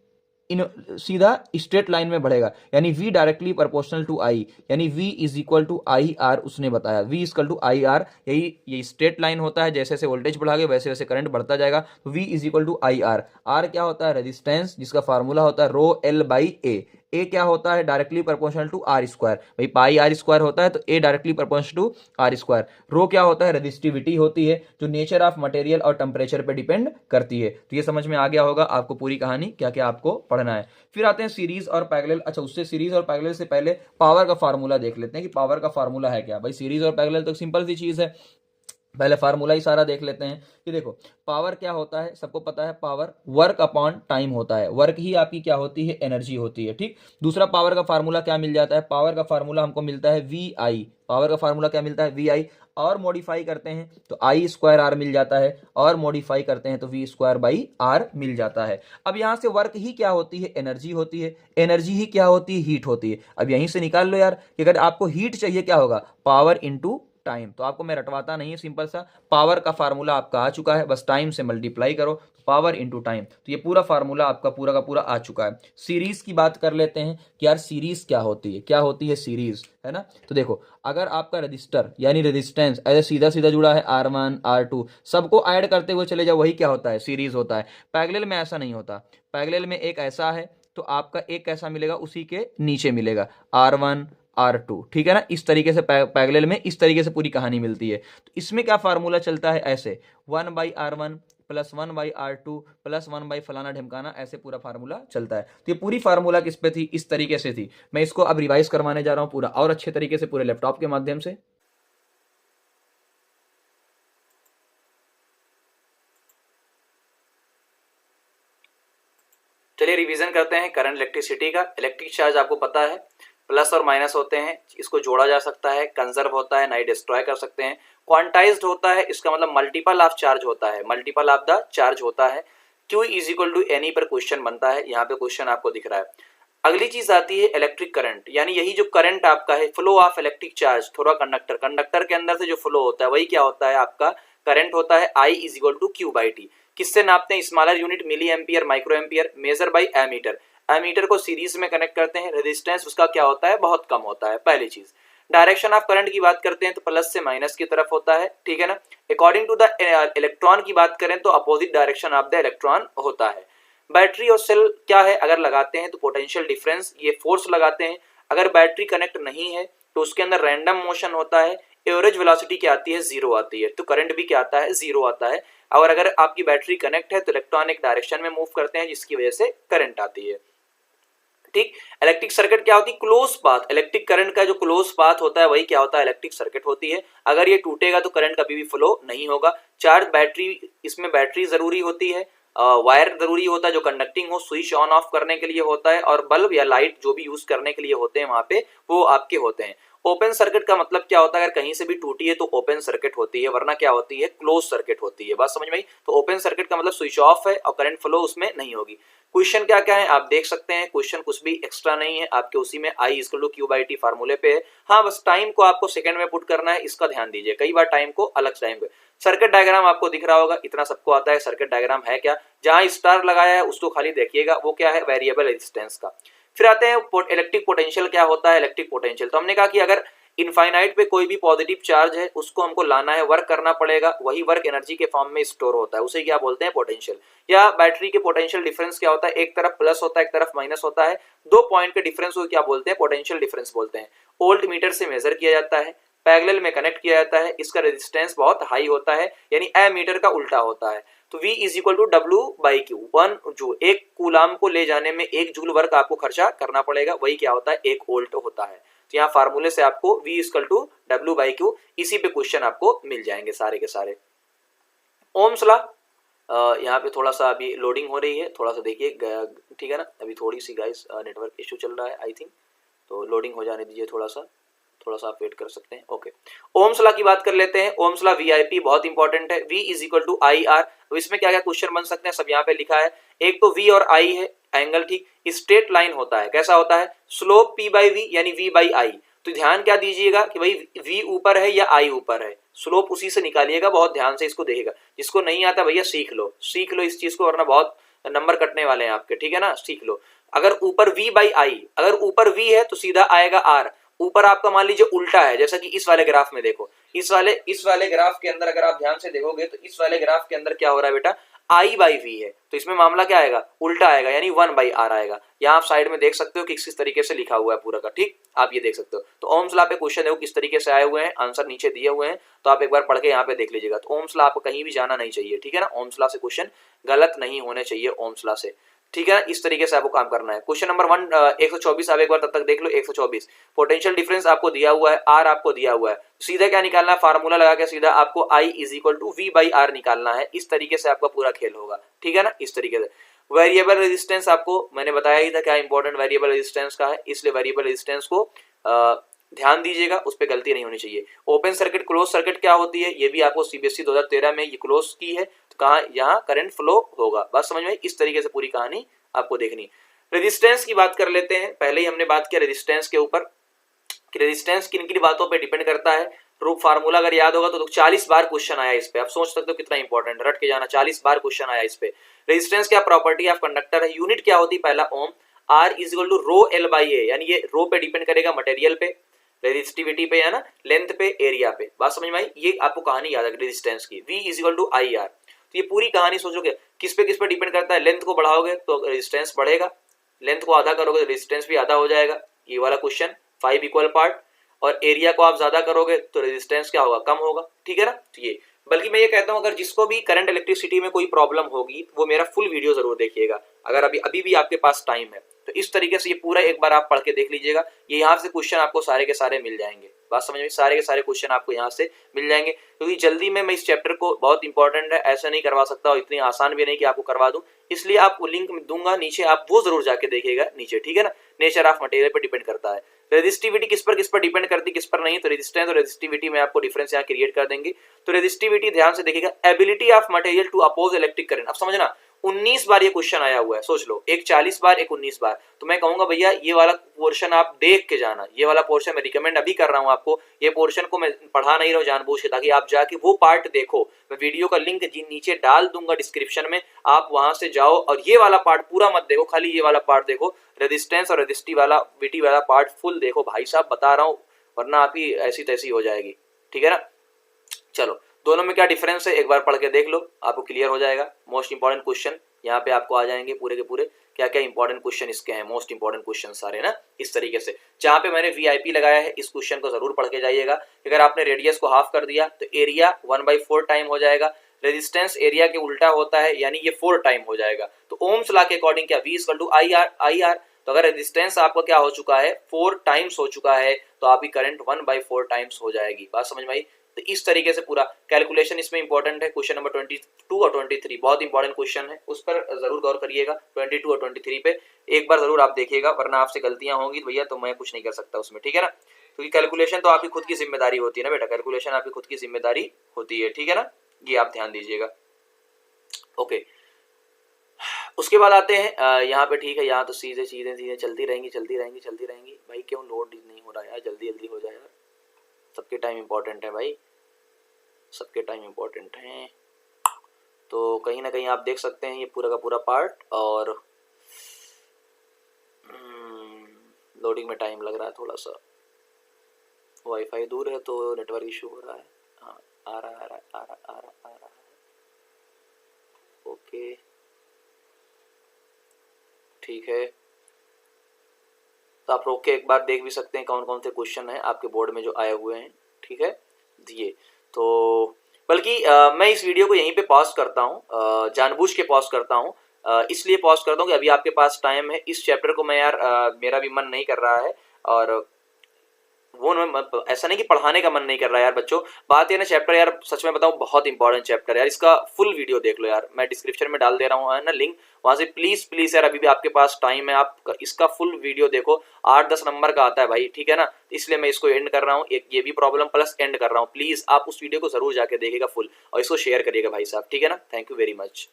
इन सीधा स्ट्रेट लाइन में बढ़ेगा, यानी V directly proportional to I, यानी V is equal to I R, उसने बताया V equal to I R, यही ये स्ट्रेट लाइन होता है, जैसे जैसे वोल्टेज बढ़ाओगे वैसे वैसे करंट बढ़ता जाएगा। तो V is equal to I R, R क्या होता है, रेजिस्टेंस, जिसका फार्मूला होता है रो एल बाई ए क्या होता है, directly proportional to R square, भाई पाई आर स्क्वायर होता है तो A directly proportional to R square. Rho क्या होता है, रेजिस्टिविटी होती है, जो नेचर ऑफ मटेरियल और टेम्परेचर पे डिपेंड करती है। तो ये समझ में आ गया होगा आपको पूरी कहानी, क्या क्या आपको पढ़ना है। फिर आते हैं सीरीज और पैरेलल। अच्छा, उससे सीरीज और पैरेलल से पहले पावर का फार्मूला देख लेते हैं कि पावर का फार्मूला है क्या। भाई सीरीज और पैरेलल तो सिंपल सी चीज है, पहले फार्मूला ही सारा देख लेते हैं कि देखो पावर क्या होता है, सबको पता है पावर वर्क अपॉन टाइम होता है, वर्क ही आपकी क्या होती है, एनर्जी होती है, ठीक। दूसरा पावर का फार्मूला क्या मिल जाता है, पावर का फार्मूला हमको मिलता है वी आई, पावर का फार्मूला क्या मिलता है, वी आई, और मॉडिफाई करते हैं तो आई स्क्वायर आर मिल जाता है, और मॉडिफाई करते हैं तो वी स्क्वायर बाई आर मिल जाता है। अब यहां से वर्क ही क्या होती है, एनर्जी होती है, एनर्जी ही क्या होती है, हीट होती है। अब यहीं से निकाल लो यार कि अगर आपको हीट चाहिए क्या होगा, पावर इंटू टाइम। तो आपको मैं रटवाता नहीं है, सिंपल सा पावर का फार्मूला आपका आ चुका है, बस टाइम से मल्टीप्लाई करो, पावर इंटू टाइम, तो ये पूरा फार्मूला आपका पूरा का पूरा आ चुका है। सीरीज की बात कर लेते हैं कि यार सीरीज क्या होती है, क्या होती है सीरीज, है ना। तो देखो अगर आपका रजिस्टर यानी रेजिस्टेंस ऐसे सीधा सीधा जुड़ा है R1 R2, सबको ऐड करते हुए चले जाओ, वही क्या होता है, सीरीज होता है। पैरेलल में ऐसा नहीं होता, पैरेलल में एक ऐसा है तो आपका एक कैसा मिलेगा, उसी के नीचे मिलेगा R1 R2, ठीक है ना। इस तरीके से पैरेलल में इस तरीके से पूरी कहानी मिलती है। तो इसमें क्या फार्मूला चलता है, ऐसे 1/R1 प्लस 1/R2 प्लस 1 फलाना ढिमकाना, ऐसे पूरा फार्मूला चलता है। तो ये पूरी फार्मूला किस पे थी, इस तरीके से थी। मैं इसको अब रिवाइज करवाने जा रहा हूं पूरा और अच्छे तरीके से पूरे लैपटॉप के माध्यम से। चलिए रिवीजन करते हैं करंट इलेक्ट्रिसिटी का। इलेक्ट्रिक चार्ज आपको पता है प्लस और माइनस होते हैं, इसको जोड़ा जा सकता है, कंजर्व होता है, नहीं डिस्ट्रॉय कर सकते हैं। क्वांटाइज्ड होता है, इसका मतलब मल्टीपल ऑफ चार्ज होता है, मल्टीपल ऑफ द चार्ज होता है। Q is equal to n e पर क्वेश्चन बनता है, यहाँ पे क्वेश्चन आपको दिख रहा है। अगली चीज आती है इलेक्ट्रिक करंट, यानी यही जो करंट आपका है, फ्लो ऑफ इलेक्ट्रिक चार्ज थोड़ा कंडक्टर, कंडक्टर के अंदर से जो फ्लो होता है वही क्या होता है आपका करंट होता है। I is equal to Q by T. किससे नापते हैं, smaller unit milli ampere micro ampere, measure by ammeter. Ammeter को सीरीज में कनेक्ट करते हैं, रेजिस्टेंस उसका क्या होता है, बहुत कम होता है, पहली चीज। डायरेक्शन ऑफ करंट की बात करते हैं तो प्लस से माइनस की तरफ होता है, ठीक है ना। अकॉर्डिंग टू द इलेक्ट्रॉन की बात करें तो opposite direction of the electron होता है। बैटरी और सेल क्या है, अगर लगाते हैं तो पोटेंशियल डिफरेंस, ये फोर्स लगाते हैं। अगर बैटरी कनेक्ट नहीं है तो उसके अंदर रैंडम मोशन होता है, एवरेज वेलोसिटी क्या आती है, जीरो आती है, तो करंट भी क्या आता है, जीरो आता है। और अगर आपकी बैटरी कनेक्ट है तो इलेक्ट्रॉन एक डायरेक्शन में मूव करते हैं जिसकी वजह से करंट आती है, ठीक। इलेक्ट्रिक सर्किट क्या होती है, क्लोज पाथ। इलेक्ट्रिक करंट का जो क्लोज पाथ होता है वही क्या होता है, इलेक्ट्रिक सर्किट होती है। अगर ये टूटेगा तो करंट कभी भी फ्लो नहीं होगा। चार्ज बैटरी, इसमें बैटरी जरूरी होती है, वायर जरूरी होता है जो कंडक्टिंग हो, स्विच ऑन ऑफ करने के लिए होता है, और बल्ब या लाइट जो भी यूज करने के लिए होते हैं वहां पे वो आपके होते हैं। ओपन सर्किट का मतलब क्या होता है, अगर कहीं से भी टूटी है तो ओपन सर्किट होती है, वरना क्या होती है, क्लोज सर्किट होती है। बात समझ में आई। तो ओपन सर्किट का मतलब स्विच ऑफ है और करंट फ्लो उसमें नहीं होगी। क्वेश्चन क्या क्या है आप देख सकते हैं, क्वेश्चन कुछ भी एक्स्ट्रा नहीं है, आपके उसी में I equal to Q by T फार्मूले पे है। हाँ, बस टाइम को आपको सेकंड में पुट करना है, इसका ध्यान दीजिए, कई बार टाइम को अलग टाइम पे। सर्किट डायग्राम आपको दिख रहा होगा, इतना सबको आता है सर्किट डायग्राम है क्या। जहां स्टार लगाया है उसको खाली देखिएगा, वो क्या है, वेरिएबल रेजिस्टेंस का। फिर आते हैं इलेक्ट्रिक पोटेंशियल क्या होता है। इलेक्ट्रिक पोटेंशियल तो हमने कहा कि अगर इनफाइनाइट पे कोई भी पॉजिटिव चार्ज है उसको हमको लाना है, वर्क करना पड़ेगा, वही वर्क एनर्जी के फॉर्म में स्टोर होता है, उसे क्या बोलते हैं, पोटेंशियल। या बैटरी के पोटेंशियल डिफरेंस क्या होता है, एक तरफ प्लस होता है एक तरफ माइनस होता है, दो पॉइंट के डिफरेंस को क्या बोलते हैं, पोटेंशियल डिफरेंस बोलते हैं। वोल्ट मीटर से मेजर किया जाता है, पैरेलल में कनेक्ट किया जाता है, इसका रेजिस्टेंस बहुत हाई होता है, यानी एमीटर का उल्टा होता है। तो V is equal to W by Q, 1 joule. एक कूलाम को ले जाने में 1 जूल वर्क आपको खर्चा करना पड़ेगा, वही क्या होता है, 1 वोल्ट होता है। तो यहाँ फार्मूले से आपको V equal to W by Q, इसी पे क्वेश्चन आपको मिल जाएंगे सारे के सारे। ओम्स लॉ, यहाँ पे थोड़ा सा अभी लोडिंग हो रही है, थोड़ा सा देखिए, ठीक है ना। अभी थोड़ी सी गाइस नेटवर्क इश्यू चल रहा है आई थिंक, तो लोडिंग हो जाने दीजिए, थोड़ा सा आप वेट कर सकते हैं। ओके, ओम्स लॉ की बात कर लेते हैं। ओम्स लॉ वीआईपी बहुत इंपॉर्टेंट है। V is equal to I R. तो इसमें क्या क्या क्वेश्चन बन सकते हैं, सब यहाँ पे लिखा है। एक तो V और I है एंगल, ठीक। स्ट्रेट लाइन होता है, कैसा होता है, स्लोप P बाई V यानी V बाई I। तो ध्यान क्या दीजिएगा कि भाई V ऊपर है या I ऊपर है, स्लोप उसी से निकालिएगा, बहुत ध्यान से इसको देखिएगा। जिसको नहीं आता भैया सीख लो इस चीज को, वरना बहुत नंबर कटने वाले हैं आपके, ठीक है ना, सीख लो। अगर ऊपर V बाई I, अगर ऊपर V है तो सीधा आएगा R। ऊपर आपका मान लीजिए उल्टा है, जैसा कि इस वाले ग्राफ में देखो, इस वाले ग्राफ के अंदर अगर आप ध्यान से देखोगे तो इस वाले ग्राफ के अंदर क्या हो रहा है बेटा, I बाई V है, तो इसमें मामला क्या आएगा, उल्टा आएगा, यानी 1 बाई R आएगा। यहाँ आप साइड में देख सकते हो कि किस तरीके से लिखा हुआ है पूरा का, ठीक, आप ये देख सकते हो। तो ओम्स लॉ पे क्वेश्चन देखो किस तरीके से आए हुए हैं, आंसर नीचे दिए हुए हैं, तो आप एक बार पढ़ के यहाँ पे देख लीजिएगा। तो ओम्स लॉ आपको कहीं भी जाना नहीं चाहिए, ठीक है ना, ओम्स लॉ से क्वेश्चन गलत नहीं होने चाहिए, ओम्स लॉ से, ठीक है ना, इस तरीके से आपको काम करना है। क्वेश्चन नंबर 124 आप एक बार तब तक देख लो। 124 पोटेंशियल डिफरेंस आपको दिया हुआ है, आर आपको दिया हुआ है, सीधा क्या निकालना है, फार्मूला लगा के सीधा आपको I is equal to V by R निकालना है। इस तरीके से आपका पूरा खेल होगा, ठीक है ना, इस तरीके से। वेरिएबल रेजिस्टेंस आपको मैंने बताया ही था क्या इंपॉर्टेंट वेरिएबल रेजिस्टेंस का है, इसलिए वेरिएबल रेजिस्टेंस को ध्यान दीजिएगा, उस पर गलती नहीं होनी चाहिए। ओपन सर्किट क्लोज सर्किट क्या होती है, ये भी आपको सीबीएसई 2013 में ये क्लोज की है, तो कहाँ, यहाँ करंट फ्लो होगा। बात समझ में, इस तरीके से पूरी कहानी आपको देखनी। रेजिस्टेंस की बात कर लेते हैं, पहले ही हमने बात किया रेजिस्टेंस के ऊपर कि रेजिस्टेंस किन किन बातों पे डिपेंड करता है। रूप फार्मूला अगर याद होगा तो 40 बार क्वेश्चन आया इस पे, आप सोच सकते हो कितना इंपॉर्टेंट, रट के जाना, 40 बार क्वेश्चन आया इस पे। रेजिस्टेंस क्या प्रॉपर्टी ऑफ कंडक्टर है, यूनिट क्या होती है, पहला ohm. R is equal to rho L by A, यानी ये रो पे डिपेंड करेगा, मटेरियल पे, रेजिस्टिविटी पे, है ना, लेंथ पे, एरिया पे। बात समझ में आई, ये आपको कहानी याद है रेजिस्टेंस की। V is equal to I R, तो ये पूरी कहानी सोचोगे किस पे डिपेंड करता है, लेंथ को बढ़ाओगे तो रेजिस्टेंस बढ़ेगा, लेंथ को आधा करोगे तो रेजिस्टेंस भी आधा हो जाएगा, ये वाला क्वेश्चन 5 इक्वल पार्ट। और एरिया को आप ज्यादा करोगे तो रेजिस्टेंस क्या होगा, कम होगा, ठीक है ना। तो ये, बल्कि मैं ये कहता हूं अगर जिसको भी करंट इलेक्ट्रिसिटी में कोई प्रॉब्लम होगी वो मेरा फुल वीडियो जरूर देखिएगा, अगर अभी भी आपके पास टाइम है तो इस तरीके से ये पूरा एक बार आप पढ़ के देख लीजिएगा। ये यहाँ से क्वेश्चन आपको सारे के सारे मिल जाएंगे, बात समझ में, सारे के सारे क्वेश्चन आपको यहाँ से मिल जाएंगे, क्योंकि जल्दी में मैं इस चैप्टर को, बहुत इंपॉर्टेंट है, ऐसा नहीं करवा सकता और इतनी आसान भी नहीं कि आपको करवा दूं, इसलिए आपको लिंक दूंगा नीचे, आप वो जरूर जाके देखिएगा नीचे, ठीक है ना। नेचर ऑफ मटेरियल पर डिपेंड करता है। रेजिस्टिविटी किस पर डिपेंड करती है, किस पर नहीं, तो रेजिस्टेंस और रेजिस्टिविटी में आपको डिफरेंस यहाँ क्रिएट कर देंगे। तो रेजिस्टिविटी ध्यान से देखिएगा, ability of material to oppose electric current. अब समझना 19 बार ये क्वेश्चन आया हुआ है, सोच लो, एक 40 बार एक 19 बार। तो मैं कहूंगा भैया ये वाला पोर्शन आप देख के जाना, ये वाला पोर्शन मैं रिकमेंड अभी कर रहा हूं आपको, ये पोर्शन को मैं पढ़ा नहीं रहा हूं जानबूझ के, ताकि आप जाके वो पार्ट देखो। मैं वीडियो का लिंक नीचे डाल दूंगा डिस्क्रिप्शन में, आप वहां से जाओ और ये वाला पार्ट पूरा मत देखो, खाली ये वाला पार्ट देखो, रेजिस्टेंस और रेजिस्टिविटी वाला पार्ट फुल देखो भाई साहब, बता रहा हूँ वरना आपकी ऐसी तैसी हो जाएगी, ठीक है ना। चलो, दोनों में क्या डिफरेंस है एक बार पढ़ के देख लो, आपको क्लियर हो जाएगा। मोस्ट इंपॉर्टेंट क्वेश्चन यहाँ पे आपको आ जाएंगे पूरे के पूरे, क्या क्या इंपॉर्टेंट क्वेश्चन इसके हैं, मोस्ट इंपॉर्टेंट क्वेश्चन सारे ना इस तरीके से। जहाँ पे मैंने वीआईपी लगाया है इस क्वेश्चन को जरूर पढ़ के जाइएगा। अगर आपने रेडियस को हाफ कर दिया तो एरिया 1/4 टाइम हो जाएगा, रेजिस्टेंस एरिया के उल्टा होता है यानी ये 4 टाइम हो जाएगा। तो ओम्स लॉ के अकॉर्डिंग क्या V = IR, तो अगर रेजिस्टेंस आपका क्या हो चुका है 4 टाइम्स हो चुका है तो आपकी करंट 1/4 टाइम्स हो जाएगी। बात समझ में आई। तो इस तरीके से पूरा कैलकुलेशन इसमें इंपॉर्टेंट है। क्वेश्चन नंबर 22 और 23 बहुत इंपॉर्टेंट क्वेश्चन है, उस पर जरूर गौर करिएगा। 22 और 23 पे एक बार जरूर आप देखिएगा, वरना आपसे गलतियां होंगी तो भैया तो मैं कुछ नहीं कर सकता उसमें, ठीक है ना। क्योंकि कैलकुलेशन तो आपकी खुद की जिम्मेदारी होती है ना बेटा, कैलकुलेशन आपकी खुद की जिम्मेदारी होती है, ठीक है ना, ये आप ध्यान दीजिएगा। ओके, उसके बाद आते हैं यहाँ पे, ठीक है, यहाँ तो चीजें चलती रहेंगी भाई। क्यों लोड नहीं हो रहा यार, जल्दी जल्दी हो जाए यार, सबके टाइम इंपॉर्टेंट है भाई, सबके टाइम इंपॉर्टेंट है। तो कहीं ना कहीं आप देख सकते हैं ये पूरा का पूरा पार्ट, और लोडिंग में टाइम लग रहा है थोड़ा सा, वाईफाई दूर है तो नेटवर्क इशू हो रहा है। हाँ, आ रहा है। ओके, ठीक है, तो आप रोक के एक बार देख भी सकते हैं कौन कौन से क्वेश्चन हैं आपके बोर्ड में जो आए हुए हैं, ठीक है दिए। तो बल्कि मैं इस वीडियो को यहीं पे पॉज करता हूँ, जानबूझ के पॉज करता हूँ, इसलिए पॉज करता हूँ कि अभी आपके पास टाइम है। इस चैप्टर को मैं यार मेरा भी मन नहीं कर रहा है, और वो ऐसा नहीं कि पढ़ाने का मन नहीं कर रहा है यार बच्चों, बात ये ना चैप्टर यार सच में बताऊं बहुत इंपॉर्टेंट चैप्टर है यार। इसका फुल वीडियो देख लो यार, मैं डिस्क्रिप्शन में डाल दे रहा हूँ है ना लिंक, वहां से प्लीज प्लीज यार अभी भी आपके पास टाइम है, आप इसका फुल वीडियो देखो। 8-10 नंबर का आता है भाई, ठीक है ना, इसलिए मैं इसको एंड कर रहा हूँ, एक ये भी प्रॉब्लम प्लस एंड कर रहा हूँ। प्लीज आप उस वीडियो को जरूर जाके देखिएगा फुल, और इसको शेयर करिएगा भाई साहब, ठीक है ना। Thank you very much.